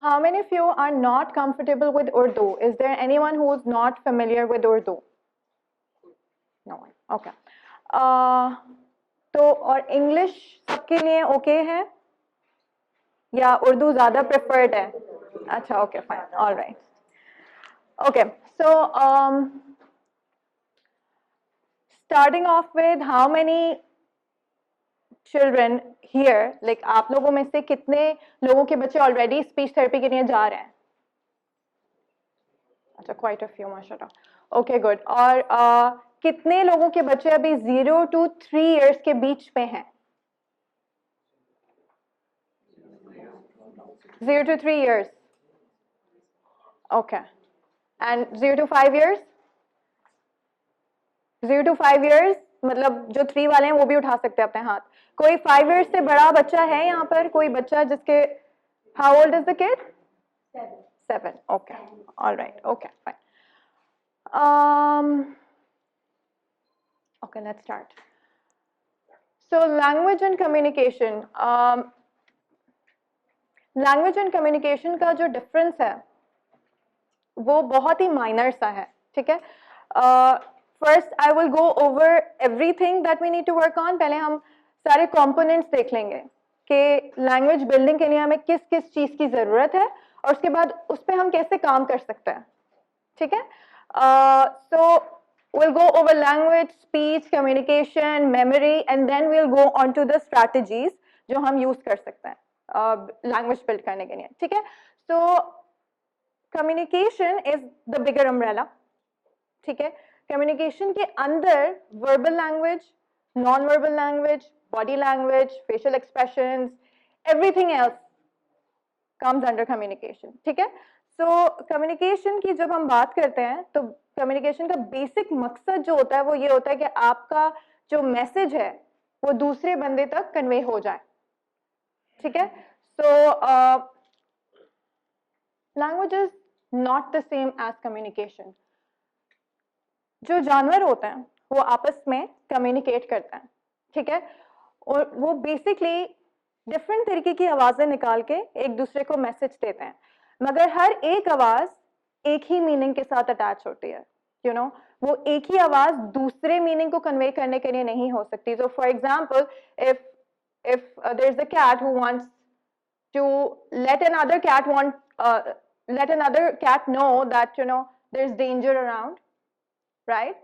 How many of you are not comfortable with Urdu? Is there anyone who is not familiar with Urdu? No one. Okay. तो और English सबके लिए okay है या उर्दू ज़्यादा preferred है? अच्छा, okay, fine, all right. Okay, so starting off with how many children here, like आप लोगों में से कितने लोगों के बच्चे ऑलरेडी स्पीच थेरेपी के लिए जा रहे हैं? अच्छा, क्वाइट अ फ्यू, माशाल्लाह. Okay, good. और कितने लोगों के बच्चे अभी 0 to 3 years के बीच में हैं? 0 to 3 years. Okay. And 0 to 5 years? 0 to 5 years, मतलब जो 3 वाले हैं वो भी उठा सकते हैं अपने हाथ. कोई 5 years से बड़ा बच्चा है यहाँ पर? कोई बच्चा जिसके how old is the kid? 7. Okay, all right, okay, fine. Okay, let's start. So language and communication. Language and communication का जो difference है वो बहुत ही minor सा है, ठीक है? First, I will go over everything that we need to work on. पहले हम सारे components देख लेंगे कि language building के लिए हमें किस किस चीज़ की ज़रूरत है और उसके बाद उस पर हम कैसे काम कर सकते हैं, ठीक है? So we'll go over language, speech, communication, memory, and then we'll go on to the strategies जो हम use कर सकते हैं language build करने के लिए, ठीक है? So communication is the bigger umbrella, ठीक है? Communication के अंदर verbal language, non-verbal language, body language, facial expressions, everything else comes under communication, ठीक है? So communication की जब हम बात करते हैं तो communication का basic मकसद जो होता है वो ये होता है कि आपका जो message है वो दूसरे बंदे तक convey हो जाए, ठीक है? So language is not the same as communication. जो जानवर होते हैं वो आपस में कम्युनिकेट करते हैं, ठीक है? और वो बेसिकली डिफरेंट तरीके की आवाज़ें निकाल के एक दूसरे को मैसेज देते हैं, मगर हर एक आवाज़ एक ही मीनिंग के साथ अटैच होती है, यू नो, वो एक ही आवाज़ दूसरे मीनिंग को कन्वे करने के लिए नहीं हो सकती. So for example, if there's a cat who wants to let another cat know that, you know, there's danger around, right?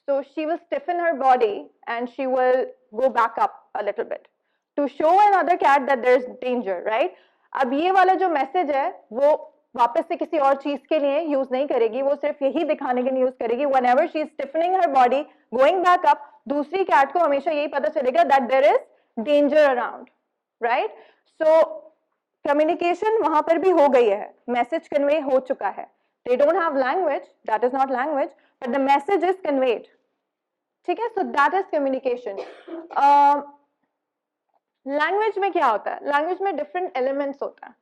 So she will stiffen her body and she will go back up a little bit to show another cat that there's danger, right? अब ये वाला जो message है वो वापस से किसी और चीज के लिए यूज नहीं करेगी, वो सिर्फ यही दिखाने के लिए यूज करेगी. Whenever she is stiffening her body, going back up, दूसरी कैट को हमेशा यही पता चलेगा that there is danger around, right? So communication वहां पर भी हो गई है, मैसेज कन्वे हो चुका है. They don't have language, that is not language, but the message is conveyed, ठीक है? So that is communication. Language में क्या होता है? लैंग्वेज में डिफरेंट एलिमेंट्स होते हैं.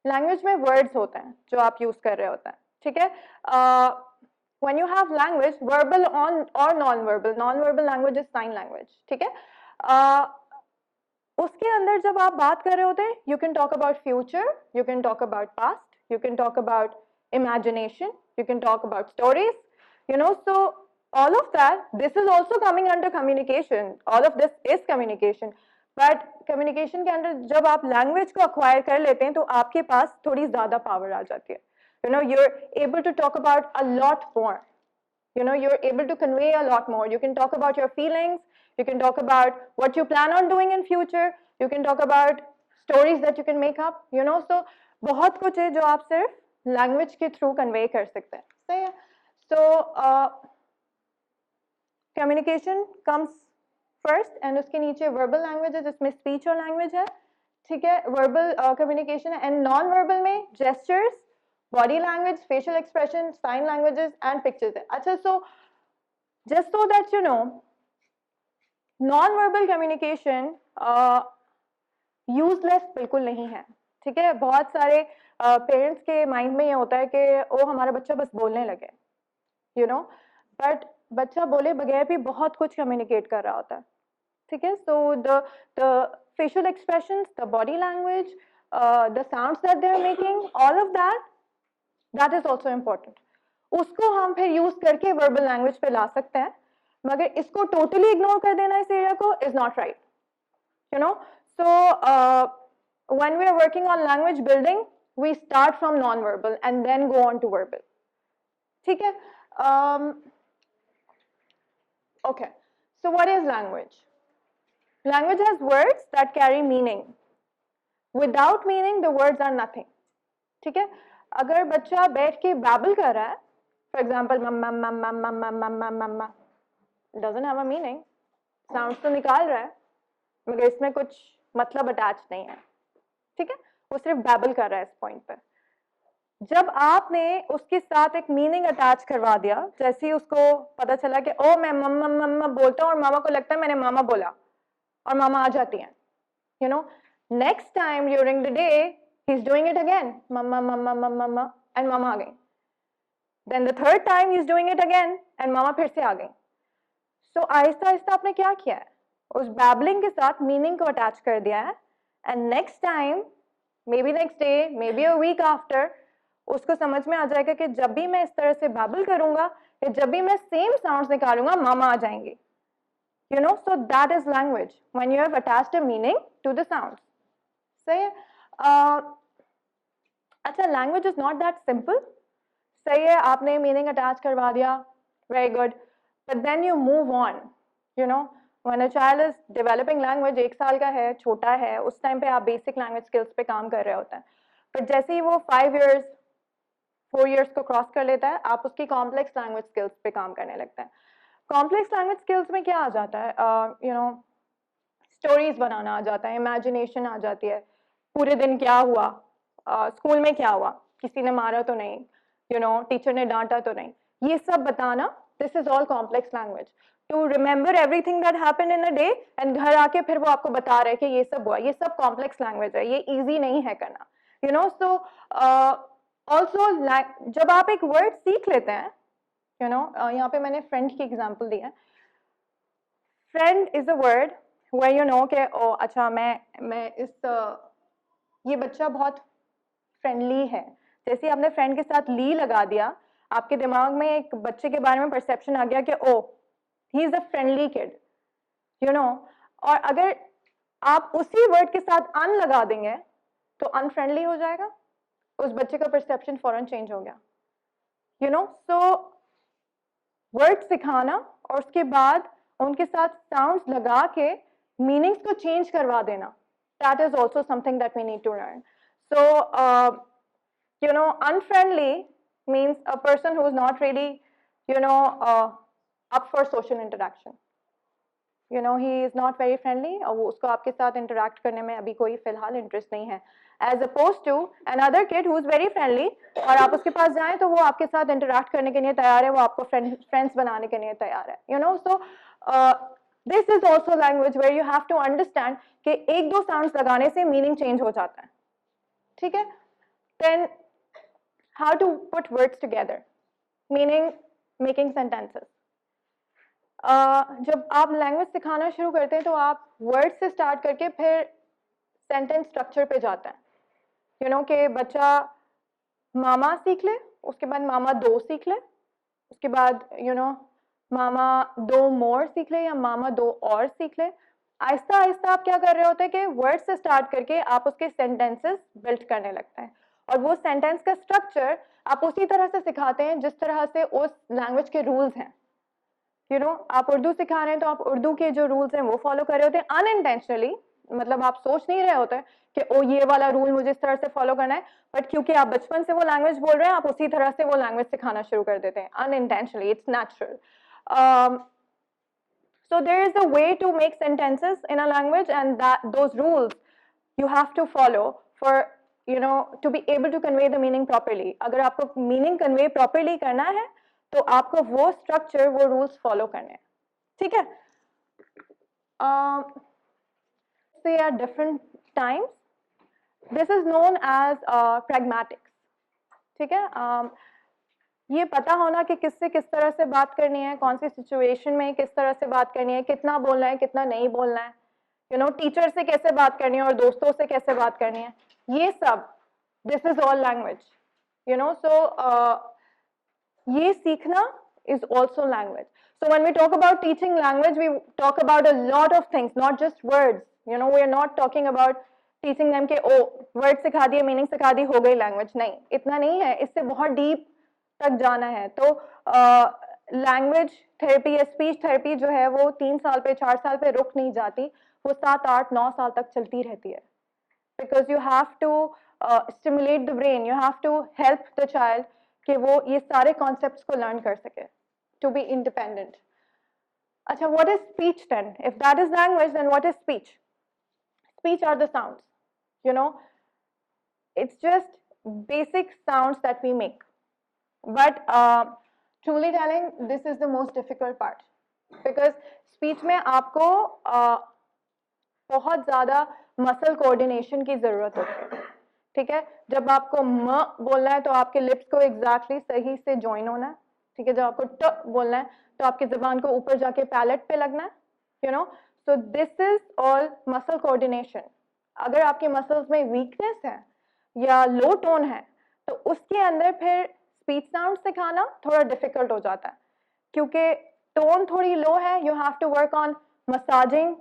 लैंग्वेज में वर्ड्स होते हैं जो आप यूज कर रहे होते हैं, ठीक है? When you have language, verbal or non-verbal language is sign language, ठीक है? उसके अंदर जब आप बात कर रहे होते हैं, you can talk about future, you can talk about past, you can talk about imagination, you can talk about stories, you know, so all of that, this is also coming under communication. All of this is communication. But communication के अंदर जब आप language को acquire कर लेते हैं तो आपके पास थोड़ी ज़्यादा power आ जाती है. You know, you're able to talk about a lot more. You know, you're able to convey a lot more. You can talk about your feelings. You can talk about what you plan on doing in future. You can talk about stories that you can make up. You know, so बहुत कुछ है जो आप सिर्फ language के through convey कर सकते हैं. सही है? So communication comes first and उसके नीचे verbal language है जिसमें speech और language है, ठीक है? Verbal communication है and non-verbal में gestures, body language, facial expression, sign languages and pictures है. अच्छा, so just so that you know, non-verbal communication useless बिल्कुल नहीं है, ठीक है? बहुत सारे पेरेंट्स के माइंड में ये होता है कि ओ हमारा बच्चा बस बोलने लगे, you know, but बच्चा बोले बगैर भी बहुत कुछ कम्युनिकेट कर रहा होता है, ठीक है? So the facial expressions, the body language, the sounds that they are making, all of that is also important. उसको हम फिर यूज करके वर्बल लैंग्वेज पे ला सकते हैं, मगर इसको टोटली इग्नोर कर देना इस एरिया को is not right, you know. So when we are working on language building, we start from non-verbal and then go on to verbal. ठीक है? Okay, so what is language? Language has words that carry meaning. Without meaning, the words are nothing. ठीक है? अगर बच्चा बैठ के babble कर रहा है, for example, mama, mama, mama, mama, mama, doesn't have a meaning. Sounds तो निकाल रहा है, मगर इसमें कुछ मतलब अटैच नहीं है. ठीक है? वो सिर्फ babble कर रहा है इस पॉइंट पर. जब आपने उसके साथ एक मीनिंग अटैच करवा दिया, जैसे ही उसको पता चला कि ओ मैं मम्मा मम्मा बोलता हूँ और मामा को लगता है मैंने मामा बोला और मामा आ जाती हैं, you know, next time during the day he's doing it again, mama mama mama mama, and mama आ गई. Then the third time he's doing it again and मामा फिर से आ गई. So आहिस्ता आहिस्ता आपने क्या किया है, उस babbling के साथ मीनिंग को अटैच कर दिया है, and next time, maybe next day, maybe a week after, उसको समझ में आ जाएगा कि जब भी मैं इस तरह से babble करूंगा या जब भी मैं सेम साउंड्स निकालूंगा मामा आ जाएंगे. You know, so that is language when you have attached a meaning to the sounds. सही है? अच्छा, language is not that simple. सही है, आपने meaning attach करवा दिया, very good, but then you move on. You know, when a child is developing language, 1 साल का है, छोटा है, उस टाइम पे आप basic language skills पे काम कर रहे होते हैं. पर जैसे ही वो 5 years 4 years को क्रॉस कर लेता है, आप उसकी कॉम्प्लेक्स लैंग्वेज स्किल्स पे काम करने लगते हैं. कॉम्प्लेक्स लैंग्वेज स्किल्स में क्या आ जाता है, यू नो, स्टोरीज बनाना आ जाता है, इमेजिनेशन आ जाती है, पूरे दिन क्या हुआ, स्कूल में क्या हुआ, किसी ने मारा तो नहीं, यू नो, टीचर ने डांटा तो नहीं, ये सब बताना, this is all complex language. To remember everything that happened in a day and घर आके फिर वो आपको बता रहे हैं कि ये सब हुआ, ये सब कॉम्प्लेक्स लैंग्वेज है, ये इजी नहीं है करना, यू नो. सो ऑल्सो जब आप एक वर्ड सीख लेते हैं, यू नो, यहाँ पे मैंने फ्रेंड की एग्जाम्पल दी है. Friend is a word where you know के ओ अच्छा मैं ये बच्चा बहुत फ्रेंडली है. जैसे आपने फ्रेंड के साथ ली लगा दिया, आपके दिमाग में एक बच्चे के बारे में परसेप्शन आ गया कि oh he is a friendly kid, you know. और अगर आप उसी वर्ड के साथ अन लगा देंगे तो अनफ्रेंडली हो जाएगा, उस बच्चे का परसेप्शन फौरन चेंज हो गया, यू नो. सो वर्ड सिखाना और उसके बाद उनके साथ साउंड्स लगा के मीनिंग्स को चेंज करवा देना, that is also something that we need to learn. So you know, unfriendly means a person who is not really, you know, up for social interaction. You know, he is not very friendly और वो उसको आपके साथ interact करने में अभी कोई फिलहाल इंटरेस्ट नहीं है, as oppose to another kid who is very friendly, और आप उसके पास जाएं तो वो आपके साथ इंटरेक्ट करने के लिए तैयार है, वो आपको फ्रेंड्स बनाने के लिए तैयार है, you know. So this is also language where you have to understand कि 1-2 साउंड्स लगाने से मीनिंग चेंज हो जाता है. ठीक है? Then how to put words together, meaning making sentences. जब आप लैंग्वेज सिखाना शुरू करते हैं तो आप वर्ड से स्टार्ट करके फिर सेंटेंस स्ट्रक्चर पे जाते हैं, यू नो, कि बच्चा मामा सीख ले, उसके बाद मामा 2 सीख ले, उसके बाद यू नो मामा 2 मोर सीख ले या मामा 2 और सीख ले. आहिस्ता आहिस्ता आप क्या कर रहे होते हैं कि वर्ड से स्टार्ट करके आप उसके सेंटेंसेस बिल्ड करने लगते हैं, और वो सेंटेंस का स्ट्रक्चर आप उसी तरह से सिखाते हैं जिस तरह से उस लैंग्वेज के रूल्स हैं. यू नो, आप उर्दू सिखा रहे हैं तो आप उर्दू के जो रूल्स हैं वो फॉलो कर रहे होते हैं अनइंटेंशनली, मतलब आप सोच नहीं रहे होते कि ओ ये वाला रूल मुझे इस तरह से फॉलो करना है, बट क्योंकि आप बचपन से वो लैंग्वेज बोल रहे हैं आप उसी तरह से वो लैंग्वेज सिखाना शुरू कर देते हैं unintentionally, it's natural. So there is a way to make sentences in a language, and that those rules you have to follow for, you know, to be able to convey the meaning properly. अगर आपको meaning convey properly करना है तो आपको वो structure, वो rules follow करने हैं. ठीक है? Say at different times, this is known as pragmatics. ठीक है? ये पता होना कि किससे किस तरह से बात करनी है, कौन सी सिचुएशन में किस तरह से बात करनी है, कितना बोलना है कितना नहीं बोलना है, यू नो, टीचर से कैसे बात करनी है और दोस्तों से कैसे बात करनी है, ये सब, this is all language, you know. So ये सीखना is also language. So when we talk about teaching language, we talk about a lot of things, not just words. You know, we are not talking about teaching them कि ओ word सिखा दिए, meaning सिखा दी, हो गई language. नहीं, इतना नहीं है, इससे बहुत डीप तक जाना है. तो लैंग्वेज थेरेपी या स्पीच थेरेपी जो है वो 3 साल पे 4 साल पे रुक नहीं जाती, वो 7 8 9 साल तक चलती रहती है. Because you have to stimulate the brain, you have to help the child कि वो ये सारे कॉन्सेप्ट्स को लर्न कर सके, टू बी इंडिपेंडेंट. अच्छा, what is speech then? If that is language, then what is speech? Speech are the sounds, you know. It's just basic sounds that we make. But truly telling, this is the most difficult part. Because speech में आपको बहुत ज़्यादा muscle coordination की ज़रूरत होती है. ठीक है, जब आपको म बोलना है तो आपके लिप्स को एग्जैक्टली सही से ज्वाइन होना है. ठीक है, जब आपको ट बोलना है तो आपकी ज़बान को ऊपर जाके पैलेट पे लगना है, you know. So this is all muscle coordination. अगर आपकी मसल्स में वीकनेस है या लो टोन है तो उसके अंदर फिर स्पीच साउंड सिखाना थोड़ा डिफिकल्ट हो जाता है, क्योंकि टोन थोड़ी लो है. You have to work on massaging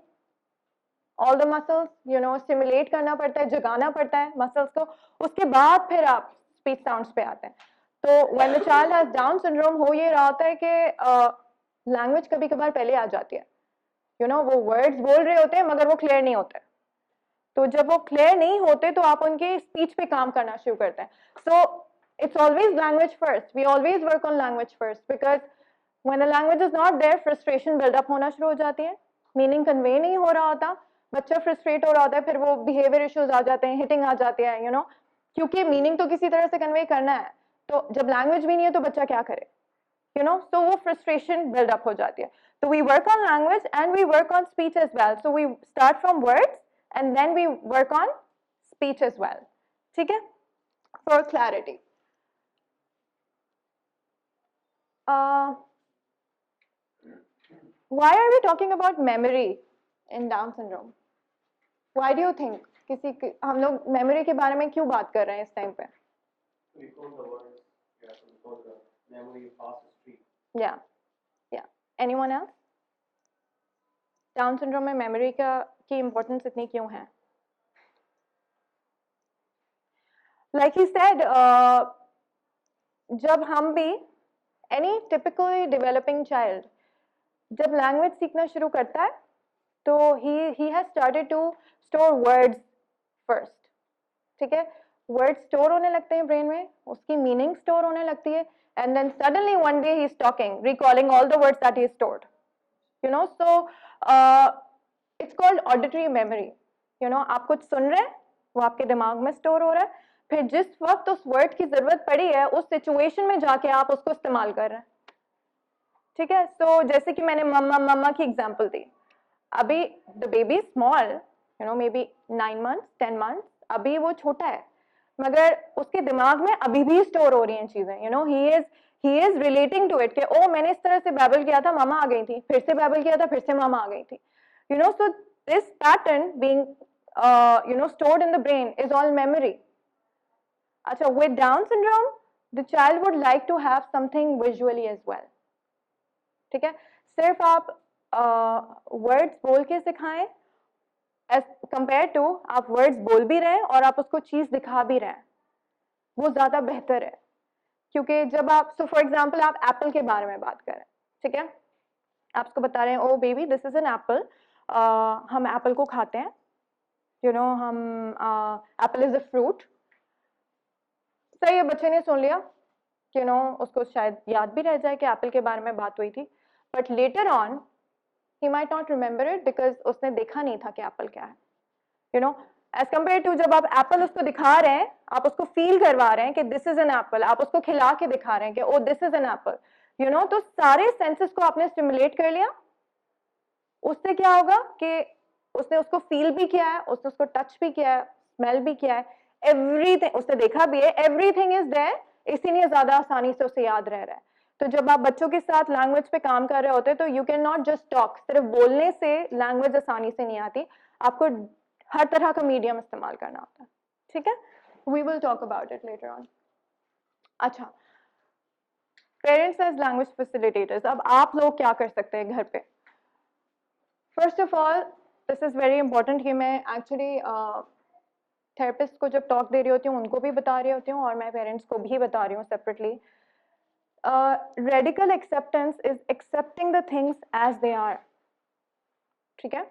all the muscles, you know, stimulate करना पड़ता है, जगाना पड़ता है मसल्स को. उसके बाद फिर आप स्पीच साउंड्स पे आते हैं. तो when the child has Down syndrome, हो ये रहा होता है कि लैंग्वेज कभी कभार पहले आ जाती है, यू नो. वो वर्ड्स बोल रहे होते हैं मगर वो क्लियर नहीं होते. तो जब वो क्लियर नहीं होते तो आप उनके स्पीच पे काम करना शुरू करते हैं. सो it's always language first. We always work on language first, because when the language is not there, frustration build up होना शुरू हो जाती है, मीनिंग कन्वे नहीं हो रहा होता, बच्चा फ्रस्ट्रेट हो रहा होता है, फिर वो बिहेवियर इश्यूज आ जाते हैं, हिटिंग आ जाती है, यू नो, क्योंकि मीनिंग तो किसी तरह से कन्वे करना है. तो जब लैंग्वेज भी नहीं है तो बच्चा क्या करे, यू नो. सो वो फ्रस्ट्रेशन बिल्ड अप हो जाती है. तो we work on language and we work on speech as well. So we start from words and then we work on speech as well. ठीक है, for clarity. Why are we talking about memory in Down syndrome? Why do you think हम लोग memory के बारे में क्यों बात कर रहे हैं इस टाइम पे? Yeah, yeah. Anyone else? Down syndrome में मेमोरी की इम्पोर्टेंस इतनी क्यों है? Like he said, जब हम भी any typically developing child जब लैंग्वेज सीखना शुरू करता है तो he has started to store words first. ठीक है, वर्ड स्टोर होने लगते हैं ब्रेन में, उसकी मीनिंग स्टोर होने लगती है, and then suddenly one day he is talking, recalling all the words that he stored, you know. So it's called auditory memory, you know. आप कुछ सुन रहे हैं, वो आपके दिमाग में स्टोर हो रहा है, फिर जिस वक्त उस वर्ड की जरूरत पड़ी है उस सिचुएशन में जाके आप उसको इस्तेमाल कर रहे हैं. ठीक है, सो जैसे कि मैंने मम्मा मम्मा की एग्जांपल दी. अभी the baby small, you know, may be 9 months 10 months, अभी वो छोटा है, मगर उसके दिमाग में अभी भी स्टोर हो रही हैं चीजें, you know. He is relating to it कि ओ मैंने इस तरह से बैबल किया था, मामा आ गई थी, फिर से बैबल किया था, फिर से मामा आ गई थी, you know. So this pattern being you know stored in the brain is all memory. अच्छा, with Down syndrome the child would like to have something visually as well. ठीक है, सिर्फ आप वर्ड्स बोल के सिखाएं एज कंपेयर टू आप words बोल भी रहे हैं और आप उसको चीज दिखा भी रहे हैं, वो ज्यादा बेहतर है. क्योंकि जब आप, सो फॉर एग्जांपल आप एप्पल के बारे में बात करें, ठीक है, आप उसको बता रहे हैं oh baby this is an apple, हम एप्पल को खाते हैं, यू नो, हम एप्पल इज अ फ्रूट. सही है, बच्चे ने सुन लिया, यू नो, उसको शायद याद भी रह जाए कि एप्पल के बारे में बात हुई थी, but later on he might not remember it because उसने देखा नहीं था कि एप्पल क्या है, you know. As compare to जब आप एप्पल उसको दिखा रहे हैं, आप उसको फील करवा रहे हैं कि दिस इज एन एप्पल, आप उसको खिला के दिखा रहे हैं कि oh this is an apple, you know. तो सारे सेंसेस को आपने स्टिमुलेट कर लिया. उससे क्या होगा कि उसने उसको फील भी किया है, उसने उसको टच भी किया है, स्मेल भी किया है, एवरीथिंग उसने देखा भी है, एवरीथिंग इज देयर, इसीलिए ज्यादा आसानी से उसे याद रह रहा है. तो जब आप बच्चों के साथ लैंग्वेज पे काम कर रहे होते हैं तो you can not just talk, सिर्फ बोलने से लैंग्वेज आसानी से नहीं आती, आपको हर तरह का मीडियम इस्तेमाल करना होता है. ठीक है, we will talk about it later on. अच्छा, पेरेंट्स एज लैंग्वेज फैसिलिटेटर्स. अब आप लोग क्या कर सकते हैं घर पे? First of all, this is very important कि मैं एक्चुअली थेरेपिस्ट को जब टॉक दे रही होती हूँ उनको भी बता रही होती हूँ और मैं पेरेंट्स को भी बता रही हूँ separately. Radical acceptance is accepting the things as they are. ठीक है,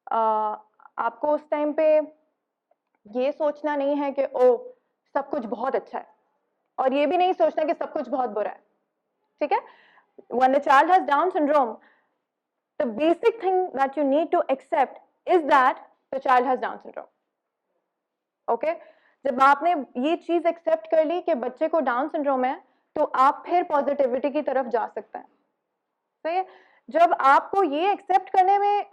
आपको उस टाइम पे ये सोचना नहीं है कि ओ सब कुछ बहुत अच्छा है, और ये भी नहीं सोचना कि सब कुछ बहुत बुरा है. ठीक है, when the child has Down syndrome, the basic thing that you need to accept is that the child has Down syndrome. Okay? जब आपने ये चीज एक्सेप्ट कर ली कि बच्चे को डाउन सिंड्रोम है, तो आप फिर पॉजिटिविटी की तरफ जा सकते हैं. सही है, जब आपको ये एक्सेप्ट करने में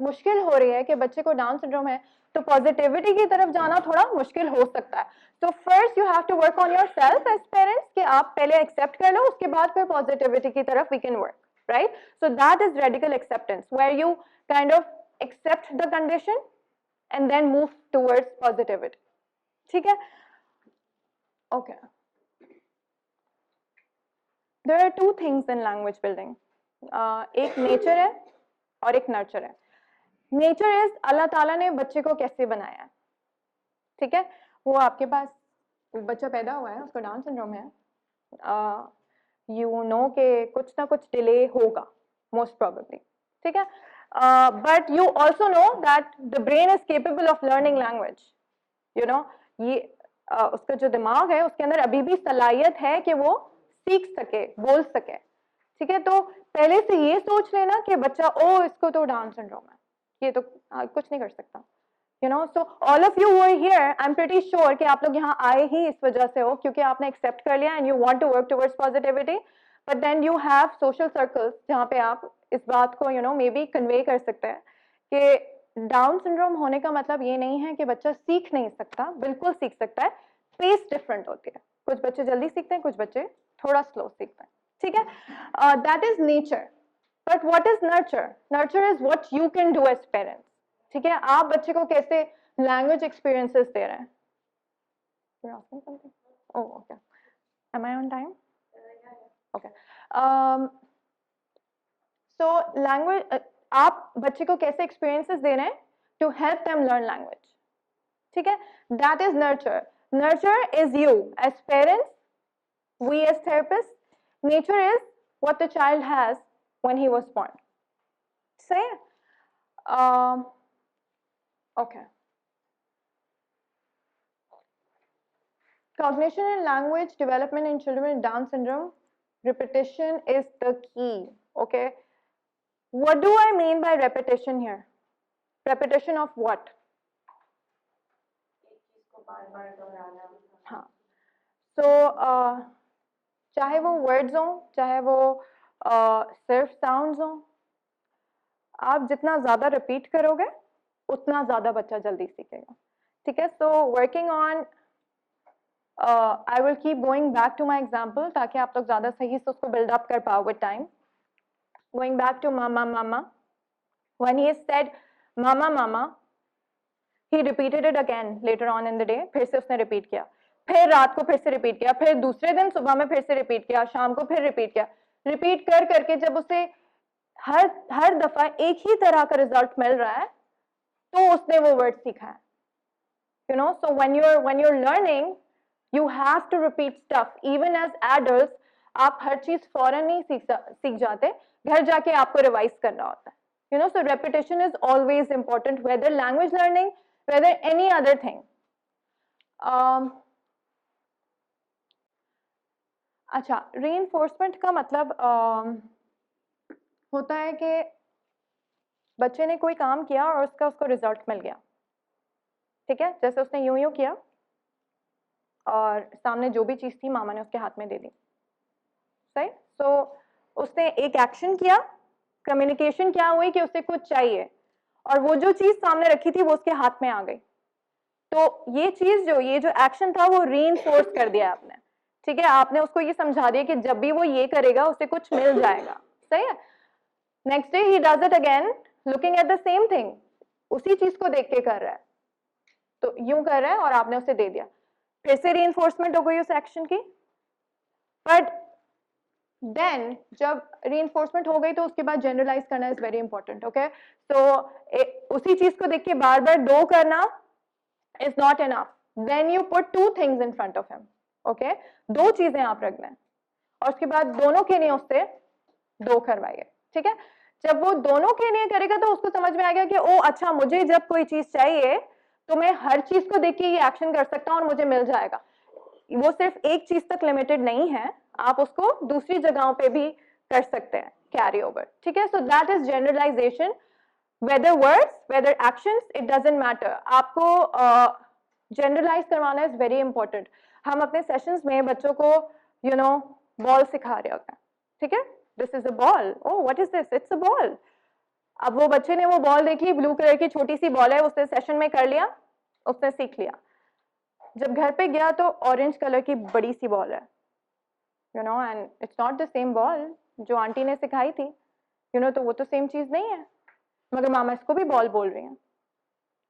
मुश्किल हो रही है कि बच्चे को डाउन सिंड्रोम है, तो पॉजिटिविटी की तरफ जाना थोड़ा मुश्किल हो सकता है. तो first you have to work on your self as parents कि आप पहले एक्सेप्ट कर लो, उसके बाद फिर पॉजिटिविटी की तरफ we can work, right? So that is radical acceptance, where you kind of accept the condition and then move towards positivity. ठीक है, okay. There are two things in language building. एक nature है और एक nurture है. Nature is अल्लाह ताला ने बच्चे को कैसे बनाया है. ठीक है, वो आपके पास बच्चा पैदा हुआ है, उसको डाउन सिंड्रोम है, यू नो कि कुछ ना कुछ डिले होगा मोस्ट प्रोबेबली. ठीक है, but you also know that the brain is capable of learning language. You no, ये उसका जो दिमाग है उसके अंदर अभी भी सलाहियत है कि वो सीख सके, बोल सके. ठीक है, तो पहले से ये सोच लेना कि बच्चा ओ इसको तो डाउन सिंड्रोम है, ये तो कुछ नहीं कर सकता. You know, so all of you were here, I am pretty sure कि आप लोग यहाँ आए ही इस वजह से हो क्योंकि आपने एक्सेप्ट कर लिया and you want to work towards positivity. But then you have social circles जहाँ पे आप इस बात को you know maybe convey कर सकते हैं कि डाउन सिंड्रोम होने का मतलब ये नहीं है कि बच्चा सीख नहीं सकता, बिल्कुल सीख सकता है. पेस डिफरेंट होती है, कुछ बच्चे जल्दी सीखते हैं, कुछ बच्चे थोड़ा स्लो सीखते हैं. ठीक है, that is nature. But what is nurture? Nurture is what you can do as parents. ठीक है, आप बच्चे को कैसे लैंग्वेज एक्सपीरियंसेस दे रहे हैं. Oh, okay. Am I on time? Okay. So language, आप बच्चे को कैसे एक्सपीरियंसेस दे रहे हैं to help them learn language. ठीक है, that is nurture. Nurture is you as parents, we as therapists. Nature is what the child has when he was born. Say, okay. Cognition and language development in children with Down syndrome. Repetition is the key. Okay. What do I mean by repetition here? Repetition of what? हाँ. So, चाहे वो words हों, चाहे वो सिर्फ sounds हों, आप जितना ज़्यादा रिपीट करोगे उतना ज़्यादा बच्चा जल्दी सीखेगा. ठीक है, so working on, I will keep going back to my example ताकि आप लोग ज़्यादा सही से उसको बिल्डअप कर पाओ with time. Going back to mama mama, when he said mama mama, he repeated it again later on in the day. फिर से उसने रिपीट किया, फिर रात को फिर से रिपीट किया, फिर दूसरे दिन सुबह में फिर से रिपीट किया, शाम को फिर रिपीट किया. रिपीट कर करके जब उसे हर दफा एक ही तरह का रिजल्ट मिल रहा है तो उसने वो वर्ड सीखा है. You know, so when you are learning you have to repeat stuff. Even as adults आप हर चीज फौरन नहीं सीख जाते, घर जाके आपको रिवाइज करना होता है. You know, so repetition is always important, whether language learning, whether any other thing. अच्छा, रीइंफोर्समेंट का मतलब होता है कि बच्चे ने कोई काम किया और उसको रिजल्ट मिल गया. ठीक है, जैसे उसने यूं यूं किया और सामने जो भी चीज़ थी मामा ने उसके हाथ में दे दी. सही. सो उसने एक एक्शन किया, कम्युनिकेशन क्या हुई कि उसे कुछ चाहिए और वो जो चीज़ सामने रखी थी वो उसके हाथ में आ गई. तो ये चीज़ ये जो एक्शन था वो रीइंफोर्स कर दिया आपने. ठीक है, आपने उसको ये समझा दिया कि जब भी वो ये करेगा उसे कुछ मिल जाएगा. सही है. Next day he does it again, looking at the same thing, उसी चीज को देख के कर रहा है. तो यूं कर रहा है और आपने उसे दे दिया, फिर से रीइंफोर्समेंट हो गई उस एक्शन की। बट देन जब रीइंफोर्समेंट हो गई तो उसके बाद जनरलाइज करना is very important. Okay, so उसी चीज को देख के बार बार दो करना is not enough, then you put two things in front of him. Okay, दो चीजें आप रख दें और उसके बाद दोनों के लिए उससे दो करवाइए। ठीक है, जब वो दोनों के लिए करेगा तो उसको समझ में आएगा कि ओ अच्छा, मुझे जब कोई चीज चाहिए तो मैं हर चीज को देख के ये एक्शन कर सकता हूं और मुझे मिल जाएगा। वो सिर्फ एक चीज तक लिमिटेड नहीं है, आप उसको दूसरी जगहों पे भी कर सकते हैं कैरी ओवर। ठीक है, so that is generalization, whether words whether actions it doesn't matter। आपको जनरलाइज करवाना इज वेरी इंपॉर्टेंट। हम अपने सेशंस में बच्चों को यू नो बॉल सिखा रहे होते हैं। ठीक है, this is a ball, oh what is this, it's a ball. अब वो बच्चे ने वो बॉल देखी, ब्लू कलर की छोटी सी बॉल है, उसने सेशन में कर लिया, उसने सीख लिया। जब घर पे गया तो ऑरेंज कलर की बड़ी सी बॉल है, you know, and it's not the same ball जो आंटी ने सिखाई थी, यू नो, तो वो तो सेम चीज नहीं है, मगर मामा इसको भी बॉल बोल रही हैं,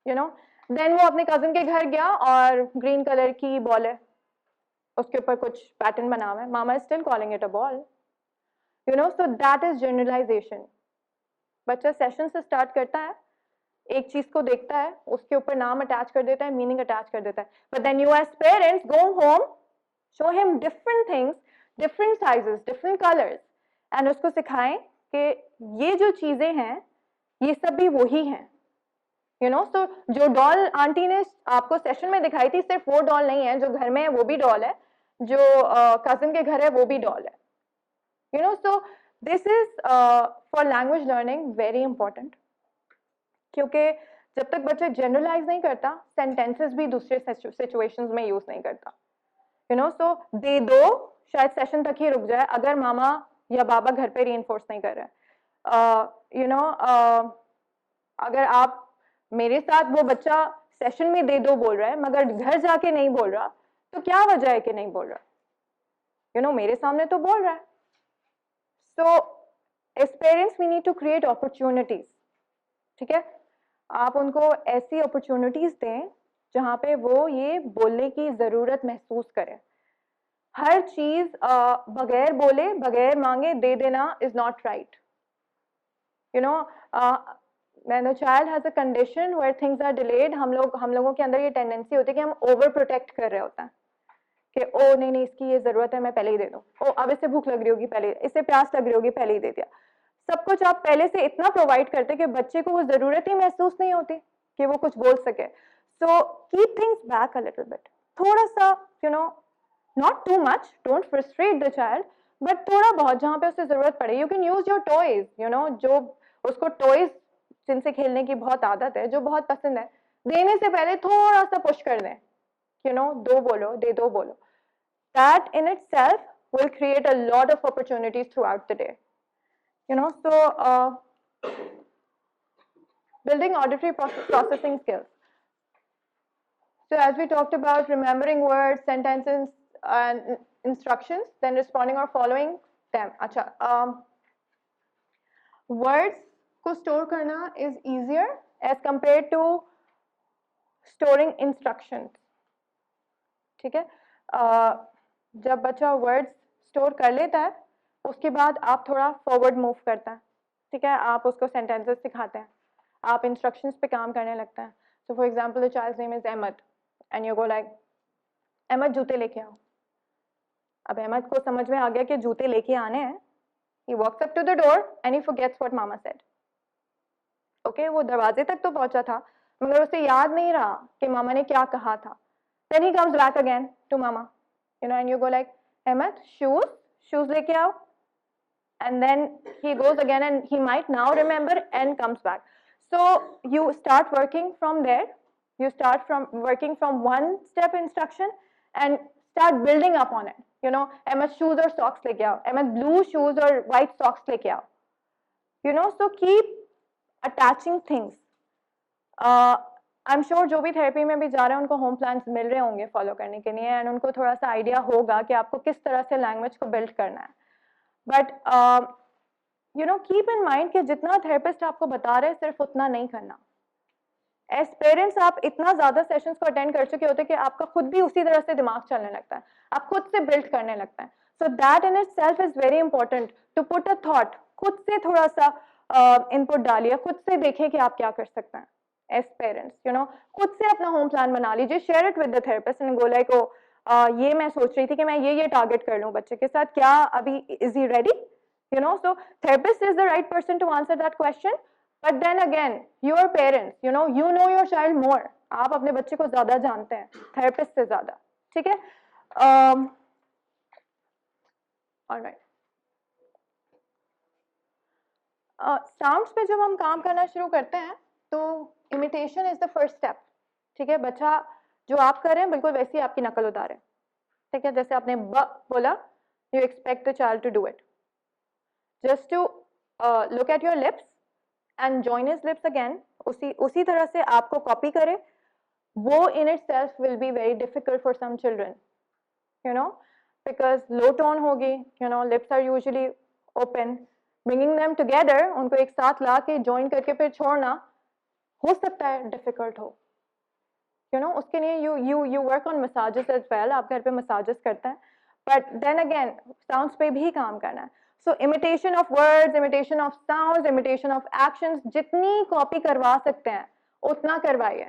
यू नो। देन वो अपने कजिन के घर गया और ग्रीन कलर की बॉल है, उसके ऊपर कुछ पैटर्न बना हुआ है, mama is still calling it a ball, you know. So that is generalisation. बच्चा सेशन से स्टार्ट करता है, एक चीज को देखता है, उसके ऊपर नाम अटैच कर देता है, मीनिंग अटैच कर देता है, but then you as parents go home, show him different things, different sizes, different colours, and उसको सिखाएं कि ये जो चीजें हैं ये सब भी वही हैं, यू नो। सो जो डॉल आंटी ने आपको सेशन में दिखाई थी सिर्फ वो डॉल नहीं है, जो घर में है वो भी डॉल है, जो कजिन के घर है वो भी डॉल है, you know. So this is for language learning very important, क्योंकि जब तक बच्चा जनरलाइज नहीं करता सेंटेंसेस भी दूसरे सिचुएशंस में यूज नहीं करता, यू नो। सो दे दो शायद सेशन तक ही रुक जाए अगर मामा या बाबा घर पे रीइंफोर्स नहीं कर रहे, यू नो। अगर आप मेरे साथ, वो बच्चा सेशन में दे दो बोल रहा है मगर घर जाके नहीं बोल रहा, तो क्या वजह है कि नहीं बोल रहा, यू नो, मेरे सामने तो बोल रहा है। So as parents we need to create opportunities. ठीक है, आप उनको ऐसी अपॉर्चुनिटीज दें जहां पे वो ये बोलने की जरूरत महसूस करें। हर चीज बगैर बोले बगैर मांगे दे देना is not right, you know. when the child has a condition where things are delayed, हम लोगों के अंदर ये टेंडेंसी होती है कि हम ओवर प्रोटेक्ट कर रहे होते हैं कि ओ नहीं नहीं इसकी ये जरूरत है मैं पहले ही दे दूं, ओ अब इसे भूख लग रही होगी पहले, इसे प्यास लग रही होगी पहले ही दे दिया। सब कुछ आप पहले से इतना प्रोवाइड करते कि बच्चे को वो जरूरत ही महसूस नहीं होती कि वो कुछ बोल सके। सो कीप थिंग्स बैक अ लिटिल बिट, थोड़ा सा, you know, not too much, don't frustrate the child, but थोड़ा बहुत जहाँ पे उसे जरूरत पड़े। You can use your toys, you know, जो उसको टॉयज जिनसे खेलने की बहुत आदत है, जो बहुत पसंद है, देने से पहले थोड़ा सा पुश कर दें, यू नो, दो बोलो, दे दो बोलो। That in itself will create a lot of opportunities throughout the day, you know. So building auditory processing skills. So as we talked about remembering words, sentences and instructions, then responding or following them. अच्छा, words को store करना is easier as compared to storing instructions. ठीक है, जब बच्चा words store कर लेता है उसके बाद आप थोड़ा फॉरवर्ड मूव करते हैं। ठीक है, आप उसको सेंटेंसेस सिखाते हैं, आप इंस्ट्रक्शंस पे काम करने लगते हैं। So for example the child's name is Ahmed and you go like, Ahmed जूते लेके आओ। अब अहमद को समझ में आ गया कि जूते लेके आने हैं, he walks up to the door and he forgets what mama said. Okay, वो दरवाजे तक तो पहुंचा था मगर उसे याद नहीं रहा कि मामा ने क्या कहा था। Then he comes back again to mama, you know, and you go like, Ahmed, shoes leke aao. And then he goes again and he might now remember and comes back. So you start working from there. You start from working from one step instruction and start building up on it. You know, Ahmed, shoes or socks leke aao. Ahmed, blue shoes or white socks leke aao. You know, so keep attaching things. I am sure जो भी therapy में भी जा रहे हैं उनको home plans मिल रहे होंगे फॉलो करने के लिए, एंड उनको थोड़ा सा आइडिया होगा कि आपको किस तरह से लैंग्वेज को बिल्ड करना है। But you know, keep in mind कि जितना थेरेपिस्ट आपको बता रहे हैं सिर्फ उतना नहीं करना। एज पेरेंट्स आप इतना ज्यादा सेशंस को अटेंड कर चुके होते हैं कि आपका खुद भी उसी तरह से दिमाग चलने लगता है, आप खुद से बिल्ड करने लगता है. So that in itself is very important to put a thought, खुद से थोड़ा सा इनपुट डालिए, खुद से देखिए कि आप क्या कर सकते हैं एज पेरेंट्स, यू नो. खुद से अपना होम प्लान बना लीजिए, share it with the therapist and go like, oh ये मैं सोच रही थी कि मैं ये टारगेट कर लूं बच्चे के साथ, क्या अभी is he ready, you know. So therapist is the right person to answer that question, but then again your parents, you know your child more, आप अपने बच्चे को ज्यादा जानते हैं थेरेपिस्ट से ज्यादा, ठीक है. ऑलराइट, साउंड्स पे जब हम काम करना शुरू करते हैं तो imitation is the first step, ठीक है. बच्चा जो आप कर रहे हैं बिल्कुल वैसी आपकी नकल उतारे, ठीक है. जैसे आपने ब बोला, you expect the child to do it. Just to look at your lips and join his lips again, उसी तरह से आपको कॉपी करे, वो in itself will be very difficult for some children, you know, because low tone होगी, you know, lips are usually open. Bringing them together, उनको एक साथ ला के join करके फिर छोड़ना हो सकता है difficult हो, you know. उसके लिए you work on massages as well, आप घर पे massages करते हैं, but then again sounds पे भी काम करना है. So imitation of words, imitation of sounds, imitation of actions, जितनी copy करवा सकते हैं उतना करवाइए,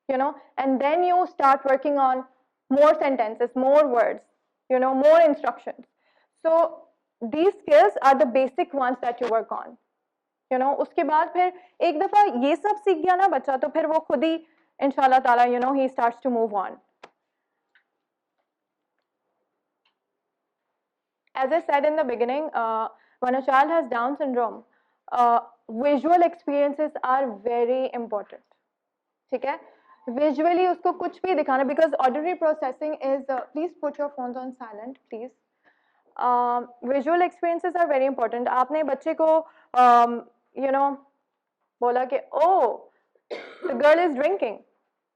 you know, and then you start working on more sentences, more words, you know, more instructions. So these skills are the basic ones that you work on, you know. उसके बाद फिर एक दफा ये सब सीख गया ना बच्चा, तो फिर वो खुद ही इंशाल्लाह ताला, you know, he starts to move on. As I said in the beginning, when a child has Down syndrome, visual experiences are very important, ठीक है. Visually उसको कुछ भी दिखाना, because auditory processing is, please put your phones on silent, please. Visual experiences are very important. आपने बच्चे को you know बोला कि oh the girl is drinking,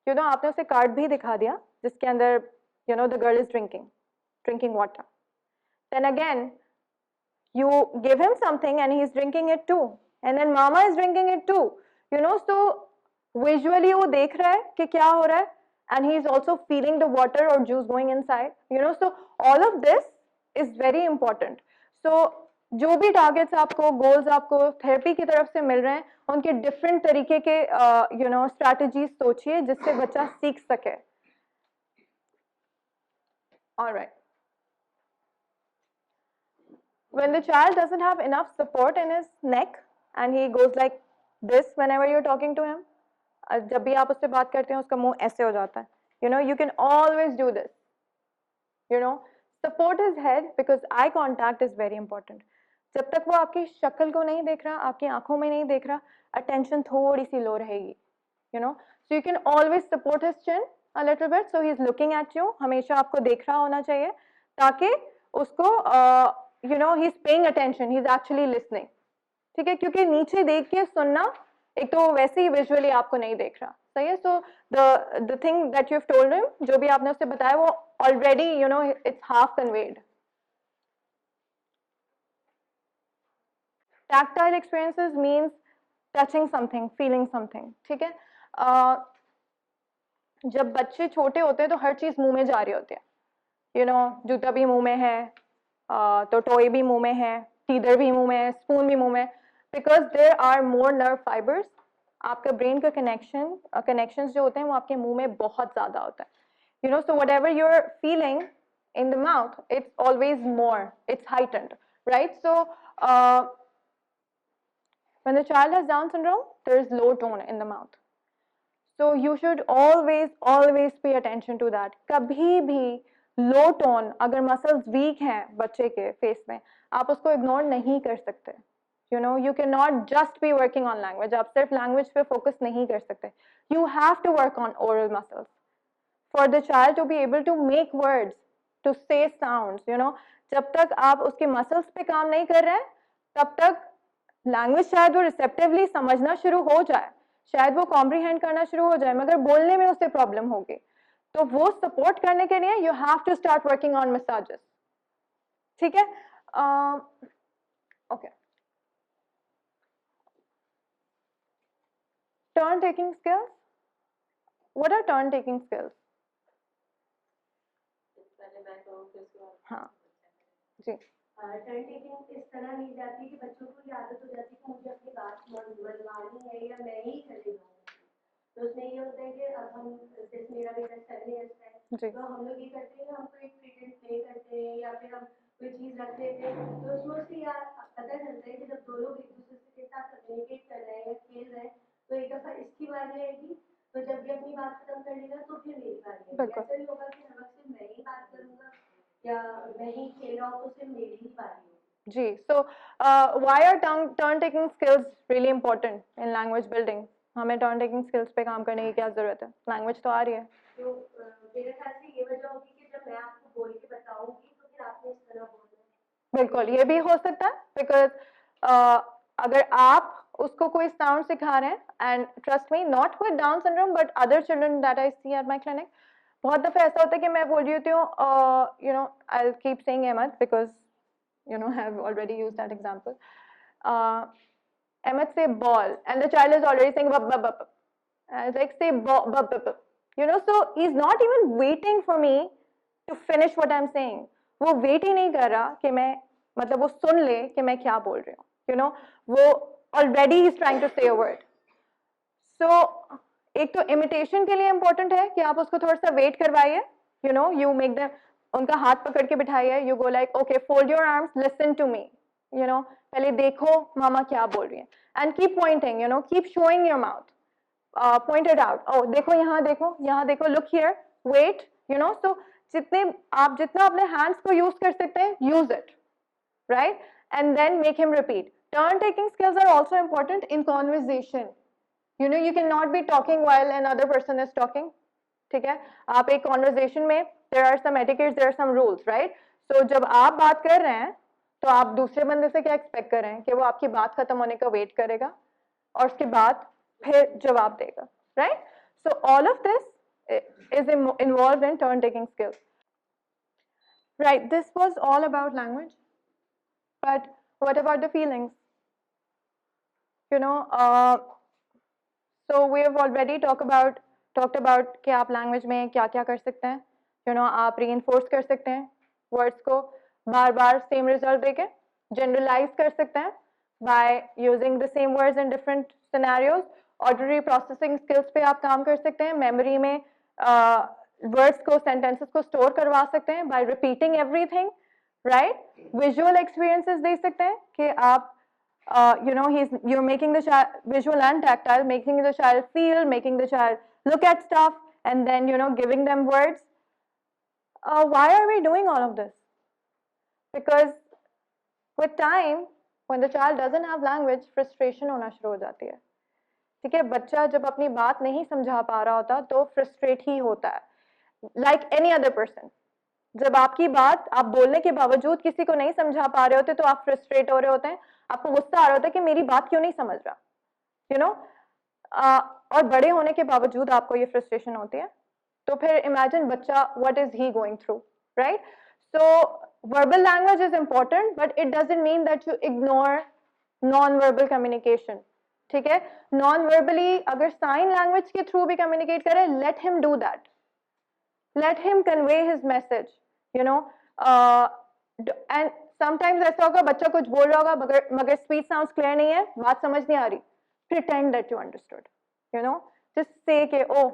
you know, आपने उसे कार्ड भी दिखा दिया जिसके अंदर you know the girl is drinking water. Then again you give him something and he's drinking it too, and then mama is drinking it too, you know. So visually वो देख रहा है कि क्या हो रहा है, and he is also feeling the water or juice going inside, you know. So all of this is very important. So जो भी टारगेट्स आपको, गोल्स आपको थेरेपी की तरफ से मिल रहे हैं, उनके डिफरेंट तरीके के यू नो स्ट्रैटेजीज सोचिए जिससे बच्चा सीख सके. Alright. When the child doesn't have enough support in his neck and he goes like this whenever you're talking to him, जब भी आप उससे बात करते हैं उसका मुंह ऐसे हो जाता है, you know, you can always do this, you know. Support his head because eye contact is very important. जब तक वो आपकी शक्ल को नहीं देख रहा, आपकी आंखों में नहीं देख रहा, attention थोड़ी सी लो रहेगी, you know. So you can always support his chin a little bit, so he's looking at you, हमेशा आपको देख रहा होना चाहिए ताकि उसको you know he's paying attention, he's actually listening, ठीक है. क्योंकि नीचे देख के सुनना, एक तो वैसे ही विजुअली आपको नहीं देख रहा, सही है. So the thing that you have told him, जो भी आपने उससे बताया वो already you know it's half conveyed. Tactile experiences means touching something, feeling something, ठीक है. जब बच्चे छोटे होते हैं तो हर चीज मुंह में जा रही होती है, यू नो. जूता भी मुंह में है, तो टॉय भी मुंह में है, टीदर भी मुंह में है, स्पून भी मुंह में, because there are more nerve fibres. आपका ब्रेन का कनेक्शंस जो होते हैं वो आपके मुंह में बहुत ज्यादा होता है, you know. So whatever you are feeling in the mouth, it's always more, it's heightened, right? So when the child has Down syndrome, there is low tone in the mouth, so you should always pay attention to that. kabhi bhi low tone, अगर muscles weak हैं बच्चे के face में, आप उसको ignore नहीं कर सकते, you know. You can not just be working on language, आप सिर्फ लैंग्वेज पे फोकस नहीं कर सकते. You have to work on oral muscles for the child to be able to make words, to say sounds, you know. जब तक आप उसके मसल्स पे काम नहीं कर रहे हैं तब तक लैंग्वेज शायद वो रिसेप्टिवली समझना शुरू हो जाए, शायद वो कॉम्प्रीहेंड करना शुरू हो जाए, मगर बोलने में उससे प्रॉब्लम होगी. तो वो सपोर्ट करने के लिए you have to start working on massages, ठीक है. Okay. Turn taking skills, what are turn taking skills? हाँ जी। टर्न टेकिंग इस तरह ली जाती है कि बच्चों को ये आदत हो जाती है कि मुझे अपनी बात मनवानी है या मैं ही चले जाऊँ। तो उसमें ये होता है कि अब हम जैसे मेरा बेटा 7 इयर्स का है, तो हम लोग ये करते हैं, हम कोई प्रिटेंड प्ले करते हैं या फिर हम कोई चीज़ रख देते हैं, तो उसमें उससे यार पता चलता है कि जब दो लोग एक दूसरे के साथ कम्युनिकेट कर रहे हैं या खेल रहे हैं, तो एक दफ़ा इसकी बारी आएगी, तो जब भी अपनी बात खत्म कर लेगा तो फिर मेरी बारी आएगी। ऐसा नहीं होगा कि हर वक्त सिर्फ मैं ही बात करूँगा या मैं ही खेल रहा हूँ तो सिर्फ मेरी ही बारी होगी। जी, so why are turn taking skills really important in language building? हमें turn taking skills पे काम करने की क्या जरूरत है? लैंग्वेज तो आ रही है। तो मेरे ख्याल से ये वजह होगी कि जब मैं आपको बोल के बताऊंगी तो फिर आपने इस तरह बोलना है। बिल्कुल, ये भी हो सकता है, बिकॉज अगर आप उसको कोई साउंड सिखा रहे हैं, and trust me, not with Down syndrome but other children that I see at my clinic, बहुत दफे ऐसा होता है कि मैं बोल रही होती हूँ, you know, I will keep saying Ahmed because you know, have already used that example. Ahmed say ball, and the child is already saying bub bub bub. I was like, say bub bub bub. You know, so he's not even waiting for me to finish what I'm saying. वो wait ही नहीं कर रहा कि मैं, मतलब वो सुन ले कि मैं क्या बोल रही हूँ, you know, वो already he's trying to say a word. So एक तो इमिटेशन के लिए इम्पोर्टेंट है कि आप उसको थोड़ा सा वेट करवाइए, you know, you make them, उनका हाथ पकड़ के बिठाइए, you go like, okay, fold your arms, listen to me, you know, पहले देखो मामा क्या बोल रही है, and keep pointing, you know, keep showing your mouth, point it out, oh देखो यहाँ देखो, look here, wait, you know, so जितने आप जितना अपने hands को use कर सकते हैं, use it, right, and then make him repeat. Turn taking skills are also important in conversation. You know, you cannot be talking while another person is talking. ठीक है, आप एक कॉन्वर्जेशन में there are some etiquettes, there are some rules, right? So जब आप बात कर रहे हैं तो आप दूसरे बंदे से क्या एक्सपेक्ट कर रहे हैं कि वो आपकी बात खत्म होने का वेट करेगा और उसके बाद फिर जवाब देगा, right? So all of this is involved in turn taking skills. Right, this was all about language, but what about the feelings? You know, so we have already talked about कि आप language में क्या क्या कर सकते हैं, you know, आप reinforce कर सकते हैं वर्ड्स को बार बार सेम रिजल्ट देके, जनरलाइज कर सकते हैं by using the same words in different scenarios, auditory processing skills पे आप काम कर सकते हैं, मेमोरी में वर्ड्स को, सेंटेंसेस को स्टोर करवा सकते हैं by repeating everything, right? Visual experiences दे सकते हैं कि आप you know, you're making the child visual and tactile, making the child feel, making the child look at stuff, and then, you know, giving them words. Why are we doing all of this? Because with time, when the child doesn't have language, frustration होना शुरू हो जाती है. ठीक है, बच्चा जब अपनी बात नहीं समझा पा रहा होता तो फ्रस्ट्रेट ही होता है, like any other person. जब आपकी बात आप बोलने के बावजूद किसी को नहीं समझा पा रहे होते तो आप फ्रस्ट्रेट हो रहे होते हैं, आपको गुस्सा आ रहा होता है कि मेरी बात क्यों नहीं समझ रहा, यू नो, और बड़े होने के बावजूद आपको ये फ्रस्ट्रेशन होती है, तो फिर इमेजिन बच्चा what is he going through, right? So verbal language is important but it doesn't mean that you ignore non verbal communication. ठीक है, नॉन वर्बली अगर साइन लैंग्वेज के थ्रू भी कम्युनिकेट करे, let him do that, let him convey his message, you know, and sometimes ऐसा होगा बच्चा कुछ बोल रहा होगा मगर speech sounds clear नहीं है, बात समझ नहीं आ रही, pretend that you understood, you know, just say कि oh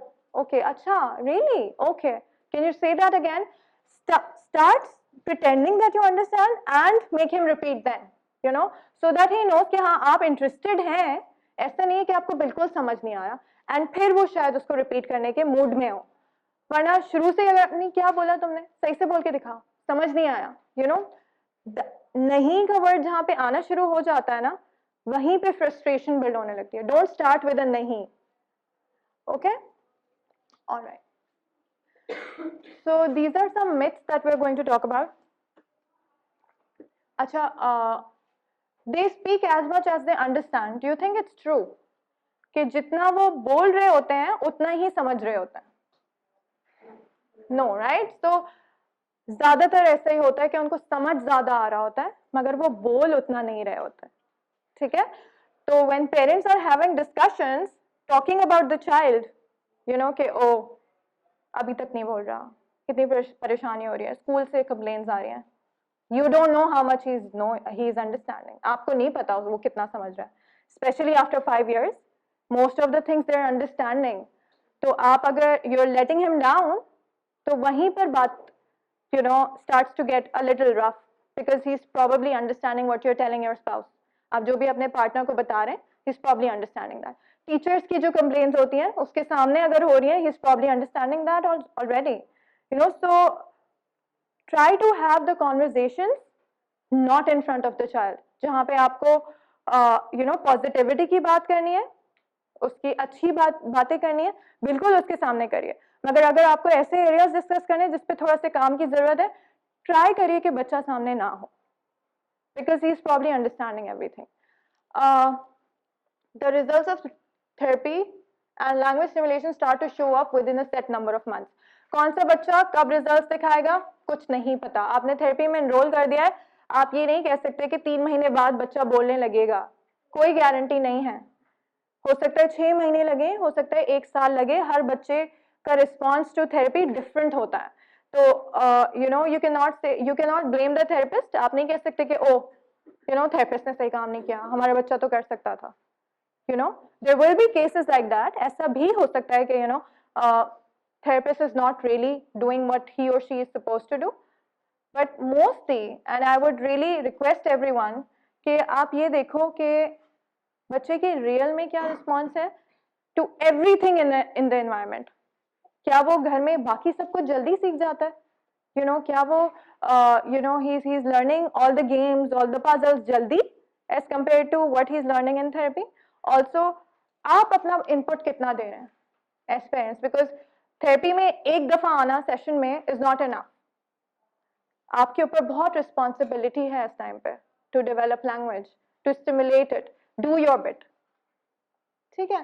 okay अच्छा really okay, can you say that again, start pretending that you understand and make him repeat then, you know, so that he knows कि हाँ आप interested हैं, ऐसा नहीं है कि आपको बिल्कुल समझ नहीं आ रहा, and फिर वो शायद उसको repeat करने के मूड में हो, वरना शुरू से अगर नहीं क्या बोला तुमने, सही से बोल के दिखाओ, समझ नहीं आया, यू नो, नहीं का वर्ड जहां पे आना शुरू हो जाता है ना, वहीं पे फ्रस्ट्रेशन बिल्ड होने लगती है. डोंट स्टार्ट विद अ नहीं. Okay, alright. So these are some myths that we are going to talk about. अच्छा, they speak as much as they understand. Do you think it's true कि जितना वो बोल रहे होते हैं उतना ही समझ रहे होते हैं? No, right? तो ज्यादातर ऐसा ही होता है कि उनको समझ ज्यादा आ रहा होता है मगर वो बोल उतना नहीं रहे होते. ठीक है, तो when parents are having discussions talking about the child, you know कि ओ अभी तक नहीं बोल रहा, कितनी परेशानी हो रही है, स्कूल से कंप्लेन्स आ रही हैं, you don't know how much he is understanding, आपको नहीं पता वो कितना समझ रहा है, specially after 5 years most of the things they are understanding. तो आप अगर you are letting him down, तो वहीं पर बात starts to get a little rough because he's probably understanding what you're telling your spouse. आप जो भी अपने पार्टनर को बता रहे हैं, he's probably understanding that. Teachers की जो कंप्लेन्स होती हैं उसके सामने अगर हो रही हैं, he's probably understanding that already. So try to have the conversations not in front of the child. जहाँ पे आपको पॉजिटिविटी की बात करनी है, उसकी अच्छी बातें करनी है, बिल्कुल उसके सामने करिए। मगर अगर आपको ऐसे एरियाज डिस्कस करने जिस पे थोड़ा सा काम की जरूरत है, ट्राई करिए कि बच्चा सामने ना हो, because he is probably understanding everything. The results of therapy and language stimulation start to show up within a set number of months. कौन सा बच्चा कब रिजल्ट्स दिखाएगा कुछ नहीं पता। आपने थेरेपी में एनरोल कर दिया है, आप ये नहीं कह सकते कि 3 महीने बाद बच्चा बोलने लगेगा, कोई गारंटी नहीं है। हो सकता है 6 महीने लगे, हो सकता है 1 साल लगे, हर बच्चे का रिस्पॉन्स टू थेरेपी डिफरेंट होता है। तो you can not blame the therapist. आप नहीं कह सकते कि ओ थेरेपिस्ट ने सही काम नहीं किया, हमारा बच्चा तो कर सकता था। There will be cases like that. ऐसा भी हो सकता है कि therapist is not really doing what he or she is supposed to do, but mostly, and I would really request everyone कि आप ये देखो कि बच्चे की रियल में क्या रिस्पॉन्स है to everything in the environment. क्या वो घर में बाकी सब कुछ जल्दी सीख जाता है? क्या वो he is learning all the games, all the puzzles जल्दी as compare to what he is learning in therapy? Also आप अपना इनपुट कितना दे रहे हैं एज पेरेंट्स, बिकॉज थेरेपी में एक दफा आना सेशन में इज नॉट इनफ। आपके ऊपर बहुत रिस्पॉन्सिबिलिटी है इस टाइम पे to develop language, to stimulate it, do your bit. ठीक है,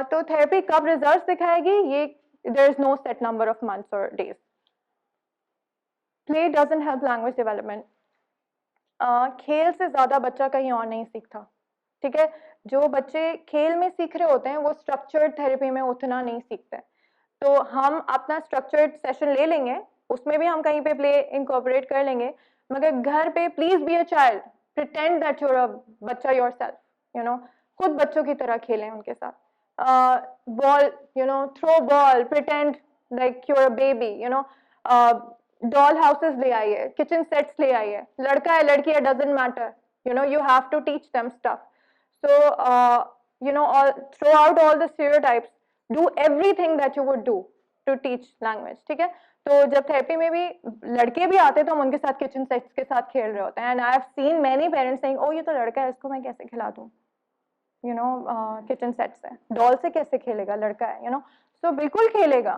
तो थेरेपी कब रिजल्ट्स दिखाएगी, ये there is no set number of months और days. Play doesn't help language development. खेल से ज्यादा बच्चा कहीं और नहीं सीखता। ठीक है, जो बच्चे खेल में सीख रहे होते हैं वो स्ट्रक्चर्ड थेरेपी में उतना नहीं सीखते। तो हम अपना स्ट्रक्चर्ड सेशन ले लेंगे, उसमें भी हम कहीं पे प्ले इनकॉर्पोरेट कर लेंगे, मगर घर पे please be a child, pretend that you're a बच्चा योरसेल्फ। खुद बच्चों की तरह खेलें उनके साथ। Ball throw ball, pretend like you're a baby. Doll houses ले आइए, किचन सेट्स ले आइए, लड़का है लड़की है doesn't matter, you have to teach them stuff. So throw out all the stereotypes, do everything that you would do to teach language. ठीक है, तो जब थेरेपी में भी लड़के भी आते हैं तो हम उनके साथ किचन सेट्स के साथ खेल रहे होते हैं, and I have seen many parents saying oh ये तो लड़का है, इसको मैं कैसे खिला दूं, किचन सेट से, डॉल से कैसे खेलेगा, लड़का है, so बिल्कुल खेलेगा,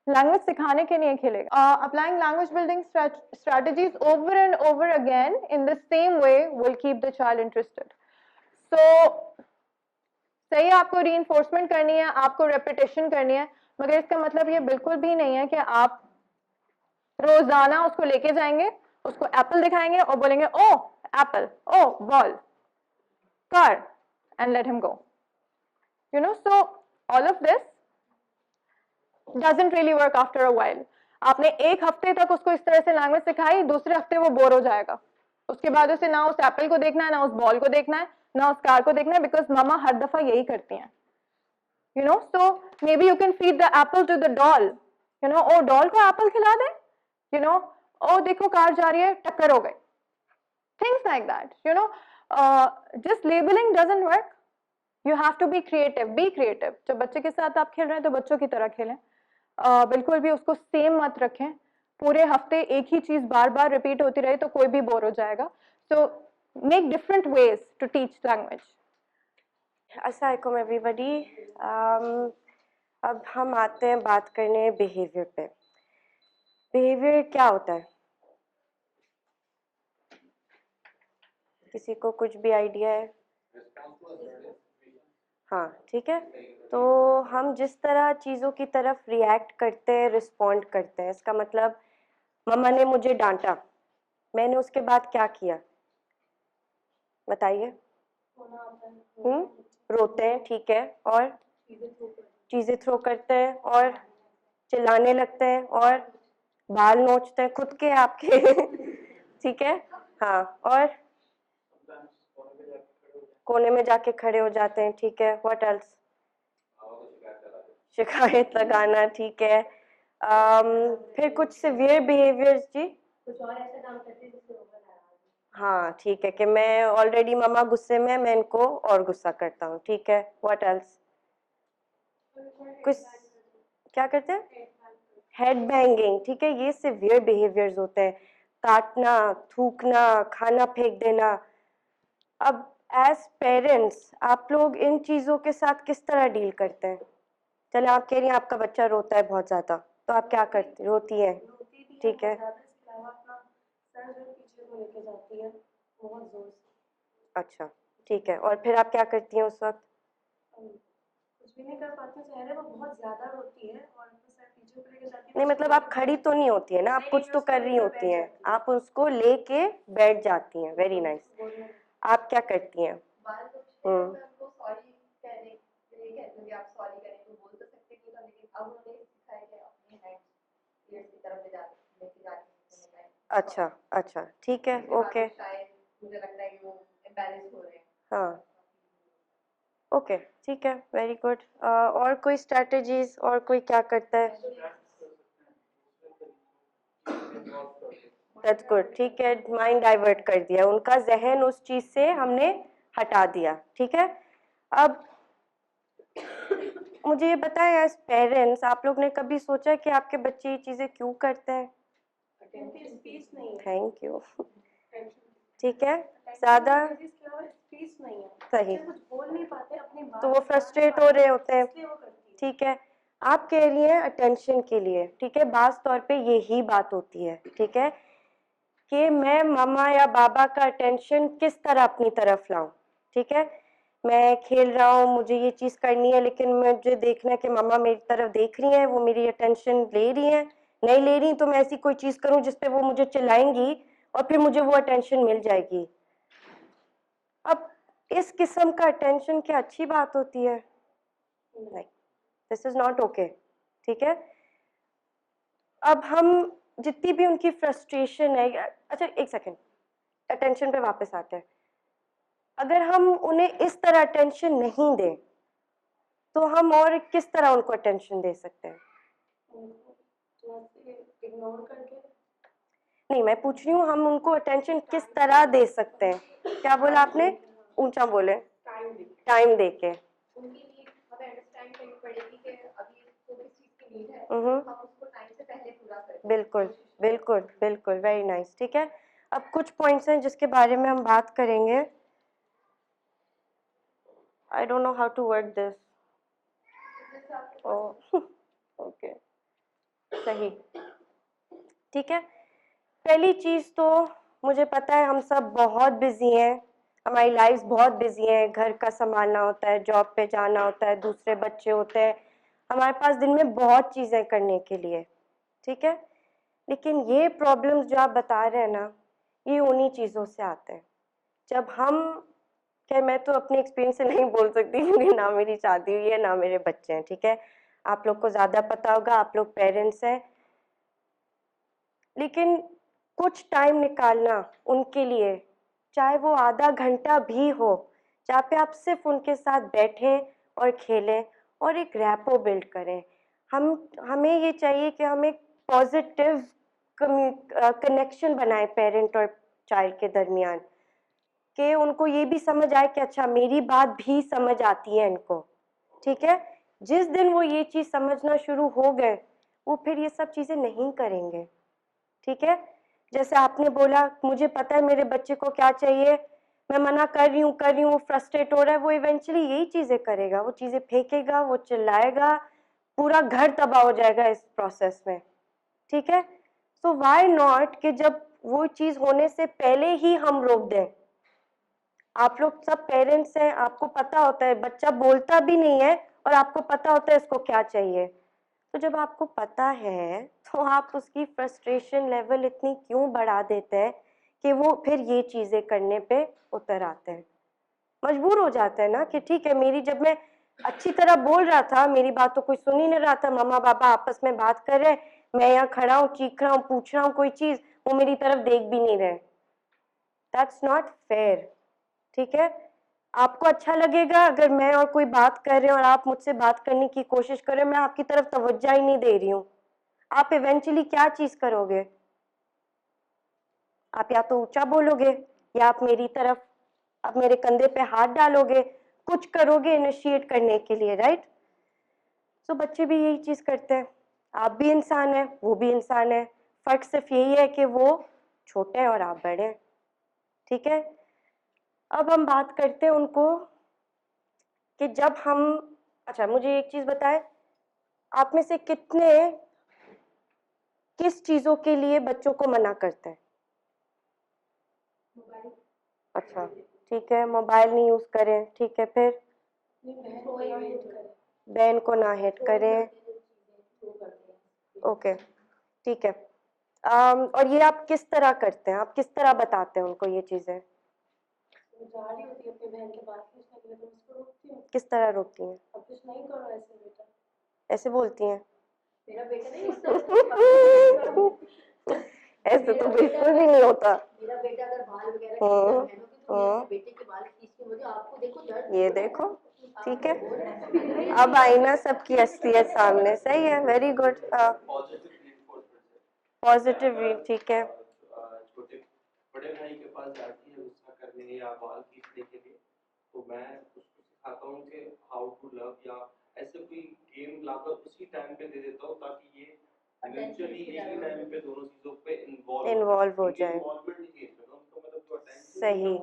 लैंग्वेज सिखाने के लिए खेलेगा। Applying language building strategies over and over again in the same way will keep the child interested. So सही, आपको रीइंफोर्समेंट करनी है, आपको रेपिटेशन करनी है, मगर इसका मतलब ये बिल्कुल भी नहीं है कि आप रोजाना उसको लेके जाएंगे, उसको एप्पल दिखाएंगे और बोलेंगे oh apple, oh ball, car, and let him go. So all of this doesn't really work after a while. आपने 1 हफ्ते तक उसको इस तरह से लैंग्वेज सिखाई, दूसरे हफ्ते वो बोर हो जाएगा, उसके बाद उसे ना उस एप्पल को देखना है, ना उस बॉल को देखना है, ना उस कार को देखना है, बिकॉज मामा हर दफा यही करती हैं। So maybe you can feed the apple to the doll. ओ डॉल को एप्पल खिला दे, ओ देखो कार जा रही है, टक्कर हो गई, things like that. Just labeling doesn't work. You have to be creative. Be creative. जब बच्चे के साथ आप खेल रहे हैं तो बच्चों की तरह खेलें, बिल्कुल भी उसको सेम मत रखें। पूरे हफ्ते एक ही चीज बार बार रिपीट होती रहे तो कोई भी बोर हो जाएगा। So make different ways to teach language. अस्सलाम वालेकुम एवरीबॉडी। अब हम आते हैं बात करने बिहेवियर पे। बिहेवियर क्या होता है, किसी को कुछ भी आइडिया है? हाँ ठीक है, तो हम जिस तरह चीज़ों की तरफ रिएक्ट करते हैं, रिस्पॉन्ड करते हैं, इसका मतलब मम्मा ने मुझे डांटा, मैंने उसके बाद क्या किया बताइए? रोते हैं, ठीक है, और चीज़ें थ्रो करते हैं और चिल्लाने लगते हैं और बाल नोचते हैं खुद के आपके ठीक है, हाँ, और कोने में जाके खड़े हो जाते हैं, ठीक है, व्हाट एल्स, शिकायत लगाना, ठीक है, फिर कुछ सिवियर बिहेवियर्स जी, कुछ और ऐसा काम करते हैं जिससे वो नाराज हो। हाँ ठीक है, कि मैं ऑलरेडी मम्मा गुस्से में, मैं इनको और गुस्सा करता हूँ, ठीक है, व्हाट एल्स, कुछ क्या करते हैं, हेड बैंगिंग, ठीक है, ये सिवियर बिहेवियर्स होते हैं, काटना, थूकना, खाना फेंक देना। अब एज पेरेंट्स आप लोग इन चीज़ों के साथ किस तरह डील करते हैं? चले आप कह रही हैं आपका बच्चा रोता है बहुत ज़्यादा, तो आप क्या करती, रोती है, रोती भी है ठीक है, बहुत ज़्यादा, इसके अलावा अपना सर जो है पीछे को लेके जाती है बहुत ज़ोर से। अच्छा, ठीक है, और फिर आप क्या करती हैं उस वक्त? कुछ भी नहीं कर पाती हूँ, ज़ाहिर है वो बहुत ज़्यादा रोती है और अपना सर पीछे को लेके जाती है। नहीं मतलब आप खड़ी तो नहीं होती है ना, आप कुछ तो कर रही होती हैं, आप उसको लेके बैठ जाती हैं, वेरी नाइस। आप क्या करती हैं? बाल बच्चे हैं तो मैं उनको सॉरी कहने के लिए कहती हूँ कि आप सॉरी करें तो बोल तो सकते कि तो, लेकिन अब उन्होंने सिखाया कि अपने हैंड्स ईयर्स की तरफ ले जाके लेके जाके अच्छा अच्छा, ठीक है, ओके, शायद मुझे लगता है कि वो एम्बैरेस हो रहे हैं। हाँ, ओके, ठीक है, वेरी गुड। और कोई स्ट्रैटेजीज, और कोई क्या करता है? दैट्स गुड, ठीक है, माइंड डाइवर्ट कर दिया, उनका जहन उस चीज से हमने हटा दिया, ठीक है। अब मुझे ये बताएं, एज पेरेंट्स आप लोग ने कभी सोचा कि आपके बच्चे ये चीजें क्यों करते हैं? क्योंकि स्पेस नहीं है। थैंक यू, ठीक है, ज्यादा स्पेस नहीं है, सही, कुछ बोल नहीं पाते अपनी बात, तो वो फ्रस्ट्रेट हो रहे होते हैं, इसलिए वो करती है। ठीक है, आप कह रही हैं अटेंशन के लिए, ठीक है, बास तौर पे यही बात होती है, ठीक है, कि मैं मम्मा या बाबा का अटेंशन किस तरह अपनी तरफ लाऊं, ठीक है, मैं खेल रहा हूँ, मुझे ये चीज़ करनी है, लेकिन मुझे देखना है कि मम्मा मेरी तरफ देख रही हैं, वो मेरी अटेंशन ले रही हैं, नहीं ले रही तो मैं ऐसी कोई चीज़ करूँ जिसपे वो मुझे चिल्लाएंगी और फिर मुझे वो अटेंशन मिल जाएगी। अब इस किस्म का अटेंशन क्या अच्छी बात होती है? नहीं, दिस इज नॉट ओके, ठीक है। अब हम जितनी भी उनकी फ्रस्ट्रेशन है, अच्छा एक सेकेंड, अटेंशन पे वापस आते हैं, अगर हम उन्हें इस तरह अटेंशन नहीं दें तो हम और किस तरह उनको अटेंशन दे सकते हैं? इग्नोर करके। नहीं, मैं पूछ रही हूँ हम उनको अटेंशन किस तरह दे सकते हैं? क्या बोला आपने? ऊंचा बोले। टाइम दे के। उनकी नीड हमें अंडरस्टैंड करनी पड़ेगी कि अभी इसको किस चीज़ की नीड है, हम्म, हम उसको टाइम से पहले पूरा करें। बिल्कुल बिल्कुल बिल्कुल, वेरी नाइस, ठीक है। अब कुछ पॉइंट्स हैं जिसके बारे में हम बात करेंगे। I don't know how to word this. Okay, सही, ठीक है। पहली चीज़ तो मुझे पता है हम सब बहुत बिजी हैं, हमारी लाइफ्स बहुत बिजी हैं, घर का संभालना होता है, जॉब पे जाना होता है, दूसरे बच्चे होते हैं, हमारे पास दिन में बहुत चीज़ें करने के लिए, ठीक है। लेकिन ये प्रॉब्लम्स जो आप बता रहे हैं ना, ये उन्हीं चीज़ों से आते हैं जब हम, क्या मैं तो अपने एक्सपीरियंस से नहीं बोल सकती क्योंकि ना मेरी शादी हुई है ना मेरे बच्चे हैं, ठीक है, आप लोग को ज़्यादा पता होगा, आप लोग पेरेंट्स हैं, लेकिन कुछ टाइम निकालना उनके लिए, चाहे वो आधा घंटा भी हो, जहाँ पे आप सिर्फ उनके साथ बैठें और खेलें और एक रैपो बिल्ड करें। हमें ये चाहिए कि हम एक पॉजिटिव कनेक्शन बनाए पेरेंट और चाइल्ड के दरमियान, कि उनको ये भी समझ आए कि अच्छा मेरी बात भी समझ आती है इनको, ठीक है। जिस दिन वो ये चीज़ समझना शुरू हो गए, वो फिर ये सब चीज़ें नहीं करेंगे, ठीक है। जैसे आपने बोला मुझे पता है मेरे बच्चे को क्या चाहिए, मैं मना कर रही हूँ, वो फ्रस्ट्रेट हो रहा है, वो इवेंचुअली यही चीज़ें करेगा, वो चीज़ें फेंकेगा, वो चिल्लाएगा, पूरा घर तबाह हो जाएगा इस प्रोसेस में, ठीक है। सो व्हाई नॉट कि जब वो चीज़ होने से पहले ही हम रोक दें। आप लोग सब पेरेंट्स हैं, आपको पता होता है बच्चा बोलता भी नहीं है और आपको पता होता है इसको क्या चाहिए, तो जब आपको पता है तो आप उसकी फ्रस्ट्रेशन लेवल इतनी क्यों बढ़ा देते हैं कि वो फिर ये चीज़ें करने पे उतर आते हैं, मजबूर हो जाते हैं ना कि ठीक है मेरी, जब मैं अच्छी तरह बोल रहा था, मेरी बात तो कोई सुन ही नहीं रहा था। मम्मा पापा आपस में बात कर रहे हैं, मैं यहाँ खड़ा हूँ, चीख रहा हूँ, पूछ रहा हूँ कोई चीज, वो मेरी तरफ देख भी नहीं रहे। That's not fair. ठीक है, आपको अच्छा लगेगा अगर मैं और कोई बात कर रहे हैं और आप मुझसे बात करने की कोशिश कर रहे हैं, मैं आपकी तरफ तवज्जो ही नहीं दे रही हूँ, आप इवेंचुअली क्या चीज करोगे? आप या तो ऊंचा बोलोगे, या आप मेरी तरफ, आप मेरे कंधे पे हाथ डालोगे, कुछ करोगे इनिशिएट करने के लिए, राइट? तो बच्चे भी यही चीज करते हैं। आप भी इंसान है, वो भी इंसान है, फर्क सिर्फ यही है कि वो छोटे हैं और आप बड़े हैं। ठीक है, अब हम बात करते हैं उनको कि जब हम, अच्छा मुझे एक चीज बताएं, आप में से कितने किस चीजों के लिए बच्चों को मना करते हैं? अच्छा ठीक है, मोबाइल नहीं यूज करें, ठीक है, फिर बहन को ना हिट करें, ओके ठीक है। और ये आप किस तरह करते हैं, आप किस तरह बताते हैं उनको ये चीजें? जा रही होती है अपनी बहन के बात पूछने के लिए तो उसको रोकती हूँ, किस तरह रोकती हैं? अब कुछ नहीं करो ऐसे बेटा, ऐसे बोलती हैं? मेरा बेटा नहीं इस तरह ऐसे तो बिल्कुल भी नहीं होता। मेरा बेटा अगर बाल वगैरह हाँ, खींचता है तो मैं अपने बेटे के बाल खींच के मुझे आपको देखो दर्द ये देखो, ठीक है, अब आई ना सबकी असलियत सामने, सही है, वेरी गुड, पॉजिटिव, ठीक है। छोटे बड़े भाई के पास जाती है गुस्सा करने या बाल खींचने के लिए, तो मैं उसको सिखाता हूँ कि हाउ टू लव, या ऐसे कोई गेम लाकर उसी टाइम पे दे देता हूँ ताकि ये इवेंचुअली एक ही टाइम पे दोनों चीजों पे इन्वॉल्व हो जाए, इन्वॉल्वमेंट ही चेंज होगा उनका, मतलब जो अटेंशन सही,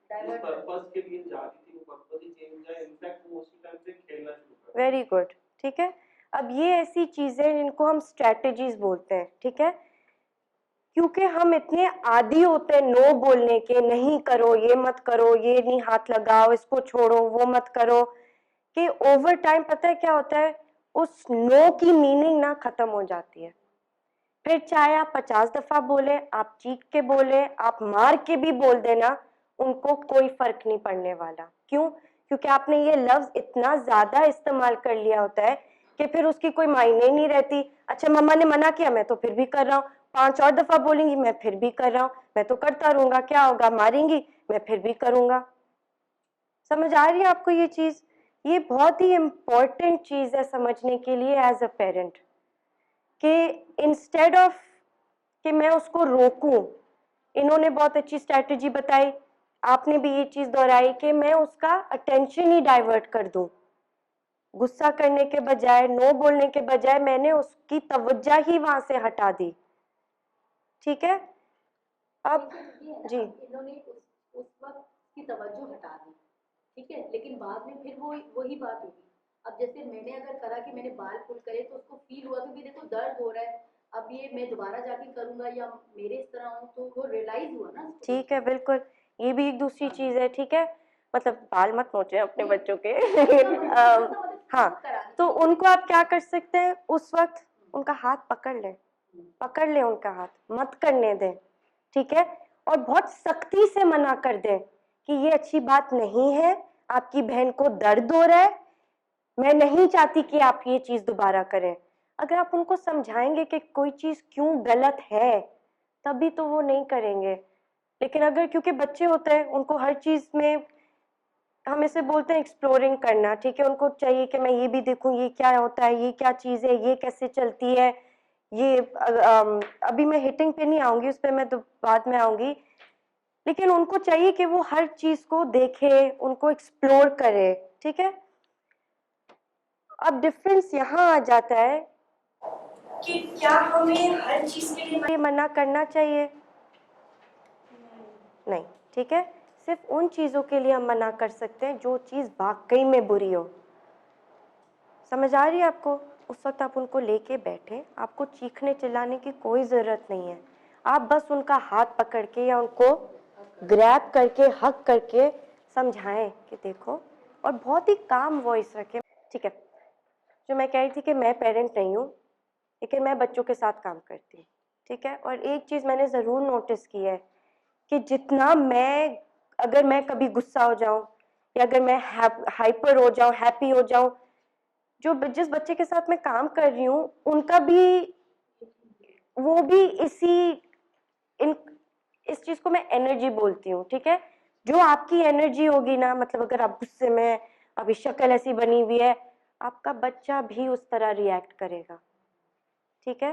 जिस पर्पस के लिए जा रही थी वो पर्पस ही चेंज है, इनफैक्ट वो उसी टाइम से खेलना शुरू कर वेरी गुड, ठीक है। अब ये ऐसी चीजें जिनको हम स्ट्रेटजीज बोलते हैं, ठीक है, क्योंकि हम इतने आदी होते हैं नो बोलने के, नहीं करो, ये मत करो, ये नहीं हाथ लगाओ, इसको छोड़ो, वो मत करो, कि ओवर टाइम पता है क्या होता है, उस नो की मीनिंग ना खत्म हो जाती है। फिर चाहे आप 50 दफा बोले, आप चीख के बोले, आप मार के भी बोल देना, उनको कोई फर्क नहीं पड़ने वाला। क्यों? क्योंकि आपने ये लफ्ज इतना ज्यादा इस्तेमाल कर लिया होता है कि फिर उसकी कोई मायने ही नहीं रहती। अच्छा मम्मा ने मना किया, मैं तो फिर भी कर रहा हूँ, 5 और दफा बोलेंगी, मैं फिर भी कर रहा हूँ, मैं तो करता रहूंगा, क्या होगा, मारेंगी, मैं फिर भी करूंगा। समझ आ रही है आपको ये चीज? ये बहुत ही इंपॉर्टेंट चीज है समझने के लिए एज अ पेरेंट, कि इंस्टेड ऑफ कि मैं उसको रोकूं, इन्होंने बहुत अच्छी स्ट्रैटेजी बताई, आपने भी ये चीज दोहराई कि मैं उसका अटेंशन ही डाइवर्ट कर दूं, गुस्सा करने के बजाय, नो बोलने के बजाय मैंने उसकी तवज्जो ही वहां से हटा दी। ठीक है, अब जी, इन्होंने उस वक्त की तवज्जो हटा दी, ठीक है, लेकिन बाद में फिर वो वही बात होगी। अब जैसे मैंने अगर करा कि मैंने बाल पुल करे तो उसको फील हुआ कि देखो दर्द हो रहा है, अब ये मैं दोबारा जाके करूंगा या मेरे इस तरह हूँ, तो वो रियलाइज हुआ ना उसको। ठीक है, बिल्कुल, ये भी एक दूसरी चीज है, ठीक है, मतलब बाल मत नोचे अपने बच्चों के हाँ, तो उनको आप क्या कर सकते हैं, उस वक्त उनका हाथ पकड़ लें, पकड़ लें उनका हाथ, मत करने दें, ठीक है, और बहुत सख्ती से मना कर दें कि ये अच्छी बात नहीं है, आपकी बहन को दर्द हो रहा है, मैं नहीं चाहती कि आप ये चीज दोबारा करें। अगर आप उनको समझाएंगे कि कोई चीज क्यों गलत है, तभी तो वो नहीं करेंगे। लेकिन अगर, क्योंकि बच्चे होते हैं, उनको हर चीज में, हम इसे बोलते हैं एक्सप्लोरिंग करना, ठीक है, उनको चाहिए कि मैं ये भी देखूं, ये क्या होता है, ये क्या चीज है, ये कैसे चलती है, ये अभी मैं हिटिंग पे नहीं आऊंगी, उस पर मैं तो बाद में आऊंगी, लेकिन उनको चाहिए कि वो हर चीज को देखे, उनको एक्सप्लोर करे, ठीक है। अब डिफरेंस यहाँ आ जाता है कि क्या हमें हर चीज के लिए मना करना चाहिए? नहीं, ठीक है, सिर्फ उन चीजों के लिए हम मना कर सकते हैं जो चीज वाकई में बुरी हो। समझ आ रही है आपको? उस वक्त आप उनको लेके बैठे, आपको चीखने चिल्लाने की कोई जरूरत नहीं है, आप बस उनका हाथ पकड़ के या उनको ग्रैब करके, हक करके समझाएं कि देखो, और बहुत ही काम वॉइस रखें, ठीक है। जो मैं कह रही थी कि मैं पेरेंट नहीं हूँ, लेकिन मैं बच्चों के साथ काम करती हूँ, ठीक है, और एक चीज मैंने जरूर नोटिस की है कि जितना मैं, अगर मैं कभी गुस्सा हो जाऊं या अगर मैं हाइपर हो जाऊं, हैप्पी हो जाऊं, जिस बच्चे के साथ मैं काम कर रही हूँ उनका भी, वो भी इस चीज को मैं एनर्जी बोलती हूँ, ठीक है। जो आपकी एनर्जी होगी ना, मतलब अगर आप गुस्से में, अभी शक्ल ऐसी बनी हुई है, आपका बच्चा भी उस तरह रिएक्ट करेगा, ठीक है।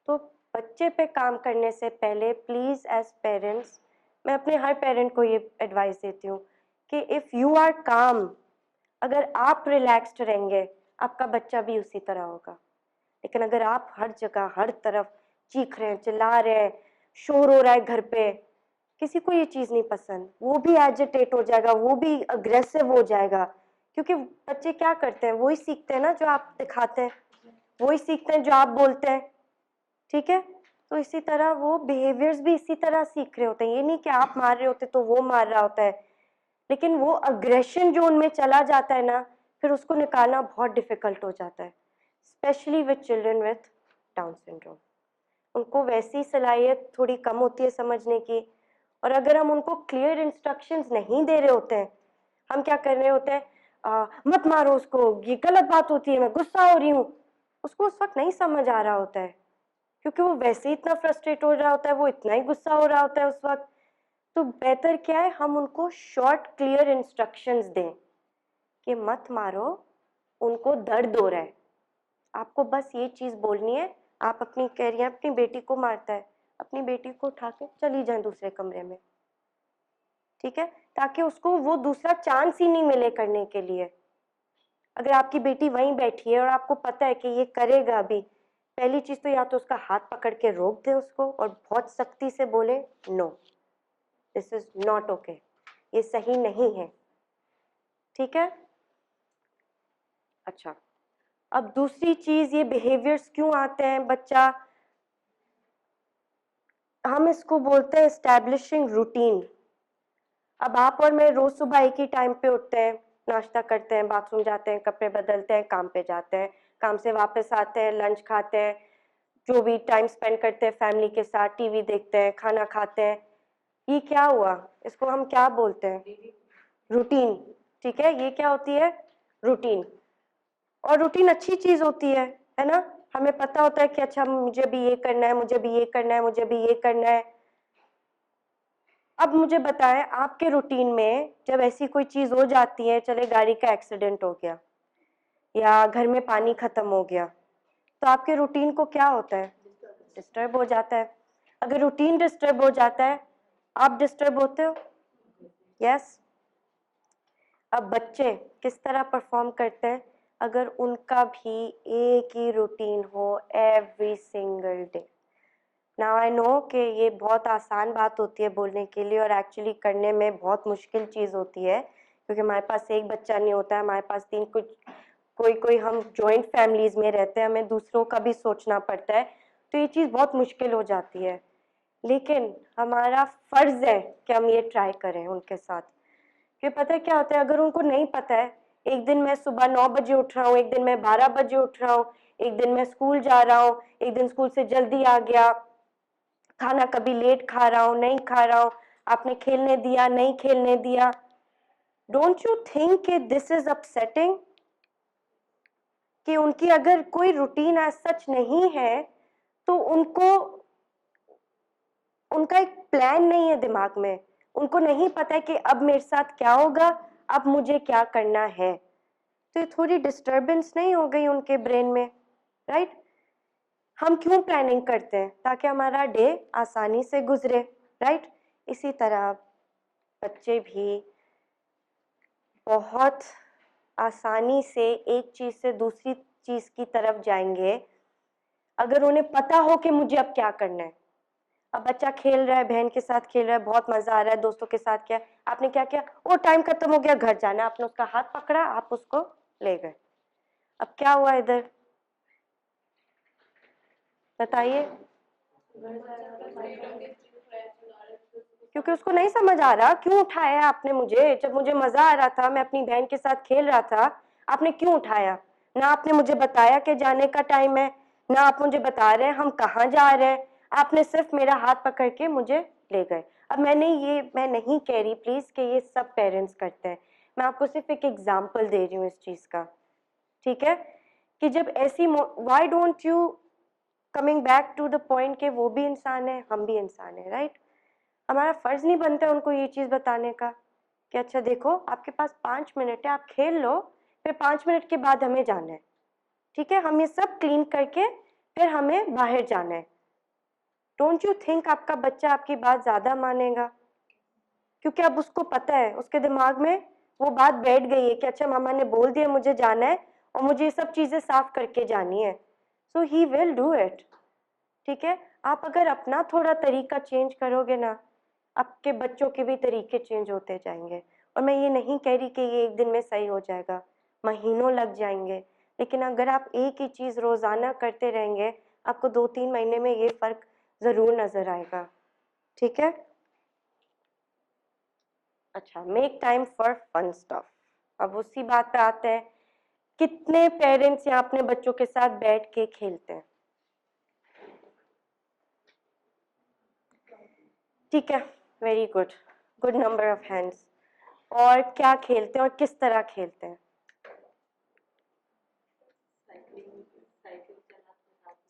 तो बच्चे पे काम करने से पहले प्लीज एज पेरेंट्स, मैं अपने हर पेरेंट को ये एडवाइस देती हूँ कि इफ यू आर काम, अगर आप रिलैक्स्ड रहेंगे आपका बच्चा भी उसी तरह होगा। लेकिन अगर आप हर जगह हर तरफ चीख रहे हैं, चिल्ला रहे हैं, शोर हो रहा है घर पे, किसी को ये चीज नहीं पसंद, वो भी एजिटेट हो जाएगा, वो भी अग्रेसिव हो जाएगा, क्योंकि बच्चे क्या करते हैं, वही सीखते हैं ना जो आप दिखाते हैं, वही सीखते हैं जो आप बोलते हैं, ठीक है। तो इसी तरह वो बिहेवियर्स भी इसी तरह सीख रहे होते हैं। ये नहीं कि आप मार रहे होते तो वो मार रहा होता है, लेकिन वो अग्रेशन जो उनमें चला जाता है ना, फिर उसको निकालना बहुत डिफिकल्ट हो जाता है, specially with children with down syndrome. उनको वैसी सलाहियत थोड़ी कम होती है समझने की, और अगर हम उनको क्लियर इंस्ट्रक्शंस नहीं दे रहे होते हैं, हम क्या कर रहे होते हैं, मत मारो उसको, ये गलत बात होती है, मैं गुस्सा हो रही हूँ, उसको उस वक्त नहीं समझ आ रहा होता है, क्योंकि वो वैसे ही इतना फ्रस्ट्रेट हो रहा होता है, वो इतना ही गुस्सा हो रहा होता है उस वक्त। तो बेहतर क्या है, हम उनको शॉर्ट क्लियर इंस्ट्रक्शंस दें कि मत मारो, उनको दर्द हो रहा है, आपको बस ये चीज बोलनी है। आप अपनी कह रही हैं अपनी बेटी को मारता है, अपनी बेटी को उठा के चली जाए दूसरे कमरे में, ठीक है, ताकि उसको वो दूसरा चांस ही नहीं मिले करने के लिए। अगर आपकी बेटी वहीं बैठी है और आपको पता है कि ये करेगा अभी, पहली चीज तो या तो उसका हाथ पकड़ के रोक दे उसको और बहुत सख्ती से बोले, no this is not okay, ये सही नहीं है, ठीक है। अच्छा, अब दूसरी चीज, ये बिहेवियर्स क्यों आते हैं, बच्चा, हम इसको बोलते हैं एस्टैब्लिशिंग रूटीन। अब आप और मैं रोज सुबह एक ही टाइम पे उठते हैं, नाश्ता करते हैं, बाथरूम जाते हैं, कपड़े बदलते हैं, काम पे जाते हैं, काम से वापस आते हैं, लंच खाते हैं, जो भी टाइम स्पेंड करते हैं फैमिली के साथ, टीवी देखते हैं, खाना खाते हैं, ये क्या हुआ, इसको हम क्या बोलते हैं, रूटीन, ठीक है। ये क्या होती है, रूटीन। और रूटीन अच्छी चीज होती है ना, हमें पता होता है कि अच्छा मुझे भी ये करना है, मुझे भी ये करना है, मुझे भी ये करना है। अब मुझे बताएं, आपके रूटीन में जब ऐसी कोई चीज हो जाती है, चले गाड़ी का एक्सीडेंट हो गया या घर में पानी खत्म हो गया, तो आपके रूटीन को क्या होता है, डिस्टर्ब हो जाता है। अगर रूटीन डिस्टर्ब हो जाता है, आप डिस्टर्ब होते हो, यस। अब बच्चे किस तरह परफॉर्म करते हैं, अगर उनका भी एक ही रूटीन हो every single day. Now I know कि ये बहुत आसान बात होती है बोलने के लिए, और एक्चुअली करने में बहुत मुश्किल चीज़ होती है, क्योंकि हमारे पास एक बच्चा नहीं होता है, हमारे पास तीन, कोई हम जॉइंट फैमिलीज में रहते हैं, हमें दूसरों का भी सोचना पड़ता है, तो ये चीज़ बहुत मुश्किल हो जाती है। लेकिन हमारा फर्ज है कि हम ये ट्राई करें उनके साथ, क्योंकि पता है क्या होता है, अगर उनको नहीं पता है, एक दिन मैं सुबह 9 बजे उठ रहा हूँ, एक दिन मैं 12 बजे उठ रहा हूँ, एक दिन मैं स्कूल जा रहा हूँ, एक दिन स्कूल से जल्दी आ गया, खाना कभी लेट खा रहा हूँ, नहीं खा रहा हूँ, आपने खेलने दिया, नहीं खेलने दिया, डोंट यू थिंक कि दिस इज अपसेटिंग, कि उनकी अगर कोई रूटीन एज सच नहीं है, तो उनका एक प्लान नहीं है दिमाग में, उनको नहीं पता है कि अब मेरे साथ क्या होगा, अब मुझे क्या करना है, तो ये थोड़ी डिस्टर्बेंस नहीं हो गई उनके ब्रेन में, राइट। हम क्यों प्लानिंग करते हैं, ताकि हमारा डे आसानी से गुजरे, राइट। इसी तरह बच्चे भी बहुत आसानी से एक चीज से दूसरी चीज की तरफ जाएंगे, अगर उन्हें पता हो कि मुझे अब क्या करना है। अब बच्चा खेल रहा है, बहन के साथ खेल रहा है, बहुत मजा आ रहा है, दोस्तों के साथ किया, आपने क्या किया, वो टाइम खत्म हो गया, घर जाना, आपने उसका हाथ पकड़ा, आप उसको ले गए, अब क्या हुआ इधर, बताइए, क्योंकि उसको नहीं समझ आ रहा, क्यों उठाया आपने मुझे, जब मुझे मजा आ रहा था, मैं अपनी बहन के साथ खेल रहा था, आपने क्यों उठाया, ना आपने मुझे बताया कि जाने का टाइम है, ना आप मुझे बता रहे हैं हम कहाँ जा रहे हैं, आपने सिर्फ मेरा हाथ पकड़ के मुझे ले गए। अब मैं नहीं कह रही प्लीज कि ये सब पेरेंट्स करते हैं, मैं आपको सिर्फ एक एग्जाम्पल दे रही हूँ इस चीज़ का, ठीक है, कि जब ऐसी why don't you coming back to the point कि वो भी इंसान है, हम भी इंसान है, राइट। हमारा फर्ज नहीं बनता उनको ये चीज़ बताने का कि अच्छा देखो आपके पास 5 मिनट है, आप खेल लो, फिर 5 मिनट के बाद हमें जाना है, ठीक है, हम ये सब क्लीन करके फिर हमें बाहर जाना है। डोंट यू थिंक आपका बच्चा आपकी बात ज़्यादा मानेगा, क्योंकि अब उसको पता है, उसके दिमाग में वो बात बैठ गई है कि अच्छा मामा ने बोल दिया मुझे जाना है और मुझे ये सब चीज़ें साफ करके जानी है, सो ही विल डू इट, ठीक है। आप अगर अपना थोड़ा तरीका चेंज करोगे ना, आपके बच्चों के भी तरीके चेंज होते जाएंगे। और मैं ये नहीं कह रही कि ये एक दिन में सही हो जाएगा, महीनों लग जाएंगे, लेकिन अगर आप एक ही चीज़ रोज़ाना करते रहेंगे, आपको 2-3 महीने में ये फ़र्क ज़रूर नज़र आएगा, ठीक है। अच्छा, make time for fun stuff. अब उसी बात पे आते हैं, कितने पेरेंट्स यहाँ अपने बच्चों के साथ बैठ के खेलते हैं, ठीक है, very good, good number of hands. और क्या खेलते हैं और किस तरह खेलते हैं?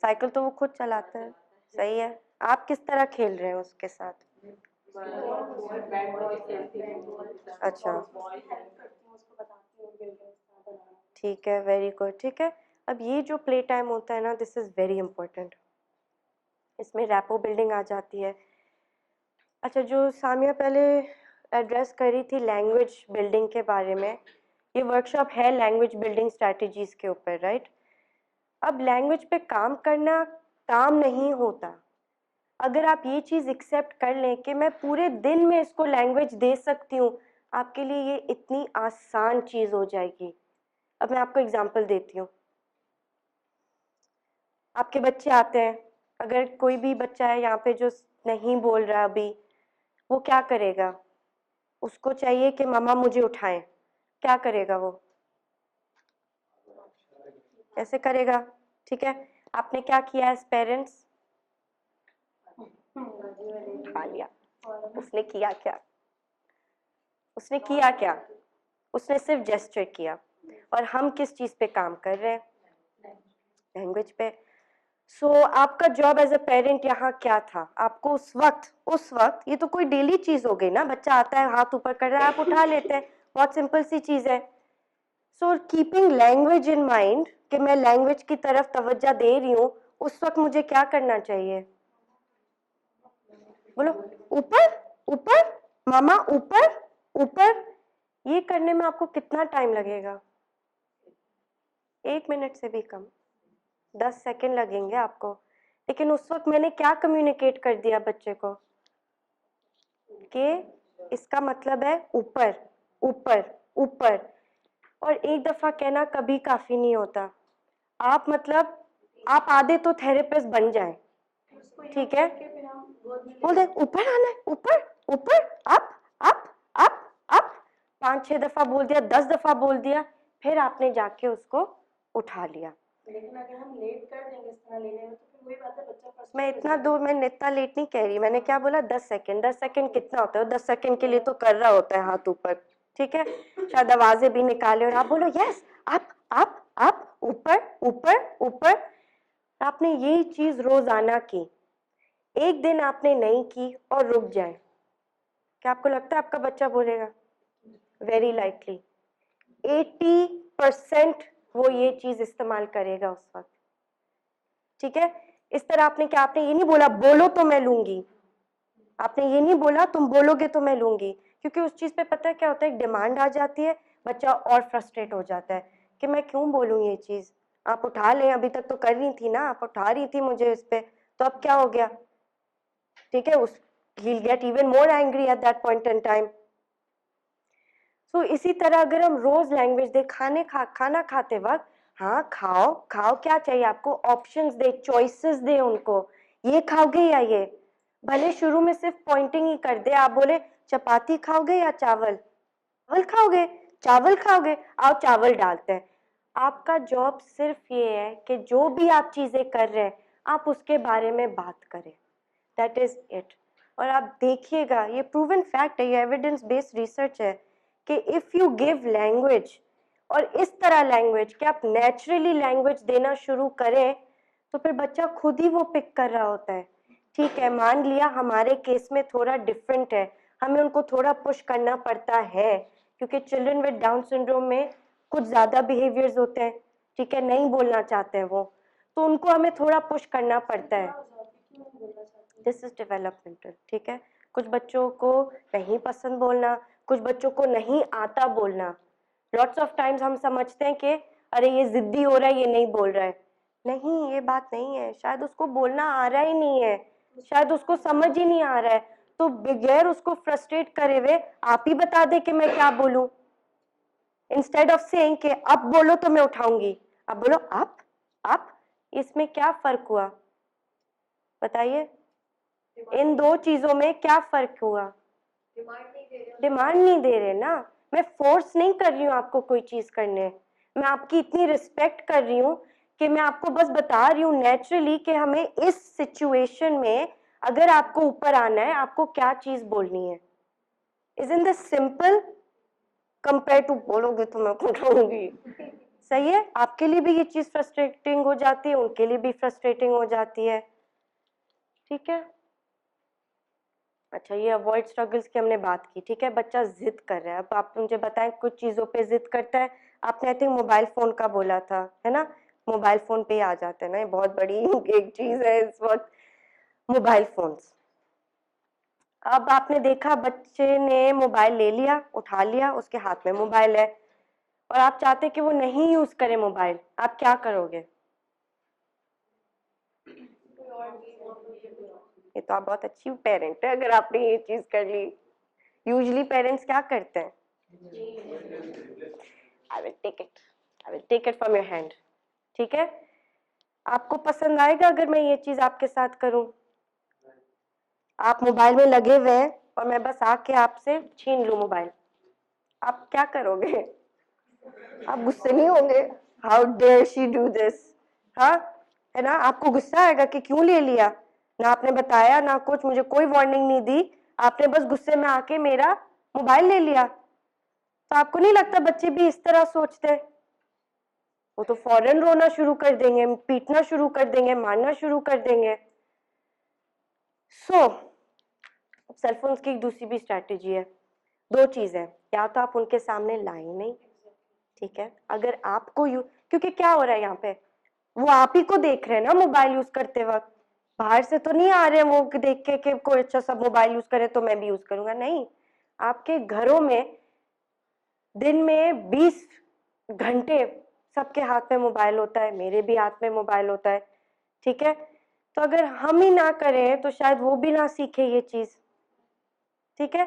साइकिल तो वो खुद चलाते हैं, सही है। आप किस तरह खेल रहे हैं उसके साथ? अच्छा, ठीक है, वेरी गुड, ठीक है। अब ये जो प्ले टाइम होता है ना, दिस इज़ वेरी इंपॉर्टेंट, इसमें रैपो बिल्डिंग आ जाती है। अच्छा, जो सामिया पहले एड्रेस करी थी लैंग्वेज बिल्डिंग के बारे में, ये वर्कशॉप है लैंग्वेज बिल्डिंग स्ट्रैटेजीज के ऊपर, राइट। अब लैंग्वेज पे काम करना काम नहीं होता। अगर आप ये चीज़ एक्सेप्ट कर लें कि मैं पूरे दिन में इसको लैंग्वेज दे सकती हूँ, आपके लिए ये इतनी आसान चीज़ हो जाएगी। अब मैं आपको एग्जांपल देती हूँ। आपके बच्चे आते हैं, अगर कोई भी बच्चा है यहाँ पे जो नहीं बोल रहा अभी, वो क्या करेगा? उसको चाहिए कि मम्मा मुझे उठाएं, क्या करेगा वो? ऐसे करेगा, ठीक है। आपने क्या किया एज पेरेंट्स? उठा लिया। उसने किया क्या? उसने किया क्या? उसने सिर्फ जेस्चर किया। और हम किस चीज़ पे काम कर रहे हैं? लैंग्वेज पे। सो आपका जॉब एज अ पेरेंट यहाँ क्या था? आपको उस वक्त ये तो कोई डेली चीज़ हो गई ना, बच्चा आता है हाथ ऊपर कर रहा है, आप उठा लेते हैं, बहुत सिंपल सी चीज़ है। So keeping language in mind कि मैं लैंग्वेज की तरफ तवज्जो दे रही हूँ, उस वक्त मुझे क्या करना चाहिए? बोलो, ऊपर ऊपर, मामा ऊपर ऊपर। ये करने में आपको कितना टाइम लगेगा? 1 मिनट से भी कम, 10 सेकंड लगेंगे आपको। लेकिन उस वक्त मैंने क्या कम्युनिकेट कर दिया बच्चे को कि इसका मतलब है ऊपर ऊपर ऊपर। और एक दफा कहना कभी काफी नहीं होता। आप मतलब आप आधे तो थेरेपिस्ट बन जाएं, ठीक है। बोल दे ऊपर आना है, ऊपर ऊपर, अप अप अप अप। 5-6 दफा बोल दिया, 10 दफा बोल दिया, फिर आपने जाके उसको उठा लिया। लेकिन अगर हम लेट कर देंगे इस तरह लेने में, तो फिर वही बात है, बच्चा frustrate मैं हो इतना जाएगा। मैं इतना लेट नहीं कह रही, मैंने क्या बोला? 10 सेकंड। 10 सेकंड कितना होता है? 10 सेकंड के लिए तो कर रहा होता है हाथ ऊपर, ठीक है। शायद आवाजें भी निकाले और आप बोलो यस अप अप अप, ऊपर ऊपर ऊपर। आपने यही चीज रोजाना की, एक दिन आपने नहीं की और रुक जाए, क्या आपको लगता है आपका बच्चा बोलेगा? वेरी लाइकली 80% वो ये चीज इस्तेमाल करेगा उस वक्त, ठीक है। इस तरह आपने क्या, आपने ये नहीं बोला बोलो तो मैं लूंगी, आपने ये नहीं बोला तुम बोलोगे तो मैं लूंगी, क्योंकि उस चीज पे पता है क्या होता है, एक डिमांड आ जाती है, बच्चा और फ्रस्ट्रेट हो जाता है कि मैं क्यों बोलूं ये चीज, आप उठा लें, अभी तक तो कर रही थी ना, आप उठा रही थी मुझे इस पे, तो अब क्या हो गया, ठीक है। उस he'll get even more angry at that point in time. So इसी तरह अगर हम रोज लैंग्वेज दे, खाना खाते वक्त, हाँ खाओ खाओ, क्या चाहिए आपको, ऑप्शंस दे, चॉइसेस दे उनको, ये खाओगे या ये। भले शुरू में सिर्फ पॉइंटिंग ही कर दे, आप बोले चपाती खाओगे या चावल, चावल खाओगे, चावल खाओगे, आओ चावल डालते हैं। आपका जॉब सिर्फ ये है कि जो भी आप चीजें कर रहे हैं आप उसके बारे में बात करें, दैट इज इट। और आप देखिएगा, ये प्रूवन फैक्ट है, ये एविडेंस बेस्ड रिसर्च है कि इफ़ यू गिव लैंग्वेज, और इस तरह लैंग्वेज कि आप नेचुरली लैंग्वेज देना शुरू करें, तो फिर बच्चा खुद ही वो पिक कर रहा होता है। ठीक है, मान लिया हमारे केस में थोड़ा डिफरेंट है, हमें उनको थोड़ा पुश करना पड़ता है, क्योंकि चिल्ड्रन विद डाउन सिंड्रोम में कुछ ज़्यादा बिहेवियर्स होते हैं, ठीक है, नहीं बोलना चाहते हैं वो, तो उनको हमें थोड़ा पुश करना पड़ता है। दिस इज डेवलपमेंटल, ठीक है। कुछ बच्चों को नहीं पसंद बोलना, कुछ बच्चों को नहीं आता बोलना। लॉट्स ऑफ टाइम्स हम समझते हैं कि अरे ये जिद्दी हो रहा है, ये नहीं बोल रहा है। नहीं, ये बात नहीं है, शायद उसको बोलना आ रहा ही नहीं है, शायद उसको समझ ही नहीं आ रहा है, तो बगैर उसको फ्रस्ट्रेट करे हुए आप ही बता दे कि मैं क्या बोलूं, इंस्टेड ऑफ सेइंग कि अब बोलो तो मैं उठाऊंगी, अब बोलो आप। इसमें क्या फर्क हुआ बताइए? इन दो चीजों में क्या फर्क हुआ? डिमांड नहीं दे रहे ना, मैं फोर्स नहीं कर रही हूँ आपको कोई चीज करने, मैं आपकी इतनी रिस्पेक्ट कर रही हूँ कि मैं आपको बस बता रही हूँ नेचुरली कि हमें इस सिचुएशन में अगर आपको ऊपर आना है आपको क्या चीज बोलनी है। Isn't this simple? Compare to बोलोगे तो मैं उठाऊंगी। सही है, आपके लिए भी ये चीज फ्रस्ट्रेटिंग हो जाती है, उनके लिए भी फ्रस्ट्रेटिंग हो जाती है, ठीक है। अच्छा, ये अवॉइड स्ट्रगल्स की हमने बात की, ठीक है। बच्चा जिद कर रहा है, अब आप मुझे बताएं कुछ चीज़ों पे जिद करता है। आपने आई थिंक मोबाइल फ़ोन का बोला था, है ना? मोबाइल फ़ोन पे ही आ जाते हैं ना, ये बहुत बड़ी एक चीज़ है इस वक्त, मोबाइल फ़ोन्स। अब आपने देखा बच्चे ने मोबाइल ले लिया, उठा लिया, उसके हाथ में मोबाइल है और आप चाहते कि वो नहीं यूज़ करे मोबाइल, आप क्या करोगे? ये तो आप बहुत अच्छी पेरेंट है अगर आपने ये चीज़ कर ली। यूजुअली पेरेंट्स क्या करते हैं? I will take it from your hand, ठीक है। आपको पसंद आएगा अगर मैं ये चीज आपके साथ करूं? आप मोबाइल में लगे हुए हैं और मैं बस आके आपसे छीन लूं मोबाइल, आप क्या करोगे? आप गुस्से नहीं होंगे? How dare she do this, हाँ, है ना? आपको गुस्सा आएगा कि क्यों ले लिया, ना आपने बताया ना कुछ, मुझे कोई वार्निंग नहीं दी, आपने बस गुस्से में आके मेरा मोबाइल ले लिया। तो आपको नहीं लगता बच्चे भी इस तरह सोचते हैं? वो तो फौरन रोना शुरू कर देंगे, पीटना शुरू कर देंगे, मारना शुरू कर देंगे। सेलफोन्स की एक दूसरी भी स्ट्रैटेजी है। दो चीज है, या तो आप उनके सामने लाएं नहीं, ठीक है। अगर आपको क्योंकि क्या हो रहा है यहाँ पे, वो आप ही को देख रहे हैं ना मोबाइल यूज करते वक्त, बाहर से तो नहीं आ रहे हैं वो देख के कि कोई अच्छा सब मोबाइल यूज करे तो मैं भी यूज करूंगा, नहीं। आपके घरों में दिन में 20 घंटे सबके हाथ में मोबाइल होता है, मेरे भी हाथ में मोबाइल होता है, ठीक है। तो अगर हम ही ना करें तो शायद वो भी ना सीखे ये चीज, ठीक है।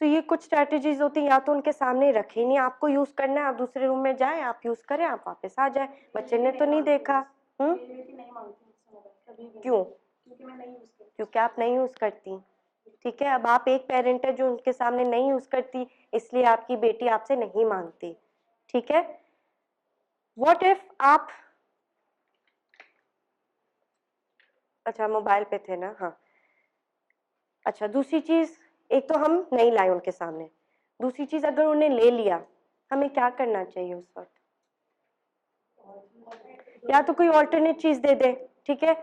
तो ये कुछ स्ट्रैटेजीज होती हैं, या तो उनके सामने रखें नहीं, आपको यूज करना है, आप दूसरे रूम में जाएं, आप यूज करें, आप वापस आ जाए, बच्चे ने तो नहीं देखा। क्यों? क्योंकि आप नहीं यूज करती, ठीक है। अब आप एक पेरेंट है जो उनके सामने नहीं यूज करती, इसलिए आपकी बेटी आपसे नहीं मांगती, ठीक है। व्हाट इफ आप, अच्छा मोबाइल पे थे ना, हाँ। अच्छा, दूसरी चीज, एक तो हम नहीं लाए उनके सामने, दूसरी चीज अगर उन्हें ले लिया, हमें क्या करना चाहिए उस वक्त? या तो कोई ऑल्टरनेट चीज दे दे, ठीक है,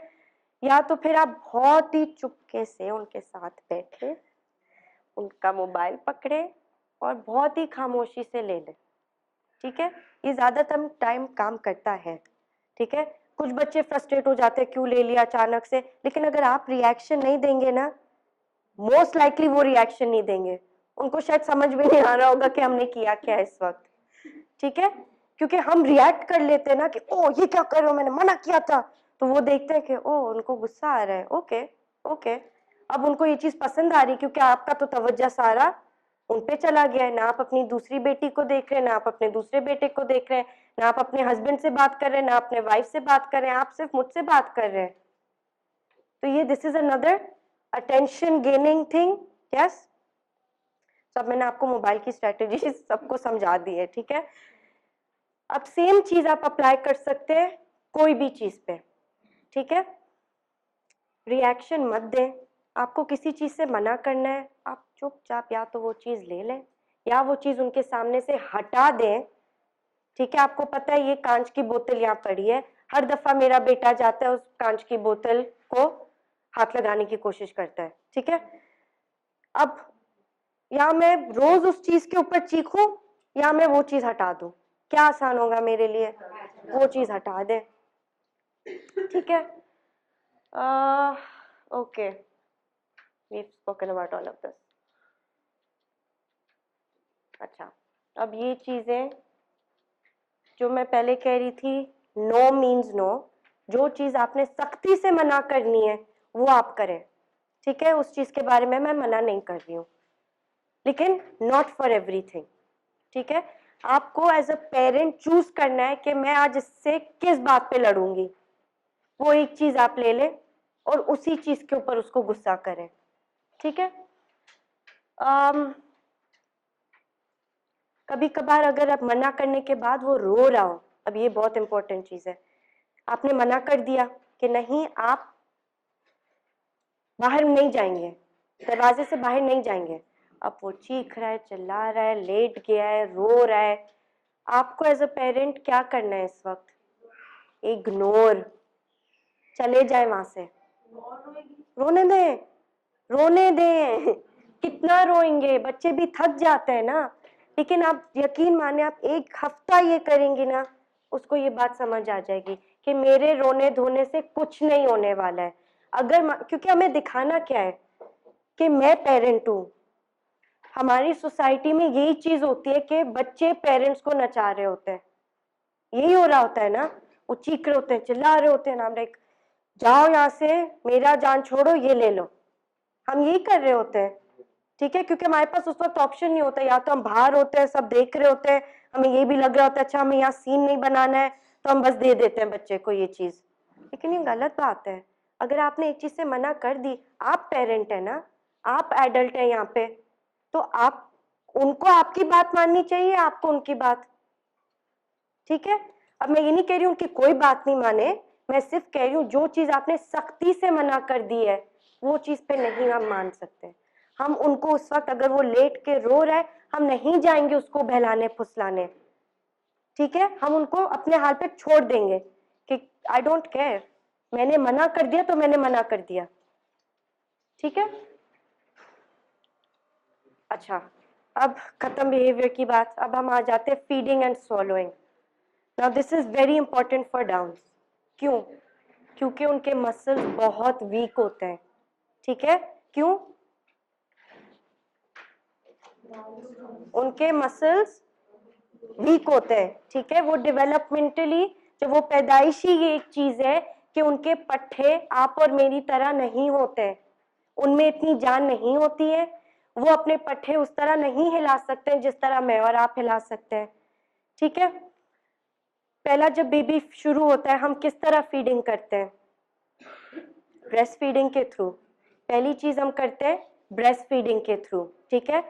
या तो फिर आप बहुत ही चुपके से उनके साथ बैठे, उनका मोबाइल पकड़े और बहुत ही खामोशी से ले लें, ठीक है। ये ज्यादातर टाइम काम करता है, ठीक है। कुछ बच्चे फ्रस्ट्रेट हो जाते हैं क्यों ले लिया अचानक से, लेकिन अगर आप रिएक्शन नहीं देंगे ना, मोस्ट लाइकली वो रिएक्शन नहीं देंगे, उनको शायद समझ भी नहीं आ रहा होगा कि हमने किया क्या इस वक्त, ठीक है। क्योंकि हम रिएक्ट कर लेते हैं ना कि ओ ये क्या कर रहे हो, मैंने मना किया था, तो वो देखते हैं कि ओ उनको गुस्सा आ रहा है, ओके ओके, अब उनको ये चीज पसंद आ रही है क्योंकि आपका तो तवज्जो सारा उन पे चला गया है, ना आप अपनी दूसरी बेटी को देख रहे हैं, ना आप अपने दूसरे बेटे को देख रहे हैं, ना आप अपने हस्बैंड से बात कर रहे हैं, ना अपने वाइफ से बात कर रहे हैं, आप सिर्फ मुझसे बात कर रहे हैं। तो ये this is another attention gaining thing, yes. सब मैंने आपको मोबाइल की स्ट्रेटेजी सबको समझा दी है, ठीक है। अब सेम चीज आप अप्लाई कर सकते हैं कोई भी चीज पे, ठीक है। रिएक्शन मत दें, आपको किसी चीज से मना करना है, आप चुपचाप या तो वो चीज ले लें या वो चीज उनके सामने से हटा दें। ठीक है, आपको पता है ये कांच की बोतल यहाँ पड़ी है, हर दफा मेरा बेटा जाता है उस कांच की बोतल को हाथ लगाने की कोशिश करता है। ठीक है, अब या मैं रोज उस चीज के ऊपर चीखूं या मैं वो चीज हटा दूं, क्या आसान होगा मेरे लिए? वो चीज हटा दे। ठीक है, okay, we have spoken about all of this. अच्छा, अब ये चीजें जो मैं पहले कह रही थी, नो मीन्स नो, जो चीज आपने सख्ती से मना करनी है वो आप करें। ठीक है, उस चीज के बारे में मैं मना नहीं कर रही हूँ, लेकिन नॉट फॉर एवरीथिंग। ठीक है, आपको एज अ पेरेंट चूज करना है कि मैं आज इससे किस बात पे लड़ूंगी। वो एक चीज आप ले लें और उसी चीज के ऊपर उसको गुस्सा करें। ठीक है, कभी कभार अगर आप मना करने के बाद वो रो रहा हो, अब ये बहुत इंपॉर्टेंट चीज है, आपने मना कर दिया कि नहीं आप बाहर नहीं जाएंगे, दरवाजे से बाहर नहीं जाएंगे, अब वो चीख रहा है, चिल्ला रहा है, लेट गया है, रो रहा है, आपको एज अ पेरेंट क्या करना है इस वक्त? इग्नोर, चले जाए वहां से, रोने दें, रोने दें। कितना रोएंगे, बच्चे भी थक जाते हैं ना। लेकिन आप यकीन माने, आप एक हफ्ता ये करेंगी ना, उसको ये बात समझ आ जाएगी कि मेरे रोने धोने से कुछ नहीं होने वाला है। क्योंकि हमें दिखाना क्या है कि मैं पेरेंट हूं। हमारी सोसाइटी में यही चीज होती है कि बच्चे पेरेंट्स को नचा रहे होते हैं, यही हो रहा होता है ना, वो चीख रहे होते हैं, चिल्ला रहे होते हैं, नाम लाइक जाओ यहाँ से, मेरा जान छोड़ो, ये ले लो, हम यही कर रहे होते हैं। ठीक है, क्योंकि हमारे पास उस वक्त ऑप्शन नहीं होता, या तो हम बाहर होते हैं, सब देख रहे होते हैं, हमें ये भी लग रहा होता है अच्छा हमें यहाँ सीन नहीं बनाना है, तो हम बस दे देते हैं बच्चे को ये चीज। लेकिन ये गलत बात है। अगर आपने एक चीज से मना कर दी, आप पेरेंट है ना, आप एडल्ट है यहाँ पे, तो आप उनको आपकी बात माननी चाहिए, आपको उनकी बात। ठीक है, अब मैं ये नहीं कह रही हूँ कि कोई बात नहीं माने, मैं सिर्फ कह रही हूँ जो चीज आपने सख्ती से मना कर दी है वो चीज पे नहीं हम मान सकते। हम उनको उस वक्त अगर वो लेट के रो रहा है, हम नहीं जाएंगे उसको बहलाने फुसलाने। ठीक है, हम उनको अपने हाल पे छोड़ देंगे कि आई डोंट केयर, मैंने मना कर दिया तो मैंने मना कर दिया। ठीक है, अच्छा, अब खत्म बिहेवियर की बात, अब हम आ जाते हैं feeding and swallowing। Now this is very important for downs. क्यों? क्योंकि उनके मसल्स बहुत वीक होते हैं। ठीक है, क्यों? उनके मसल्स वीक होते हैं। ठीक है, वो डेवलपमेंटली, जब वो पैदाइशी, ये एक चीज है कि उनके पट्टे आप और मेरी तरह नहीं होते, उनमें इतनी जान नहीं होती है, वो अपने पट्टे उस तरह नहीं हिला सकते जिस तरह मैं और आप हिला सकते हैं। ठीक है, पहला जब बेबी शुरू होता है हम किस तरह फीडिंग करते हैं? ब्रेस्ट फीडिंग के थ्रू। पहली चीज हम करते हैं ब्रेस्ट फीडिंग के थ्रू। ठीक है,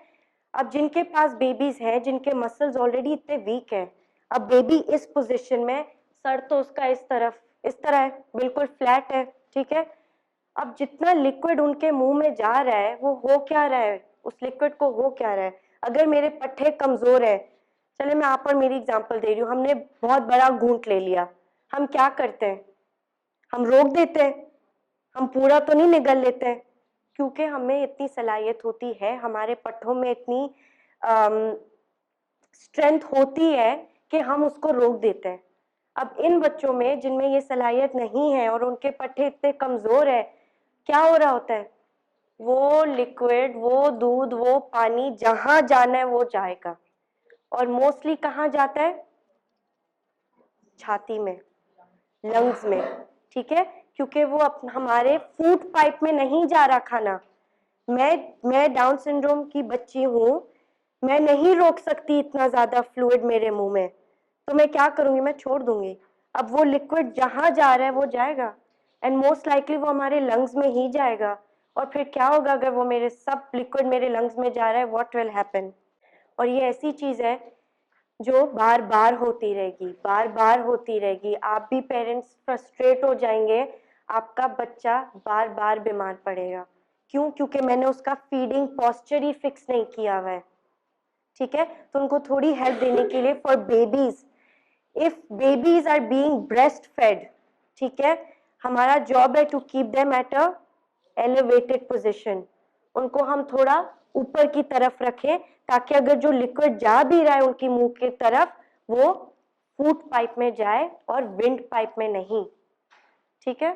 अब जिनके पास बेबीज हैं, जिनके मसल्स ऑलरेडी इतने वीक हैं, अब बेबी इस पोजीशन में, सर तो उसका इस तरह है, बिल्कुल फ्लैट है। ठीक है, अब जितना लिक्विड उनके मुंह में जा रहा है वो हो क्या रहा है, उस लिक्विड को हो क्या रहा है? अगर मेरे पट्टे कमजोर है, चले मैं आप और मेरी एग्जांपल दे रही हूँ, हमने बहुत बड़ा घूंट ले लिया, हम क्या करते हैं? हम रोक देते हैं, हम पूरा तो नहीं निगल लेते हैं, क्योंकि हमें इतनी सलाहियत होती है, हमारे पट्टों में इतनी स्ट्रेंथ होती है कि हम उसको रोक देते हैं। अब इन बच्चों में जिनमें ये सलाहियत नहीं है और उनके पट्टे इतने कमजोर है, क्या हो रहा होता है? वो लिक्विड, वो दूध, वो पानी जहां जाना है वो जाएगा, और मोस्टली कहाँ जाता है? छाती में, लंग्स में। ठीक है, क्योंकि वो हमारे फूड पाइप में नहीं जा रहा खाना। मैं डाउन सिंड्रोम की बच्ची हूँ, मैं नहीं रोक सकती इतना ज्यादा फ्लूइड मेरे मुंह में, तो मैं क्या करूंगी? मैं छोड़ दूंगी। अब वो लिक्विड जहां जा रहा है वो जाएगा, एंड मोस्ट लाइकली वो हमारे लंग्स में ही जाएगा। और फिर क्या होगा अगर वो मेरे सब लिक्विड मेरे लंग्स में जा रहा है? What will happen? और ये ऐसी चीज है जो बार बार होती रहेगी, बार बार होती रहेगी। आप भी पेरेंट्स फ्रस्ट्रेट हो जाएंगे, आपका बच्चा बार बार बीमार पड़ेगा। क्यों? क्योंकि मैंने उसका फीडिंग पोस्चर ही फिक्स नहीं किया हुआ है। ठीक है, तो उनको थोड़ी हेल्प देने के लिए for babies, if babies are being breast fed, ठीक है, हमारा जॉब है to keep them at a elevated position, उनको हम थोड़ा ऊपर की तरफ रखें ताकि अगर जो लिक्विड जा भी रहा है उनकी मुंह की तरफ वो फूड पाइप में जाए और विंड पाइप में नहीं, ठीक है।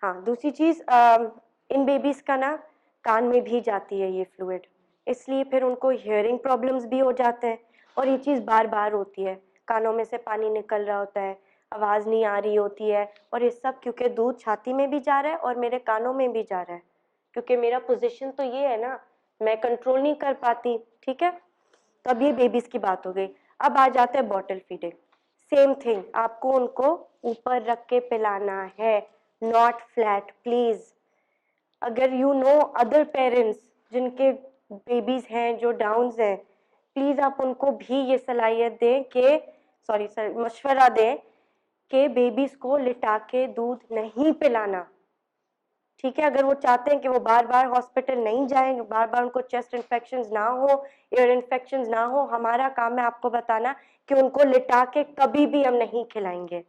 हाँ, दूसरी चीज इन बेबीज का ना कान में भी जाती है ये फ्लूइड, इसलिए फिर उनको हियरिंग प्रॉब्लम्स भी हो जाते हैं और ये चीज़ बार बार होती है, कानों में से पानी निकल रहा होता है, आवाज़ नहीं आ रही होती है, और ये सब क्योंकि दूध छाती में भी जा रहा है और मेरे कानों में भी जा रहा है, क्योंकि मेरा पोजीशन तो ये है ना, मैं कंट्रोल नहीं कर पाती, ठीक है। तो अब ये बेबीज की बात हो गई। अब आ जाते हैं बॉटल फीडिंग, सेम थिंग, आपको उनको ऊपर रख के पिलाना है, नॉट फ्लैट प्लीज। अगर यू नो अदर पेरेंट्स जिनके बेबीज हैं जो डाउन्स हैं, प्लीज आप उनको भी ये सलाहियत दें कि मशवरा दें कि बेबीज को लिटा के दूध नहीं पिलाना, ठीक है। अगर वो चाहते हैं कि वो बार बार हॉस्पिटल नहीं जाएं, बार बार उनको चेस्ट इन्फेक्शंस ना हो, ईयर इन्फेक्शंस ना हो, हमारा काम है आपको बताना कि उनको लिटा के कभी भी हम नहीं खिलाएंगे,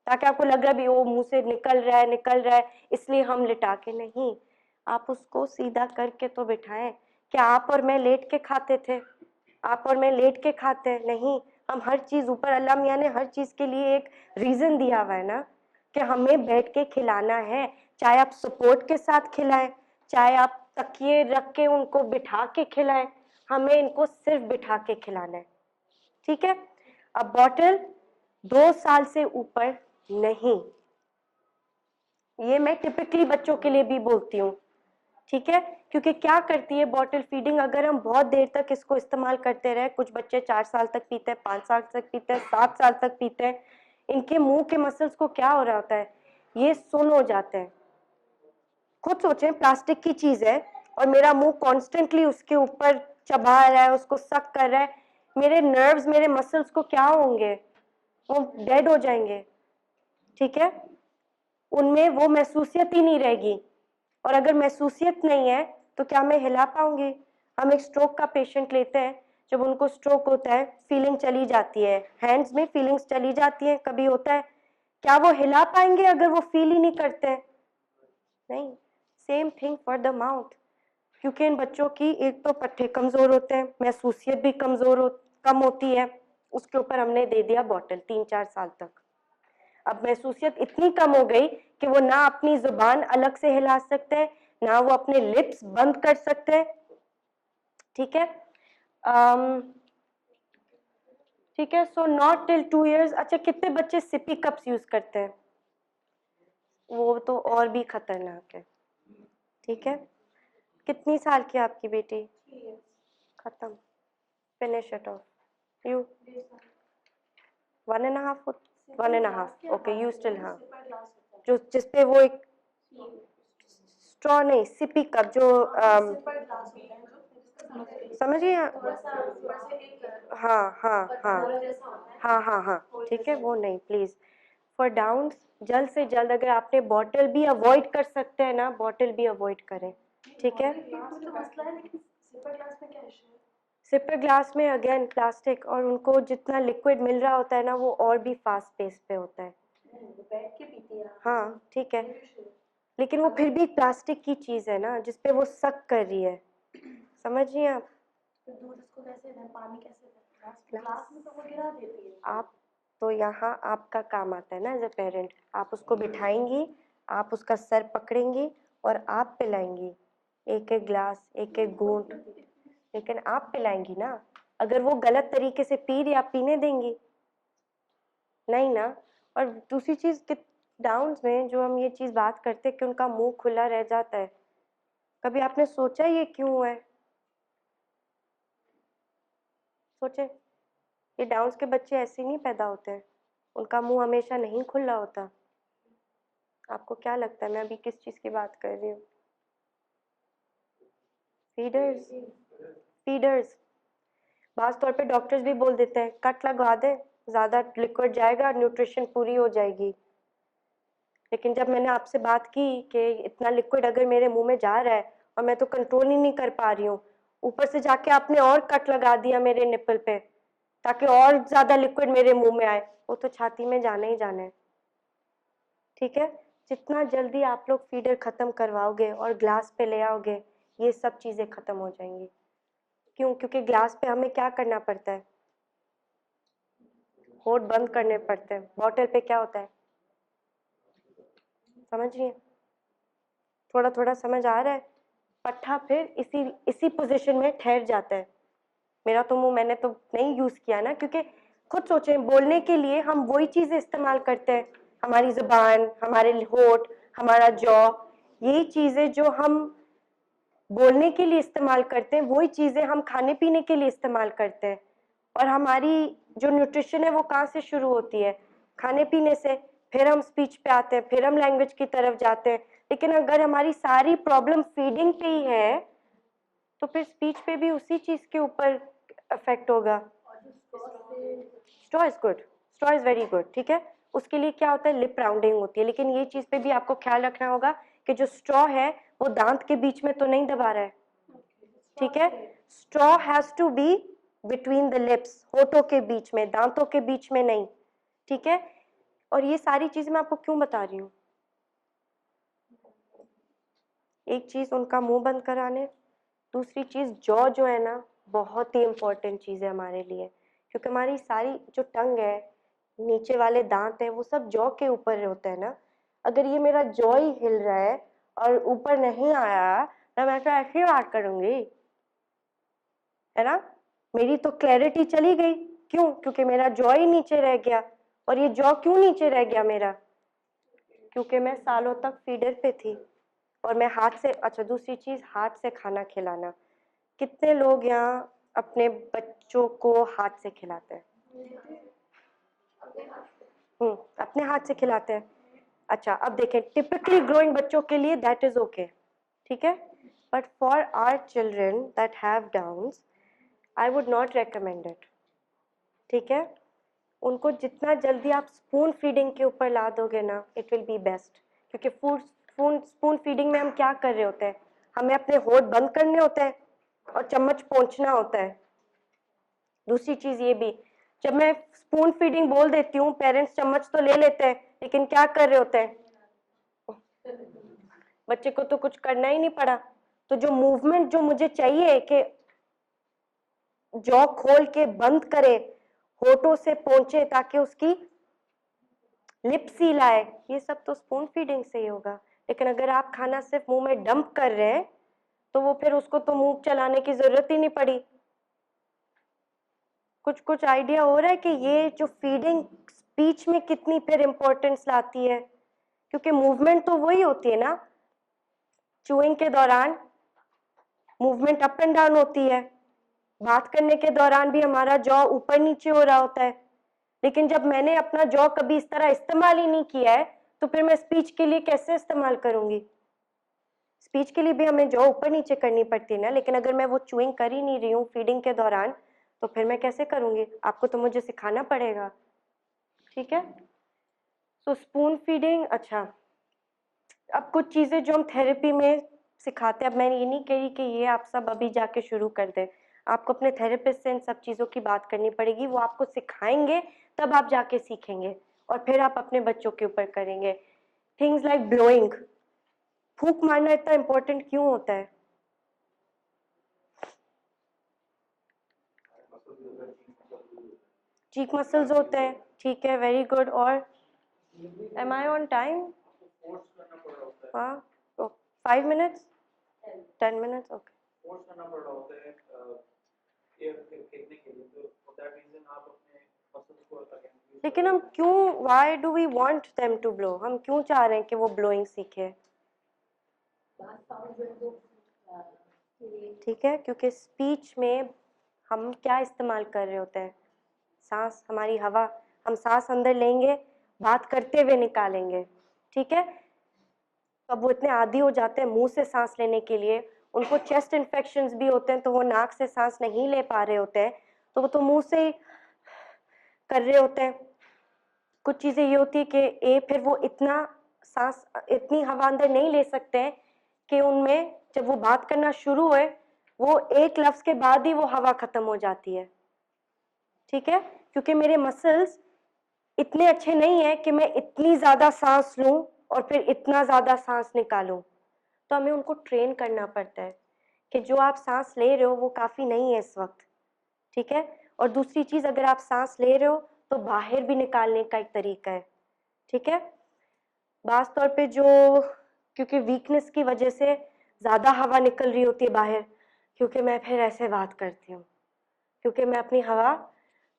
ताकि आपको लग रहा है भी वो मुंह से निकल रहा है इसलिए हम लिटा के नहीं, आप उसको सीधा करके तो बिठाएं। क्या आप और मैं लेट के खाते थे? आप और मैं लेट के खाते हैं? नहीं, हम हर चीज ऊपर अल्लाह मियां ने हर चीज के लिए एक रीजन दिया हुआ है ना कि हमें बैठ के खिलाना है, चाहे आप सपोर्ट के साथ खिलाएं, चाहे आप तकिए रख के उनको बिठा के खिलाएं, हमें इनको सिर्फ बिठा के खिलाना है, ठीक है। अब बॉटल 2 साल से ऊपर नहीं, ये मैं टिपिकली बच्चों के लिए भी बोलती हूँ, ठीक है, क्योंकि क्या करती है बॉटल फीडिंग, अगर हम बहुत देर तक इसको इस्तेमाल करते रहे, कुछ बच्चे 4 साल तक पीते हैं, 5 साल तक पीते हैं, 7 साल तक पीते हैं, इनके मुंह के मसल्स को क्या हो रहा होता है, ये सुन्न हो जाते हैं। खुद सोचें, प्लास्टिक की चीज है और मेरा मुंह कॉन्स्टेंटली उसके ऊपर चबा रहा है, उसको सक कर रहा है, मेरे नर्व्स, मेरे मसल्स को क्या होंगे, वो डेड हो जाएंगे, ठीक है, उनमें वो महसूसियत ही नहीं रहेगी, और अगर महसूसियत नहीं है तो क्या मैं हिला पाऊंगी? हम एक स्ट्रोक का पेशेंट लेते हैं, जब उनको स्ट्रोक होता है फीलिंग चली जाती है, हैंड्स में फीलिंग्स चली जाती हैं, कभी होता है, क्या वो हिला पाएंगे अगर वो फील ही नहीं करते हैं? नहीं। Same thing for the mouth, क्योंकि इन बच्चों की एक तो पट्टे कमजोर होते हैं, महसूसियत भी कम होती है, उसके ऊपर हमने दे दिया बॉटल 3-4 साल तक। अब महसूसियत इतनी कम हो गई कि वो ना अपनी जुबान अलग से हिला सकते हैं, ना वो अपने लिप्स बंद कर सकते हैं, ठीक है। ठीक है, सो नॉट टिल 2 years। अच्छा, कितने बच्चे सिपी कप्स यूज करते हैं? वो तो और भी खतरनाक है, ठीक है। कितनी साल की है आपकी बेटी? खत्म, finish it of. You 1.5, 1.5, okay, you still, हाँ, जो जिसपे वो एक स्ट्रॉ नहीं, सिपी कप जो समझिए, हाँ हाँ हाँ हाँ हाँ हाँ, ठीक है, वो नहीं, प्लीज फॉर डाउन्स जल्द से जल्द, अगर आपने बॉटल भी अवॉइड कर सकते हैं ना, बॉटल भी अवॉइड करें, ठीक है। सिपर ग्लास में अगेन प्लास्टिक, और उनको जितना लिक्विड मिल रहा होता है ना वो और भी फास्ट पेस पे होता है, हाँ ठीक है, लेकिन वो फिर भी प्लास्टिक की चीज है ना जिसपे वो सक कर रही है, समझिए आप। दूध उसको कैसे दें, पानी कैसे दें, ग्लास में तो वो गिरा देती है। आप तो यहाँ आपका काम आता है ना एज अ पेरेंट, आप उसको बिठाएंगी, आप उसका सर पकड़ेंगी और आप पिलाएंगी, एक एक ग्लास, एक एक घूंट, लेकिन आप पिलाएंगी ना। अगर वो गलत तरीके से पी रही, आप पीने देंगी नहीं ना। और दूसरी चीज कि डाउन्स में जो हम ये चीज बात करते हैं कि उनका मुंह खुला रह जाता है, कभी आपने सोचा ये क्यों है? सोचे, ये डाउन्स के बच्चे ऐसे नहीं पैदा होते हैं, उनका मुंह हमेशा नहीं खुला होता। आपको क्या लगता है मैं अभी किस चीज की बात कर रही हूँ? फीडर्स, फीडर्स, खास तौर पे डॉक्टर्स भी बोल देते हैं कट लगवा दे, ज्यादा लिक्विड जाएगा, न्यूट्रिशन पूरी हो जाएगी। लेकिन जब मैंने आपसे बात की कि इतना लिक्विड अगर मेरे मुंह में जा रहा है और मैं तो कंट्रोल ही नहीं कर पा रही हूँ, ऊपर से जाके आपने और कट लगा दिया मेरे निपल पे ताकि और ज्यादा लिक्विड मेरे मुंह में आए, वो तो छाती में जाना ही जाना है। ठीक है, जितना जल्दी आप लोग फीडर खत्म करवाओगे और ग्लास पे ले आओगे, ये सब चीजें खत्म हो जाएंगी। क्यों? क्योंकि ग्लास पे हमें क्या करना पड़ता है, होठ बंद करने पड़ते हैं। बॉटल पे क्या होता है, समझ रही है? थोड़ा थोड़ा समझ आ रहा है? पट्ठा फिर इसी पोजीशन में ठहर जाता है। मेरा तो मुंह मैंने तो नहीं यूज किया ना, क्योंकि खुद सोचें, बोलने के लिए हम वही चीजें इस्तेमाल करते हैं, हमारी जुबान, हमारे होठ, हमारा जॉ, यही चीजें जो हम बोलने के लिए इस्तेमाल करते हैं, वही चीजें हम खाने पीने के लिए इस्तेमाल करते हैं। और हमारी जो न्यूट्रिशन है वो कहाँ से शुरू होती है, खाने पीने से, फिर हम स्पीच पे आते हैं, फिर हम लैंग्वेज की तरफ जाते हैं। लेकिन अगर हमारी सारी प्रॉब्लम फीडिंग पे ही है तो फिर स्पीच पे भी उसी चीज के ऊपर इफेक्ट होगा। Straw is good, straw is very good. ठीक है, उसके लिए क्या होता है, लिप राउंडिंग होती है। लेकिन ये चीज पे भी आपको ख्याल रखना होगा कि जो स्ट्रॉ है वो दांत के बीच में तो नहीं दबा रहा है। ठीक है, straw has to be between the lips, होठों के बीच में, दांतों के बीच में नहीं। ठीक है, और ये सारी चीज मैं आपको क्यों बता रही हूँ, एक चीज उनका मुंह बंद कराने, दूसरी चीज जॉ जो है ना बहुत ही इम्पोर्टेंट चीज है हमारे लिए, क्योंकि हमारी सारी जो टंग है, नीचे वाले दांत है, वो सब जॉ के ऊपर होते हैं ना। अगर ये मेरा जॉ ही हिल रहा है और ऊपर नहीं आया तो मैं तो ऐसे ही बात करूंगी, है ना? मेरी तो क्लैरिटी चली गई। क्यों? क्योंकि मेरा जॉ ही नीचे रह गया। और ये जॉ क्यों नीचे रह गया मेरा? क्योंकि मैं सालों तक फीडर पे थी और मैं हाथ से, अच्छा दूसरी चीज, हाथ से खाना खिलाना। कितने लोग यहाँ अपने बच्चों को हाथ से खिलाते हैं? अपने हाथ से खिलाते हैं। अच्छा, अब देखें, टिपिकली ग्रोइंग बच्चों के लिए दैट इज ओके, ठीक है, but for our children that have Downs I would not recommend it. ठीक है, उनको जितना जल्दी आप स्पून फीडिंग के ऊपर ला दोगे ना, इट विल बी बेस्ट। क्योंकि स्पून फीडिंग में हम क्या कर रहे होते हैं, हमें अपने होठ बंद करने होते हैं और चम्मच पहुंचना होता है। दूसरी चीज ये भी, जब मैं स्पून फीडिंग बोल देती हूँ, पेरेंट्स चम्मच तो ले लेते हैं, लेकिन क्या कर रहे होते हैं, बच्चे को तो कुछ करना ही नहीं पड़ा। तो जो मूवमेंट जो मुझे चाहिए कि जॉ खोल के बंद करे, होठों से पहुंचे ताकि उसकी लिप सील आए, ये सब तो स्पून फीडिंग से ही होगा। लेकिन अगर आप खाना सिर्फ मुंह में डंप कर रहे हैं तो वो फिर उसको तो मुंह चलाने की जरूरत ही नहीं पड़ी। कुछ कुछ आइडिया हो रहा है कि ये जो फीडिंग स्पीच में कितनी फिर इंपॉर्टेंस लाती है, क्योंकि मूवमेंट तो वही होती है ना, चूइंग के दौरान मूवमेंट अप एंड डाउन होती है, बात करने के दौरान भी हमारा जॉ ऊपर नीचे हो रहा होता है। लेकिन जब मैंने अपना जॉ कभी इस तरह इस्तेमाल ही नहीं किया है तो फिर मैं स्पीच के लिए कैसे इस्तेमाल करूंगी? स्पीच के लिए भी हमें जॉ ऊपर नीचे करनी पड़ती है ना, लेकिन अगर मैं वो चूइंग कर ही नहीं रही हूँ फीडिंग के दौरान तो फिर मैं कैसे करूंगी? आपको तो मुझे सिखाना पड़ेगा। ठीक है, तो स्पून फीडिंग, अच्छा अब कुछ चीजें जो हम थेरेपी में सिखाते हैं, अब मैं ये नहीं कह रही कि ये आप सब अभी जाके शुरू कर दें, आपको अपने थेरेपिस्ट से इन सब चीज़ों की बात करनी पड़ेगी, वो आपको सिखाएंगे तब आप जाके सीखेंगे और फिर आप अपने बच्चों के ऊपर करेंगे। थिंग्स लाइक ब्लोइंग, फूंक मारना इतना इम्पोर्टेंट क्यों होता है? चीक मसल्स होते हैं, ठीक है, वेरी गुड। और एम आई ऑन टाइम? हाँ, 5 मिनट्स, 10 मिनट्स, ओके। फोर्स करना पड़ रहा होता है एयर फेंकने के लिए, तो फॉर दैट रीजन आप अपने मसल्स को अगेन। लेकिन हम क्यों, why do we want them to blow, हम क्यों चाह रहे हैं कि वो ब्लोइंग सीखे? ठीक है, क्योंकि स्पीच में हम क्या इस्तेमाल कर रहे होते हैं, सांस, हमारी हवा, हम सांस अंदर लेंगे, बात करते हुए निकालेंगे। ठीक है, अब वो इतने आदी हो जाते हैं मुंह से सांस लेने के लिए, उनको चेस्ट इन्फेक्शंस भी होते हैं तो वो नाक से सांस नहीं ले पा रहे होते हैं, तो वो तो मुंह से ही कर रहे होते हैं। कुछ चीज़ें ये होती है कि फिर वो इतना सांस, इतनी हवा अंदर नहीं ले सकते हैं कि उनमें जब वो बात करना शुरू हुए वो एक लफ्ज के बाद ही वो हवा खत्म हो जाती है, ठीक है, क्योंकि मेरे मसल्स इतने अच्छे नहीं है कि मैं इतनी ज्यादा सांस लूं और फिर इतना ज्यादा सांस निकालूं। तो हमें उनको ट्रेन करना पड़ता है कि जो आप सांस ले रहे हो वो काफी नहीं है इस वक्त, ठीक है। और दूसरी चीज, अगर आप सांस ले रहे हो तो बाहर भी निकालने का एक तरीका है, ठीक है। खास तौर पे जो, क्योंकि वीकनेस की वजह से ज़्यादा हवा निकल रही होती है बाहर, क्योंकि मैं फिर ऐसे बात करती हूँ, क्योंकि मैं अपनी हवा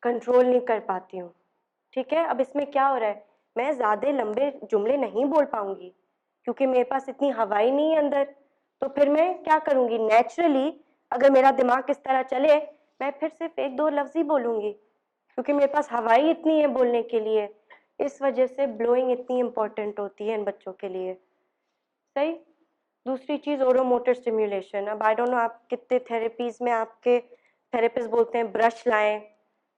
कंट्रोल नहीं कर पाती हूँ, ठीक है। अब इसमें क्या हो रहा है, मैं ज़्यादा लंबे जुमले नहीं बोल पाऊंगी क्योंकि मेरे पास इतनी हवा ही नहीं है अंदर। तो फिर मैं क्या करूँगी, नेचुरली अगर मेरा दिमाग इस तरह चले, मैं फिर सिर्फ एक दो लफ्ज़ ही बोलूँगी क्योंकि मेरे पास हवा ही इतनी है बोलने के लिए। इस वजह से ब्लोइंग इतनी इम्पोर्टेंट होती है इन बच्चों के लिए, सही। दूसरी चीज़ ओरोमोटर स्टिम्युलेशन। अब आई डोंट नो आप कितने थेरेपीज में आपके थेरेपिस्ट बोलते हैं ब्रश लाएं,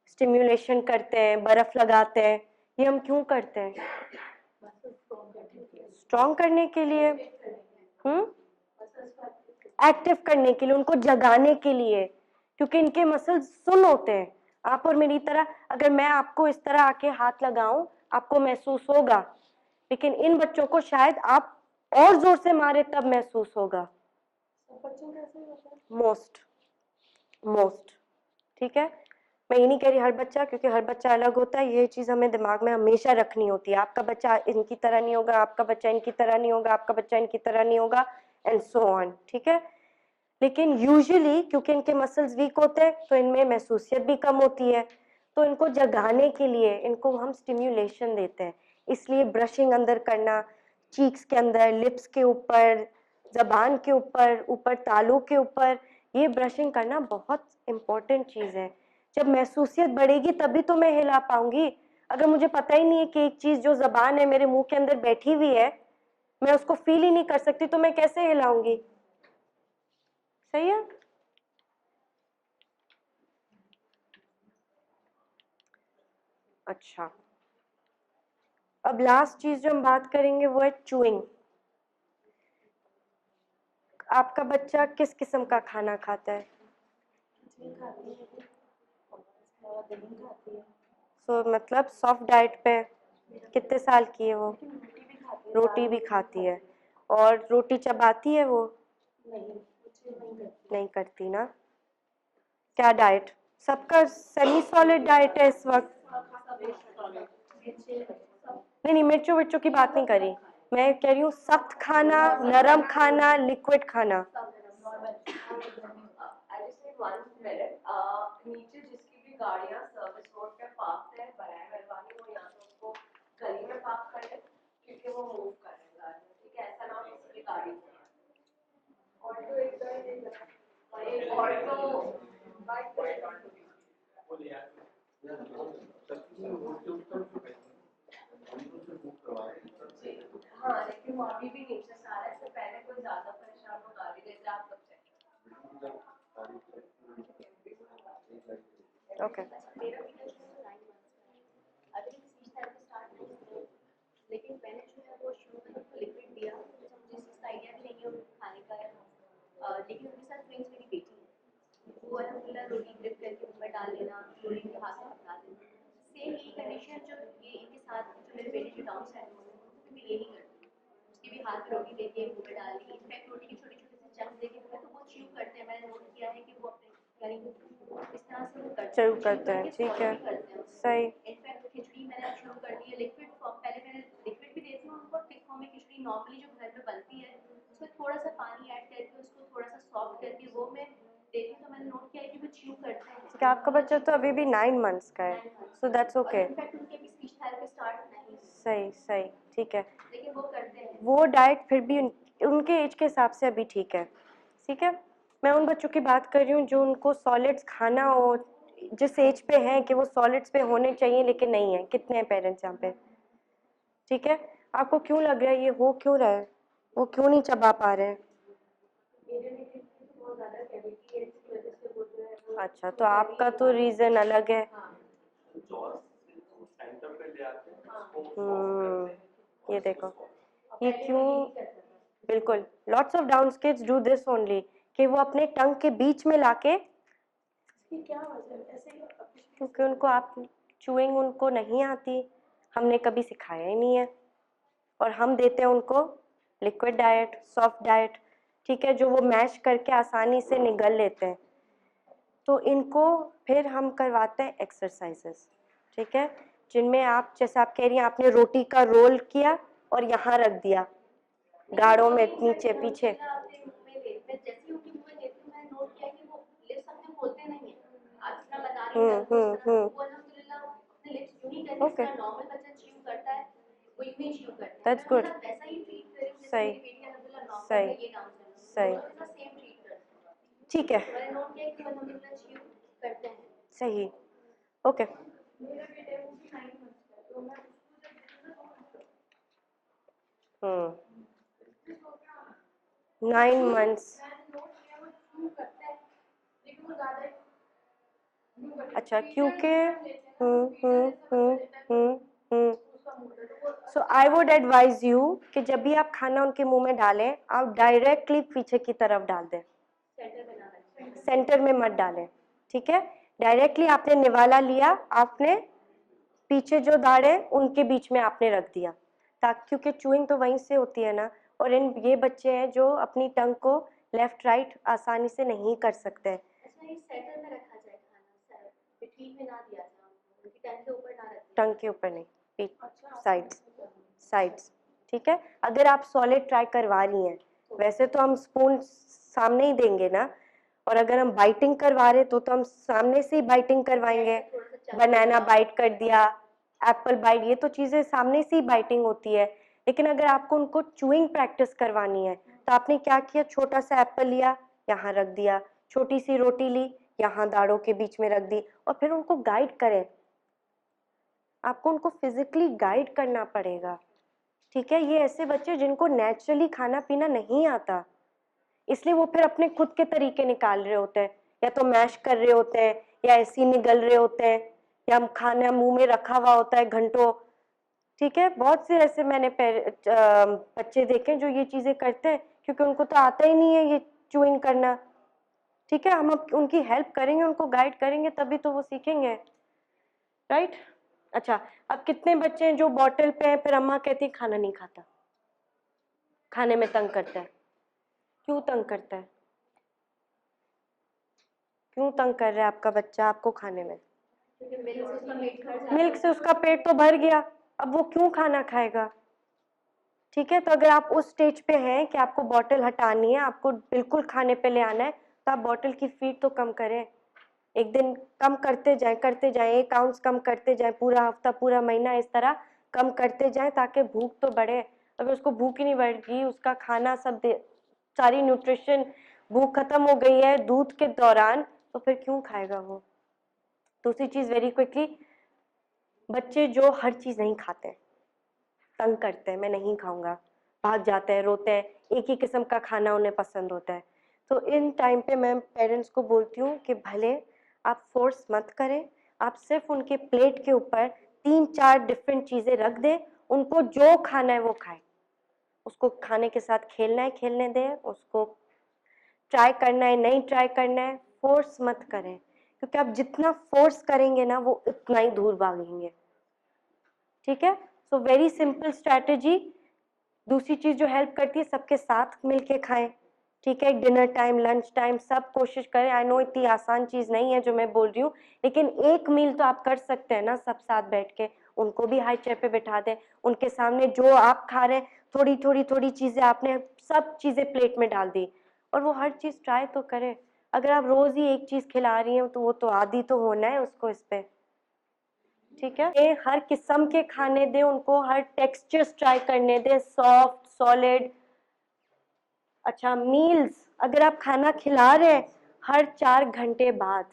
स्टिम्युलेशन करते हैं, बर्फ लगाते हैं, ये हम क्यों करते हैं? स्ट्रॉन्ग करने के लिए, एक्टिव करने के लिए, उनको जगाने के लिए, क्योंकि इनके मसल्स सुन होते हैं। आप और मेरी तरह, अगर मैं आपको इस तरह आके हाथ लगाऊं आपको महसूस होगा, लेकिन इन बच्चों को शायद आप और जोर से मारे तब महसूस होगा। बच्चों कैसे होता है? मोस्ट, ठीक है। मैं ये नहीं कह रही हर बच्चा, क्योंकि हर बच्चा अलग होता है, ये चीज़ हमें दिमाग में हमेशा रखनी होती है। आपका बच्चा इनकी तरह नहीं होगा, आपका बच्चा इनकी तरह नहीं होगा, आपका बच्चा इनकी तरह नहीं होगा, एंड सो ऑन, ठीक है। लेकिन यूजुअली क्योंकि इनके मसल्स वीक होते हैं तो इनमें महसूसियत भी कम होती है, तो इनको जगाने के लिए इनको हम स्टिम्युलेशन देते हैं। इसलिए ब्रशिंग अंदर करना, चीक्स के अंदर, लिप्स के ऊपर, जबान के ऊपर, ऊपर तालू के ऊपर, ये ब्रशिंग करना बहुत इम्पोर्टेंट चीज़ है। जब महसूसियत बढ़ेगी तभी तो मैं हिला पाऊंगी। अगर मुझे पता ही नहीं है कि एक चीज़ जो जबान है मेरे मुंह के अंदर बैठी हुई है, मैं उसको फील ही नहीं कर सकती, तो मैं कैसे हिलाऊंगी? सही है। अच्छा, अब लास्ट चीज जो हम बात करेंगे वो है चूइंग। आपका बच्चा किस किस्म का खाना खाता है? खिचड़ी खाती है और दही खाती है, सो मतलब सॉफ्ट डाइट पे। कितने साल की है वो? लेकिन रोटी रोटी भी खाती है, भी खाती है, और रोटी चबाती है वो? नहीं कुछ नहीं करती। नहीं करती ना। क्या डाइट? सबका सेमी सॉलिड डाइट है इस वक्त। नहीं नहीं, मिर्चों विर्चों की बात नहीं करी, मैं कह रही हूँ सख्त खाना, नरम खाना, लिक्विड खाना। I just need 1 minute. नीचे जिसकी भी गाड़ियाँ सर्विस रोड पे पार्क है, बराए मेहरबानी हो या तो उसको गली में पार्क करें, क्योंकि वो मूव कर रहे हैं गाड़ी, ठीक है। ऐसा ना हो किसी की गाड़ी ऑटो एक ऑटो हाँ, लेकिन वो अभी भी नीचे सारा है, इससे पहले कोई ज्यादा परेशान हो गाड़ी लेते आप तब चेक। ओके, मेरा भी तो 9 months का है। अभी स्पीच थेरेपी स्टार्ट नहीं की, लेकिन मैंने जो है वो शुरू में उनको लिक्विड दिया, मुझे इसका आइडिया भी नहीं है उनको खाने का है। लेकिन उनके साथ ट्विंस मेरी बेटी है, वो अलहमदिल्ला रोटी ग्रिप करके मुंह में डाल लेना, रोटी के हाथ में पकड़ा देना। सेम यही कंडीशन जो ये इनके साथ जो मेरे बेटे जो डाउन साइंड्रोम है तो मैं यही करती हूँ। उसकी भी हाथ में रोटी लेके मुंह में डाल दी, इनफैक्ट रोटी की छोटी छोटी सी चंक्स देके मैं तो वो च्यू करते हैं। मैंने नोट किया है कि वो अपने यानी इस तरह से वो करते शुरू हैं, करते हैं, ठीक है, सही। इनफैक्ट खिचड़ी मैंने अब शुरू कर दी है लिक्विड फॉर्म। पहले मैंने लिक्विड भी देती हूँ उनको, थिक फॉर्म में खिचड़ी नॉर्मली जो घर में बनती है उसमें थोड़ा सा पानी ऐड करके उसको थोड़ा सा सॉफ्ट करके वो मैं देती हूँ। तो मैंने नोट किया है कि वो च्यू करते हैं। क्या आपका बच्चा तो अभी भी 9 months का है, सो दैट्स ओके। इनफैक्ट उनके भी स्पीच थेरेपी स्टार्ट नहीं, सही सही, ठीक है। लेकिन वो करते हैं। वो डाइट फिर भी उनके एज के हिसाब से अभी ठीक है, ठीक है। मैं उन बच्चों की बात कर रही हूँ जो उनको सॉलिड्स खाना हो, जिस एज पे हैं कि वो सॉलिड्स पे होने चाहिए लेकिन नहीं है। कितने हैं पेरेंट्स यहाँ पे? ठीक है, आपको क्यों लग रहा है ये हो क्यों रहा है, वो क्यों नहीं चबा पा रहे हैं? मेरे लिए बहुत ज़्यादा कैविटी है, इसकी वजह से वो जो है वो अच्छा, तो आपका तो रीज़न अलग है। सेंटर पे ले आते हैं उसको सॉल्व हम्म, करते हैं ये देखो, ये क्यों? बिल्कुल, lots of down kids do this only, कि वो अपने टंग के बीच में लाके, इसकी क्या वजह है ऐसे ही क्योंकि उनको आप चूइंग उनको नहीं आती, हमने कभी सिखाया ही नहीं है, और हम देते हैं उनको लिक्विड डाइट, सॉफ्ट डाइट, ठीक है, जो वो मैश करके आसानी से निगल लेते हैं। तो इनको फिर हम करवाते हैं एक्सरसाइजेस, ठीक है, जिनमें आप, जैसे आप कह रही हैं, आपने रोटी का रोल किया और यहाँ रख दिया गाढ़ों में नीचे पीछे। अपने मुंह में ले मैं जैसे उनके मुंह में लेती हूँ मैंने नोट किया कि वो लिप्स अपने खोलते नहीं है। आज मैं बता रही हूँ वो अल्हम्दुलिल्लाह अपने लिप्स यूं ही करके Okay. जितना नॉर्मल बच्चा च्यू करता है वो यूं ही च्यू करता है। That's मैं good. उनके साथ वैसा ही ट्रीट कर रही हूँ जैसे सही। मेरी बेटी अल्हम्दुलिल्लाह नॉर्मल सही। है ये डाउन सिंड्रोम सही। है उनके साथ सेम ट्रीट करती हूँ। ठीक है, मैंने नोट किया कि वो अल्हम्दुलिल्लाह च्यू करते हैं। सही, ओके। मेरा बेटा है वो भी 9 मंथ्स का है, तो मैं उसको जब देती हूँ ना तो 9 मंथ्स, मैंने नोट किया वो च्यू करता है लेकिन वो ज़्यादा यूं करता है। अच्छा, क्योंकि उसका मुंह है तो वो सो आई वुड एडवाइज यू कि जब भी आप खाना उनके मुंह में डालें, आप डायरेक्टली पीछे की तरफ डाल दें, सेंटर में ना रखें। सेंटर में मत डालें, ठीक है। डायरेक्टली आपने निवाला लिया, आपने पीछे जो दाढ़ है उनके बीच में आपने रख दिया, ताकि, क्योंकि चूइंग तो वहीं से होती है ना, और ये बच्चे हैं जो अपनी टंग को लेफ्ट राइट आसानी से नहीं कर सकते हैं। अच्छा ये सेंटर में रखा जाए खाना बिटवीन में ना दिया जाए उनकी टंग के ऊपर ना रखें। टंग के ऊपर नहीं, पीठ साइड्स, ठीक है। अगर आप सॉलिड ट्राई करवा रही हैं, वैसे तो हम स्पून सामने ही देंगे ना, और अगर हम बाइटिंग करवा रहे तो हम सामने से ही बाइटिंग करवाएंगे, बनाना बाइट कर दिया, एप्पल बाइट, ये तो चीज़ें सामने से ही बाइटिंग होती है। लेकिन अगर आपको उनको चूइंग प्रैक्टिस करवानी है तो आपने क्या किया, छोटा सा एप्पल लिया, यहाँ रख दिया, छोटी सी रोटी ली, यहाँ दाढ़ों के बीच में रख दी, और फिर उनको गाइड करें, आपको उनको फिजिकली गाइड करना पड़ेगा, ठीक है। ये ऐसे बच्चे जिनको नेचुरली खाना पीना नहीं आता, इसलिए वो फिर अपने खुद के तरीके निकाल रहे होते हैं, या तो मैश कर रहे होते हैं, या ऐसे ही निगल रहे होते हैं, या खाना मुंह में रखा हुआ होता है घंटों, ठीक है। बहुत से ऐसे मैंने बच्चे देखे जो ये चीज़ें करते हैं, क्योंकि उनको तो आता ही नहीं है ये चूइंग करना, ठीक है। हम अब उनकी हेल्प करेंगे, उनको गाइड करेंगे, तभी तो वो सीखेंगे, राइट। अच्छा, अब कितने बच्चे हैं जो बॉटल पे हैं, फिर अम्मा कहती है खाना नहीं खाता, खाने में तंग करता है। क्यों तंग करता है, क्यों तंग कर रहा है आपका बच्चा आपको खाने में? क्योंकि मिल्क से उसका पेट भर जाता है। मिल्क से उसका पेट तो भर गया, अब वो क्यों खाना खाएगा, ठीक है। तो अगर आप उस स्टेज पे हैं कि आपको बॉटल हटानी है, आपको बिल्कुल खाने पे ले आना है, तो आप बॉटल की फीड तो कम करें, एक दिन कम करते जाएं, 1 आउंस कम करते जाएं, पूरा हफ्ता पूरा महीना इस तरह कम करते जाएं, ताकि भूख तो बढ़े। अगर उसको भूख ही नहीं बढ़ेगी, उसका खाना सब सारी न्यूट्रिशन भूख खत्म हो गई है दूध के दौरान, तो फिर क्यों खाएगा वो। दूसरी चीज़ वेरी क्विकली, बच्चे जो हर चीज़ नहीं खाते, तंग करते हैं, मैं नहीं खाऊंगा, भाग जाते हैं, रोते हैं, एक ही किस्म का खाना उन्हें पसंद होता है, तो इन टाइम पे मैं पेरेंट्स को बोलती हूँ कि भले आप फोर्स मत करें, आप सिर्फ उनके प्लेट के ऊपर 3-4 डिफरेंट चीज़ें रख दें, उनको जो खाना है वो खाए, उसको खाने के साथ खेलना है खेलने दें, उसको ट्राई करना है नहीं ट्राई करना है, फोर्स मत करें, क्योंकि आप जितना फोर्स करेंगे ना वो उतना ही दूर भागेंगे, ठीक है। So very simple strategy. दूसरी चीज़ जो हेल्प करती है, सबके साथ मिलके खाएं, ठीक है। डिनर टाइम, लंच टाइम, सब कोशिश करें। आई नो इतनी आसान चीज़ नहीं है जो मैं बोल रही हूँ, लेकिन एक मील तो आप कर सकते हैं ना, सब साथ बैठ के, उनको भी हाई चेयर पे बैठा दें, उनके सामने जो आप खा रहे हैं थोड़ी चीज़ें आपने सब चीज़ें प्लेट में डाल दी, और वो हर चीज़ ट्राई तो करें। अगर आप रोज़ ही एक चीज़ खिला रही हैं तो वो तो आदी तो होना है उसको इस पे, ठीक है। ये हर किस्म के खाने दें उनको, हर टेक्सचर्स ट्राई करने दें, सॉफ्ट, सॉलिड। अच्छा, मील्स अगर आप खाना खिला रहे हैं हर 4 घंटे बाद,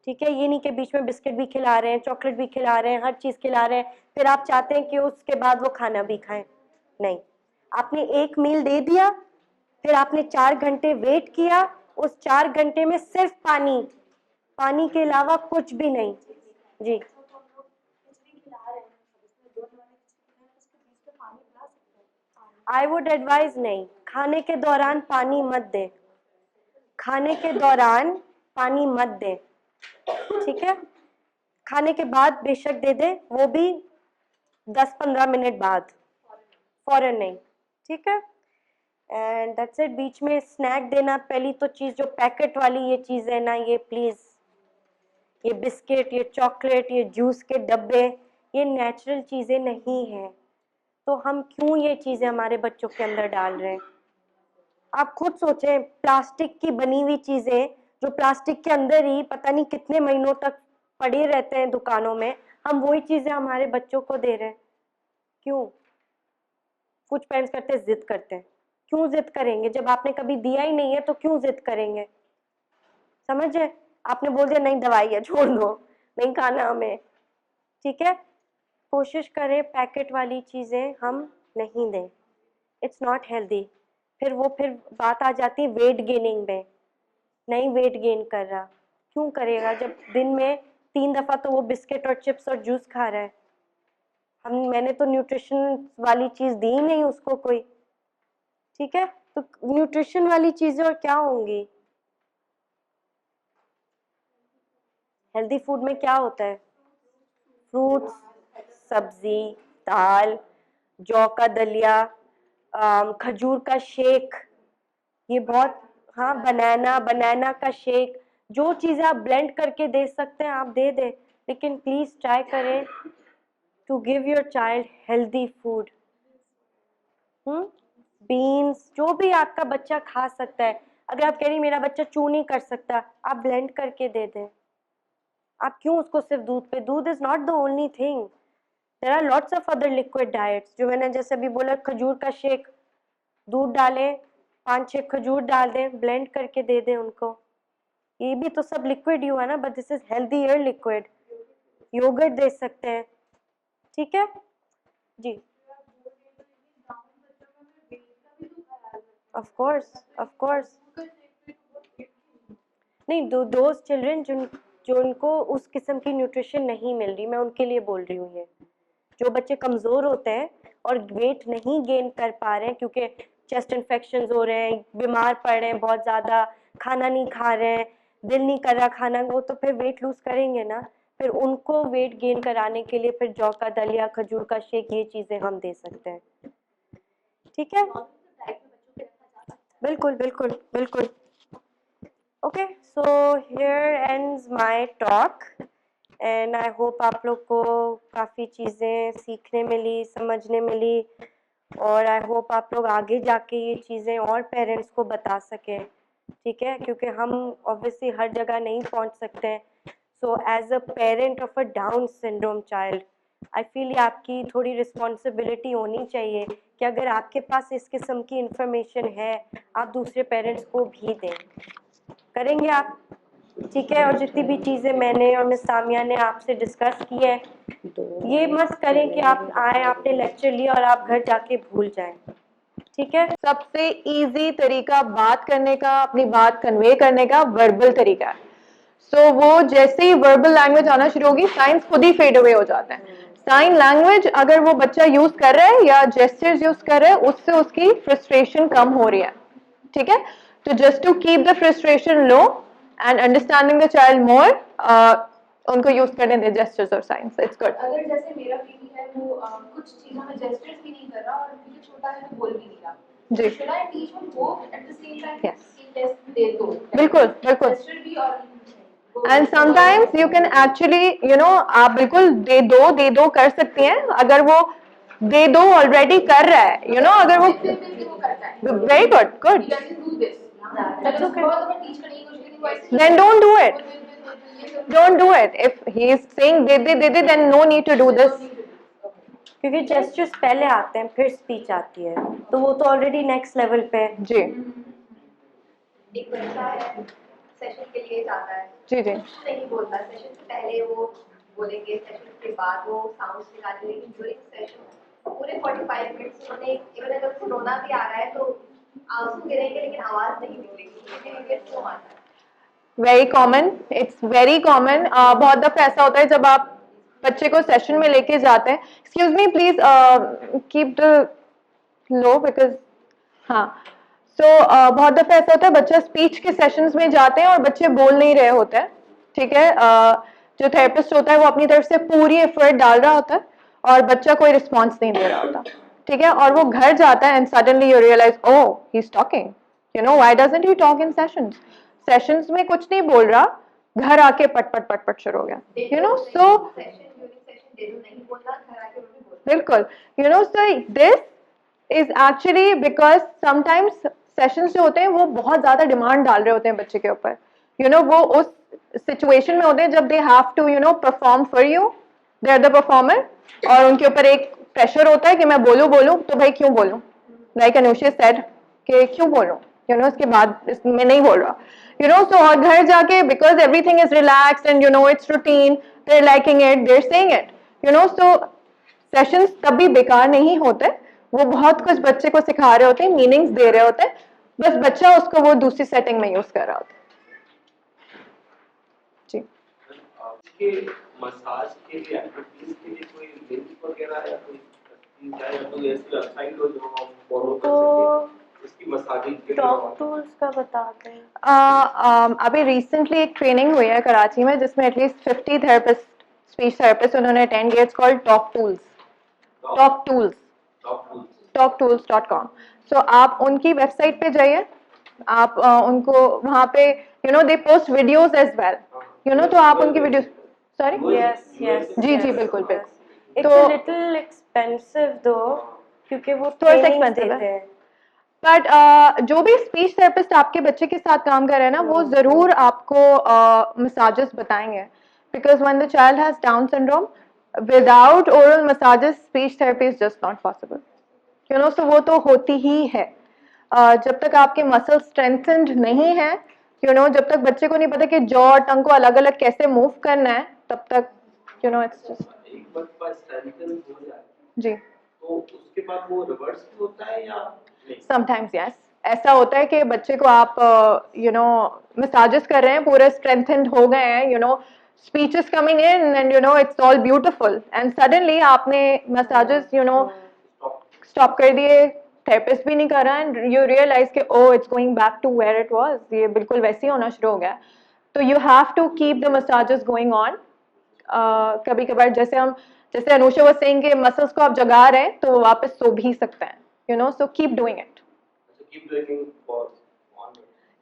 ठीक है, ये नहीं कि बीच में बिस्किट भी खिला रहे हैं, चॉकलेट भी खिला रहे हैं, हर चीज़ खिला रहे हैं, फिर आप चाहते हैं कि उसके बाद वो खाना भी खाएं, नहीं। आपने एक मील दे दिया, फिर आपने 4 घंटे वेट किया, उस 4 घंटे में सिर्फ पानी, पानी के अलावा कुछ भी नहीं। जी, खिचड़ी खिला रहे हैं इसमें 2 वाले खिचड़ी खिला रहे हैं उसके बीच में पानी पिला सकते हैं। आई वुड एडवाइज नहीं, खाने के दौरान पानी मत दें, खाने के दौरान पानी मत दें, ठीक है? खाने के बाद बेशक दे दें, वो भी 10-15 मिनट बाद, फौरन नहीं, ठीक है? And that's it. बीच में स्नैक देना, पहली तो चीज़ जो पैकेट वाली ये चीज़ है ना, ये प्लीज़, ये बिस्किट, ये चॉकलेट, ये जूस के डब्बे, ये नेचुरल चीज़ें नहीं हैं, तो हम क्यों ये चीज़ें हमारे बच्चों के अंदर डाल रहे हैं? आप खुद सोचें, प्लास्टिक की बनी हुई चीज़ें जो प्लास्टिक के अंदर ही पता नहीं कितने महीनों तक पड़े रहते हैं दुकानों में, हम वही चीज़ें हमारे बच्चों को दे रहे हैं, क्यों? कुछ पेरेंट्स करते हैं, जिद करते हैं। क्यों जिद करेंगे? जब आपने कभी दिया ही नहीं है तो क्यों जिद करेंगे? समझे? आपने बोल दिया नहीं दवाई है, छोड़ दो, नहीं खाना हमें, ठीक है? कोशिश करें पैकेट वाली चीज़ें हम नहीं दें, इट्स नॉट हेल्दी। फिर बात आ जाती है वेट गेनिंग में, नहीं वेट गेन कर रहा, क्यों करेगा जब दिन में 3 दफ़ा तो वो बिस्किट और चिप्स और जूस खा रहा है? मैंने तो न्यूट्रिशन वाली चीज़ दी ही नहीं उसको कोई, ठीक है? तो न्यूट्रिशन वाली चीज़ें और क्या होंगी? हेल्दी फूड में क्या होता है? फ्रूट्स, सब्जी, दाल, जौ का दलिया, खजूर का शेक, ये बहुत, हाँ, बनाना का शेक, जो चीज़ें आप ब्लेंड करके दे सकते हैं आप दे दें, लेकिन प्लीज़ ट्राई करें to give your child healthy food. Beans, जो भी आपका बच्चा खा सकता है। अगर आप कह रही मेरा बच्चा चू नहीं कर सकता, आप ब्लेंड करके दे दें। आप क्यों उसको सिर्फ दूध पे? Doodh is not the only thing, there are lots of other liquid diets, जो मैंने जैसे अभी बोला, खजूर का शेक, दूध डालें, 5-6 खजूर डाल दें, ब्लेंड करके दे दें उनको, ये भी तो सब लिक्विड ही हुआ ना, but this is healthier liquid. Yoghurt दे सकते हैं, ठीक है जी? ऑफ कोर्स नहीं, दोज चिल्ड्रन जो उनको उस किस्म की न्यूट्रिशन नहीं मिल रही, मैं उनके लिए बोल रही हूँ ये। जो बच्चे कमज़ोर होते हैं और वेट नहीं गेन कर पा रहे हैं क्योंकि चेस्ट इन्फेक्शंस हो रहे हैं, बीमार पड़ रहे हैं बहुत ज़्यादा, खाना नहीं खा रहे हैं, दिल नहीं कर रहा खाना, वो तो फिर वेट लूज़ करेंगे ना। फिर उनको वेट गेन कराने के लिए फिर जौ का दलिया, खजूर का शेक, ये चीज़ें हम दे सकते हैं, ठीक है? बिल्कुल। Okay, so here ends my talk and I hope आप लोग को काफ़ी चीज़ें सीखने मिली, समझने मिली, और आई होप आप लोग आगे जाके ये चीज़ें और पेरेंट्स को बता सकें, ठीक है? क्योंकि हम ऑब्वियसली हर जगह नहीं पहुंच सकते हैं। So as a parent of a Down syndrome child, I feel ये आपकी थोड़ी रिस्पॉन्सिबिलिटी होनी चाहिए कि अगर आपके पास इस किस्म की इंफॉर्मेशन है, आप दूसरे पेरेंट्स को भी दें। करेंगे आप, ठीक है? और जितनी भी चीज़ें मैंने और मिस सामिया ने आपसे डिस्कस की है, ये मत करें कि आप आए, आपने लेक्चर लिया और आप घर जाके भूल जाएं, ठीक है? सबसे इजी तरीका बात करने का, अपनी बात कन्वे करने का, वर्बल तरीका है। सो वो जैसे ही वर्बल लैंग्वेज आना शुरू होगी, साइंस खुद ही फेड अवे हो जाते हैं। साइन लैंग्वेज अगर वो बच्चा यूज कर रहा है या जेस्चर्स यूज कर रहा है, उससे उसकी फ्रस्ट्रेशन कम हो रही है, ठीक है? तो just to keep the frustration low and understanding the child more, उनको यूज करने दें जेस्चर्स और साइंस, इट्स गुड। अगर जैसे मेरा बेबी है वो कुछ चीजों में जेस्चर्स भी नहीं कर रहा और क्योंकि छोटा है तो बोल भी नहीं रहा, जी, should I teach him both at the same time? Yes. कि टेस्ट दे दो, बिल्कुल जेस्चर भी और and sometimes you can actually आप बिल्कुल दे दो कर सकती हैं, अगर वो दे दो ऑलरेडी कर रहा है, अगर वो फिर वो करता है, very good he doesn't do this, that's okay, बहुत बार टीच करने की कोशिश की वो ऐसे then don't do it if he is saying they they then no need to do this। क्योंकि जेस्चर्स पहले आते हैं फिर स्पीच आती है, तो वो तो ऑलरेडी नेक्स्ट लेवल पे है। जी एक बच्चा है, सेशन के लिए जाता है, जी कुछ नहीं बोलता, सेशन से पहले वो बोलेंगे, सेशन के बाद वो साउंड्स निकालेंगे, लेकिन ड्यूरिंग सेशन पूरे 45 मिनट्स उन्होंने, इवन अगर उसको रोना भी आ रहा है तो आंसू गिरेंगे लेकिन आवाज नहीं निकलेगी, क्यों आता है? Very common, it's very common. बहुत दफा ऐसा होता है जब आप बच्चे को सेशन में लेके जाते हैं, excuse me please keep the low because, हाँ, बहुत दफ़ा ऐसा होता है बच्चा स्पीच के सेशंस में जाते हैं और बच्चे बोल नहीं रहे होते हैं, ठीक है। जो थेरेपिस्ट होता है वो अपनी तरफ से पूरी एफर्ट डाल रहा होता है और बच्चा कोई रिस्पॉन्स नहीं दे रहा होता, ठीक है। और वो घर जाता है and suddenly you realise oh he is talking, you know why doesn't he talk in sessions में कुछ नहीं बोल रहा, घर आके पट पट पट पट शुरू हो गया, यू नो। सो बिल्कुल, you know, so this is actually because sometimes sessions जो होते हैं वो बहुत ज्यादा डिमांड डाल रहे होते हैं बच्चे के ऊपर, यू नो। वो उस सिचुएशन में होते हैं जब they have to you know perform for you, they are the performer, और उनके ऊपर एक प्रेशर होता है कि मैं बोलूं तो भाई क्यों बोलूं, लाइक अनुषा सेड कि क्यों बोलूं, यू नो, उसके बाद मैं नहीं बोल रहा, यू नो। सो और घर जाके because everything is relaxed and you know it's routine, they are liking it, they are saying it, you know. So sessions तब भी बेकार नहीं होते, वो बहुत कुछ बच्चे को सिखा रहे होते हैं, मीनिंग्स दे रहे होते हैं, बस बच्चा उसको वो दूसरी सेटिंग में यूज कर रहा होता है। जी, आपके मसाज के लिए एक्टिविटीज के लिए कोई लिंक वगैरह या कोई या कोई ऐसी वेबसाइट हो जो हम फॉलो कर सकें इसकी मसाजिंग के लिए? टॉक टूल्स का बताते हैं। अभी रिसेंटली एक ट्रेनिंग हुई है कराची में जिसमें एटलीस्ट 50 थेरेपिस्ट, स्पीच थेरेपिस्ट उन्होंने अटेंड किया। It's called talk tools, talk tools, talktools.com। So आप उनकी वेबसाइट पे जाइए, आप उनको वहाँ पे you know they post videos as well, you know, तो आप उनकी वीडियो, सॉरी, यस यस जी जी बिल्कुल बिल्कुल। इट्स अ लिटिल एक्सपेंसिव दो, क्योंकि वो थोड़ा सा ट्रेनिंग expensive है। देते हैं। बट जो भी स्पीच थेरेपिस्ट आपके बच्चे के साथ काम कर रहे हैं ना, वो जरूर आपको मसाजेस बताएंगे, because when the child has Down syndrome without oral massages speech therapy is just not possible, you know. So वो तो होती ही है। जब तक आपके मसल स्ट्रेंथेंड नहीं है, यू नो, जब तक बच्चे को नहीं पता कि जॉ और टंग को अलग अलग कैसे मूव करना है, तब तक यू नो इट्स जस्ट। एक बार स्ट्रेंथन हो जाए जी, तो उसके बाद वो रिवर्स भी होता है या नहीं? समटाइम्स यस, ऐसा होता है कि बच्चे को आप यू नो मसाजेस कर रहे हैं, पूरे स्ट्रेंथेंड हो गए हैं, you no, speech is coming in and you know it's all beautiful, and suddenly आपने मसाजेस यू नो स्टॉप कर दिए, थेरेपिस्ट भी नहीं कर रहा, एंड यू रियलाइज कि oh it's going back to where it was, ये बिल्कुल वैसे ही होना शुरू हो गया। तो you have to keep the massages going on. कभी कभार जैसे अनुषा वाज सेइंग कि मसल्स को आप जगा रहे हैं तो वो वापस सो भी सकते हैं, you know. So keep doing it, keep doing for on.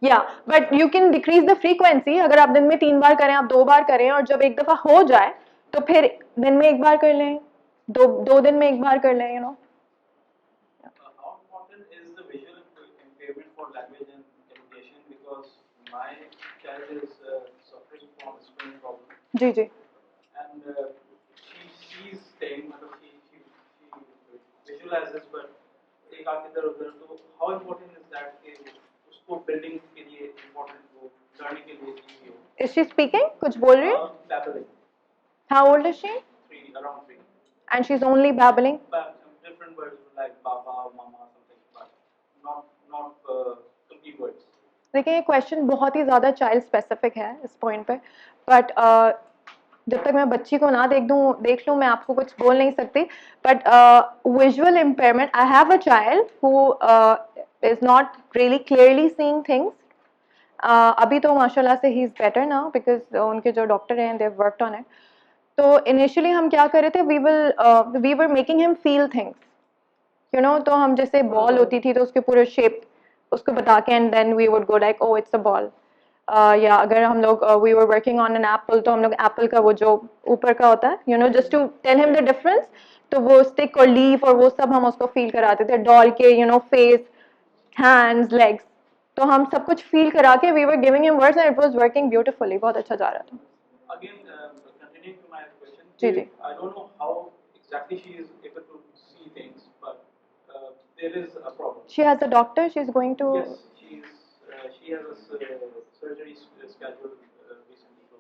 या but you can decrease the frequency. अगर आप दिन में 3 बार करें, आप 2 बार करें, और जब एक दफा हो जाए तो फिर दिन में 1 बार कर लें, दो दिन में 1 बार कर लें, you know. How important is the visual impairment for language and communication? Because my child is suffering from spelling problem, जी जी, and she's saying, she visualizes, but एक आंख इधर उधर, तो how important is that कि उसको building के लिए important हो, learning के लिए easy हो? इज शी स्पीकिंग, कुछ बोल रही है? Babbling, how old is she? around 3. And she is only babbling? But some different words like baba, mama, something, but not complete words. देखिए ये क्वेश्चन बहुत ही ज़्यादा चाइल्ड स्पेसिफिक है इस पॉइंट पे, बट जब तक मैं बच्ची को ना देख लूँ मैं आपको कुछ बोल नहीं सकती। But visual impairment, I have a child who is not really clearly seeing things. अभी तो माशाल्लाह से he is better now, because उनके जो डॉक्टर हैं दे वर्कड ऑन इट। तो इनिशियली हम क्या कर रहे थे, we were making him feel things, you know. तो हम जैसे बॉल होती थी तो उसके पूरे शेप उसको बता के, and then we would go like oh it's a ball. या अगर हम लोग we were working on an apple, तो हम लोग एप्पल का वो जो ऊपर का होता है, you know, just to tell him the difference, तो वो स्टिक और लीफ और वो सब हम उसको फील कराते थे, डॉल के, you know, face, hands, legs, तो हम सब कुछ फील करा के we were giving him words and it was working beautifully, बहुत अच्छा जा रहा था। Again, continuing to my question, जी जी, I don't know how exactly she is able to see things, but there is a problem. she has a doctor, she is going to, Yes, she has a surgery scheduled recently, so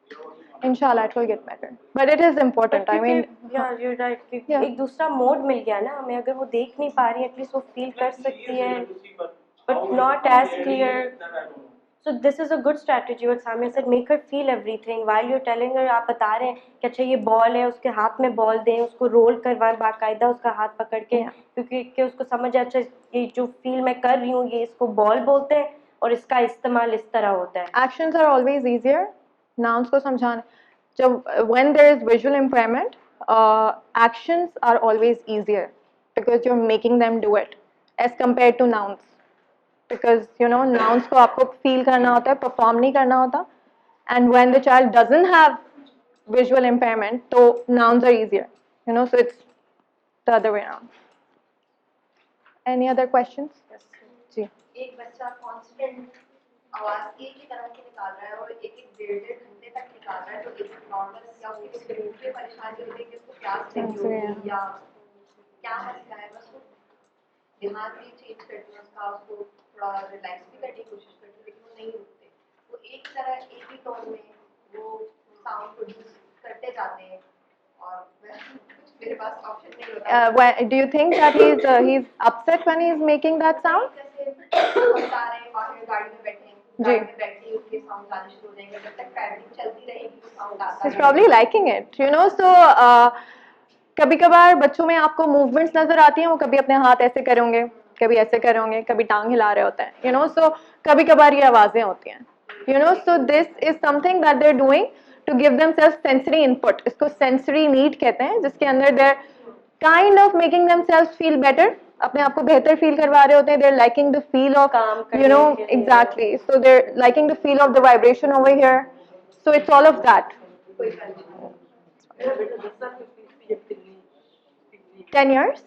we are working on it. inshallah it will get better, but it is important, I mean, यार you right, क्योंकि Yeah. एक दूसरा mode मिल गया ना हमें, अगर वो देख नहीं पा रही है एटलीस्ट वो फील कर Like, she सकती is है, able to see, but but how not how as clearly clear. that I don't know. So this is a good strategy what Samia said, make her feel everything while you're telling her, आप बता रहे हैं कि अच्छा ये ball है, उसके हाथ में बॉल दें, उसको रोल करवाएं बाकायदा उसका हाथ पकड़ के, क्योंकि कि उसको समझ आए अच्छा ये जो फील मैं कर रही हूँ ये इसको बॉल बोलते हैं और इसका इस्तेमाल इस तरह होता है. Actions are always easier. Nouns को समझाना. जब when there is visual impairment, actions are always easier because you're making them do it as compared to nouns. Because you know nouns को आपको feel करना होता है, perform नहीं करना होता. And when the child doesn't have visual impairment, so nouns are easier. You know, so it's the other way around. Any other questions? जी. एक बच्चा कांस्टेंट आवाज एक ही तरह की निकाल रहा है और एक डेढ़ घंटे तक निकाल रहा है, तो एक नॉर्मल या उसकी स्क्रीन पे परेशानी होती है कि उसको प्यास लगी होगी या क्या मसला है, बस वो ध्यान भी चेंज करती है उसका, उसको थोड़ा रिलैक्स भी करने की कोशिश करती है, लेकिन वो नहीं उठते. वो एक तरह एक ही टोन में वो साउंड प्रोड्यूस करते जाते हैं और मेरे पास ऑप्शन नहीं होता. Do you think that he's upset when he's making that sound? बता रहे हैं बाहर गाड़ी में बैठे हैं, गाड़ी में बैठे उसके साउंड आने शुरू हो जाएंगे, जब तक ट्रैवलिंग चलती रहेगी तो साउंड आता He's probably liking it, you know. So कभी कभार बच्चों में आपको मूवमेंट्स नजर आती हैं, वो कभी अपने हाथ ऐसे करेंगे, कभी ऐसे करेंगे, कभी टांग हिला रहे होते हैं, you know. So कभी कभार ये आवाजें होती हैं, you know. So this is something that they're doing to give themselves sensory input. इसको sensory need कहते हैं, जिसके अंदर they're kind of making themselves feel better. अपने आप को बेहतर फील करवा रहे होते हैं. They're liking the feel of, you know, exactly. So they're liking the feel of the vibration over here. So it's all of that. 10 years?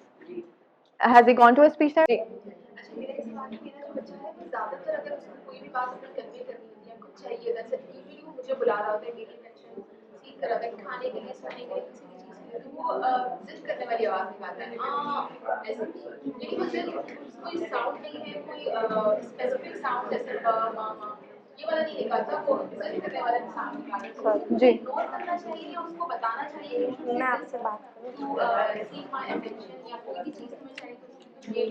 Has he gone to a speech therapy? अच्छा मेरा एक सवाल है, मेरा जो बच्चा है वो ज़्यादातर अगर उसको कोई भी बात अपनी कन्वे करनी होती है, कुछ चाहिए वैसे यूजुअली वो मुझे बुला रहा होता है, मेरी अटेंशन सीख कर रहा होता है, खाने के लिए, सोने के लिए, किसी भी चीज़ के लिए, तो वो जिद करने वाली आवाज़ निकालता है ऐसे. लेकिन वो जिद कोई साउंड नहीं है, कोई स्पेसिफिक साउंड जैसे मामा ये वाला नहीं निकालता, वो जिद करने वाला साउंड निकालता है. जी. इग्नोर करना चाहिए या उसको बताना चाहिए कि मैं आपसे बात करूँ टू सीक माय अटेंशन या कोई भी चीज़ तुम्हें चाहिए तो ये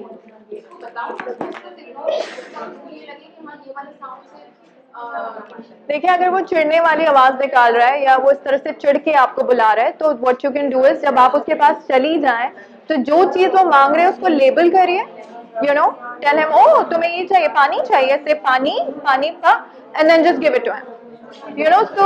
इसको बताओ तो उसको इग्नोर करना ये लगे कि हाँ ये वाले साउंड से देखिए, अगर वो चिढ़ने वाली आवाज निकाल रहा है या वो इस तरह से चिढ़ के आपको बुला रहा है, तो what you can do is, जब आप उसके पास चली जाएं तो जो चीज वो मांग रहे हैं उसको लेबल करिए. You know, tell him, oh तुम्हें ये चाहिए, पानी चाहिए, से पानी पानी का, and then just give it to him. You know, so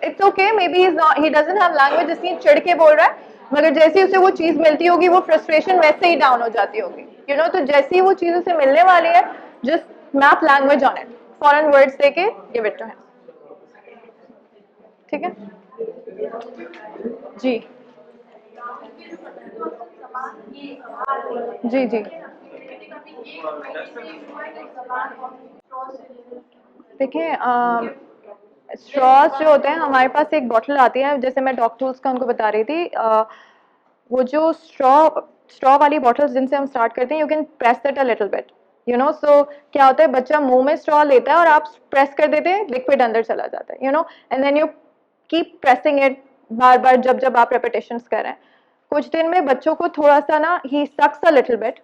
it's okay, maybe he doesn't have language इसलिए चिढ़ के बोल रहा है, मगर जैसे उसे वो चीज मिलती होगी वो फ्रस्ट्रेशन वैसे ही डाउन हो जाती होगी. यू नो, तो जैसी वो चीज उसे मिलने वाली है, just map language on it, foreign words देके गिव इट टू हिम. ठीक है जी. जी जी. देखिए, स्ट्रॉस जो होते हैं, हमारे पास एक बॉटल आती है, जैसे मैं डॉक्टर्स का उनको बता रही थी, वो जो स्ट्रॉ वाली बॉटल्स जिनसे हम स्टार्ट करते हैं, you can press that a little bit, you know. So क्या होता है, बच्चा मुंह में स्ट्रॉ लेता है और आप प्रेस कर देते हैं, लिक्विड अंदर चला जाता है, you know, and then you keep pressing it बार बार जब जब आप रेपिटेशंस कर रहे हैं. कुछ दिन में बच्चों को थोड़ा सा ना, he sucks a little bit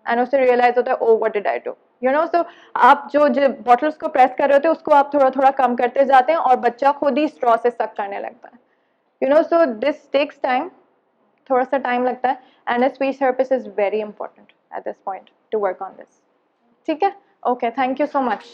and उसे रियलाइज होता है, oh what did I do, you know. So आप जो बॉटल्स को प्रेस कर रहे होते हैं उसको आप थोड़ा थोड़ा कम करते जाते हैं और बच्चा खुद ही स्ट्रॉ से सक करने लगता है, you know. So this takes time, थोड़ा सा टाइम लगता है, and a speech therapist is very important at this point to work on this. ठीक है, okay, thank you so much.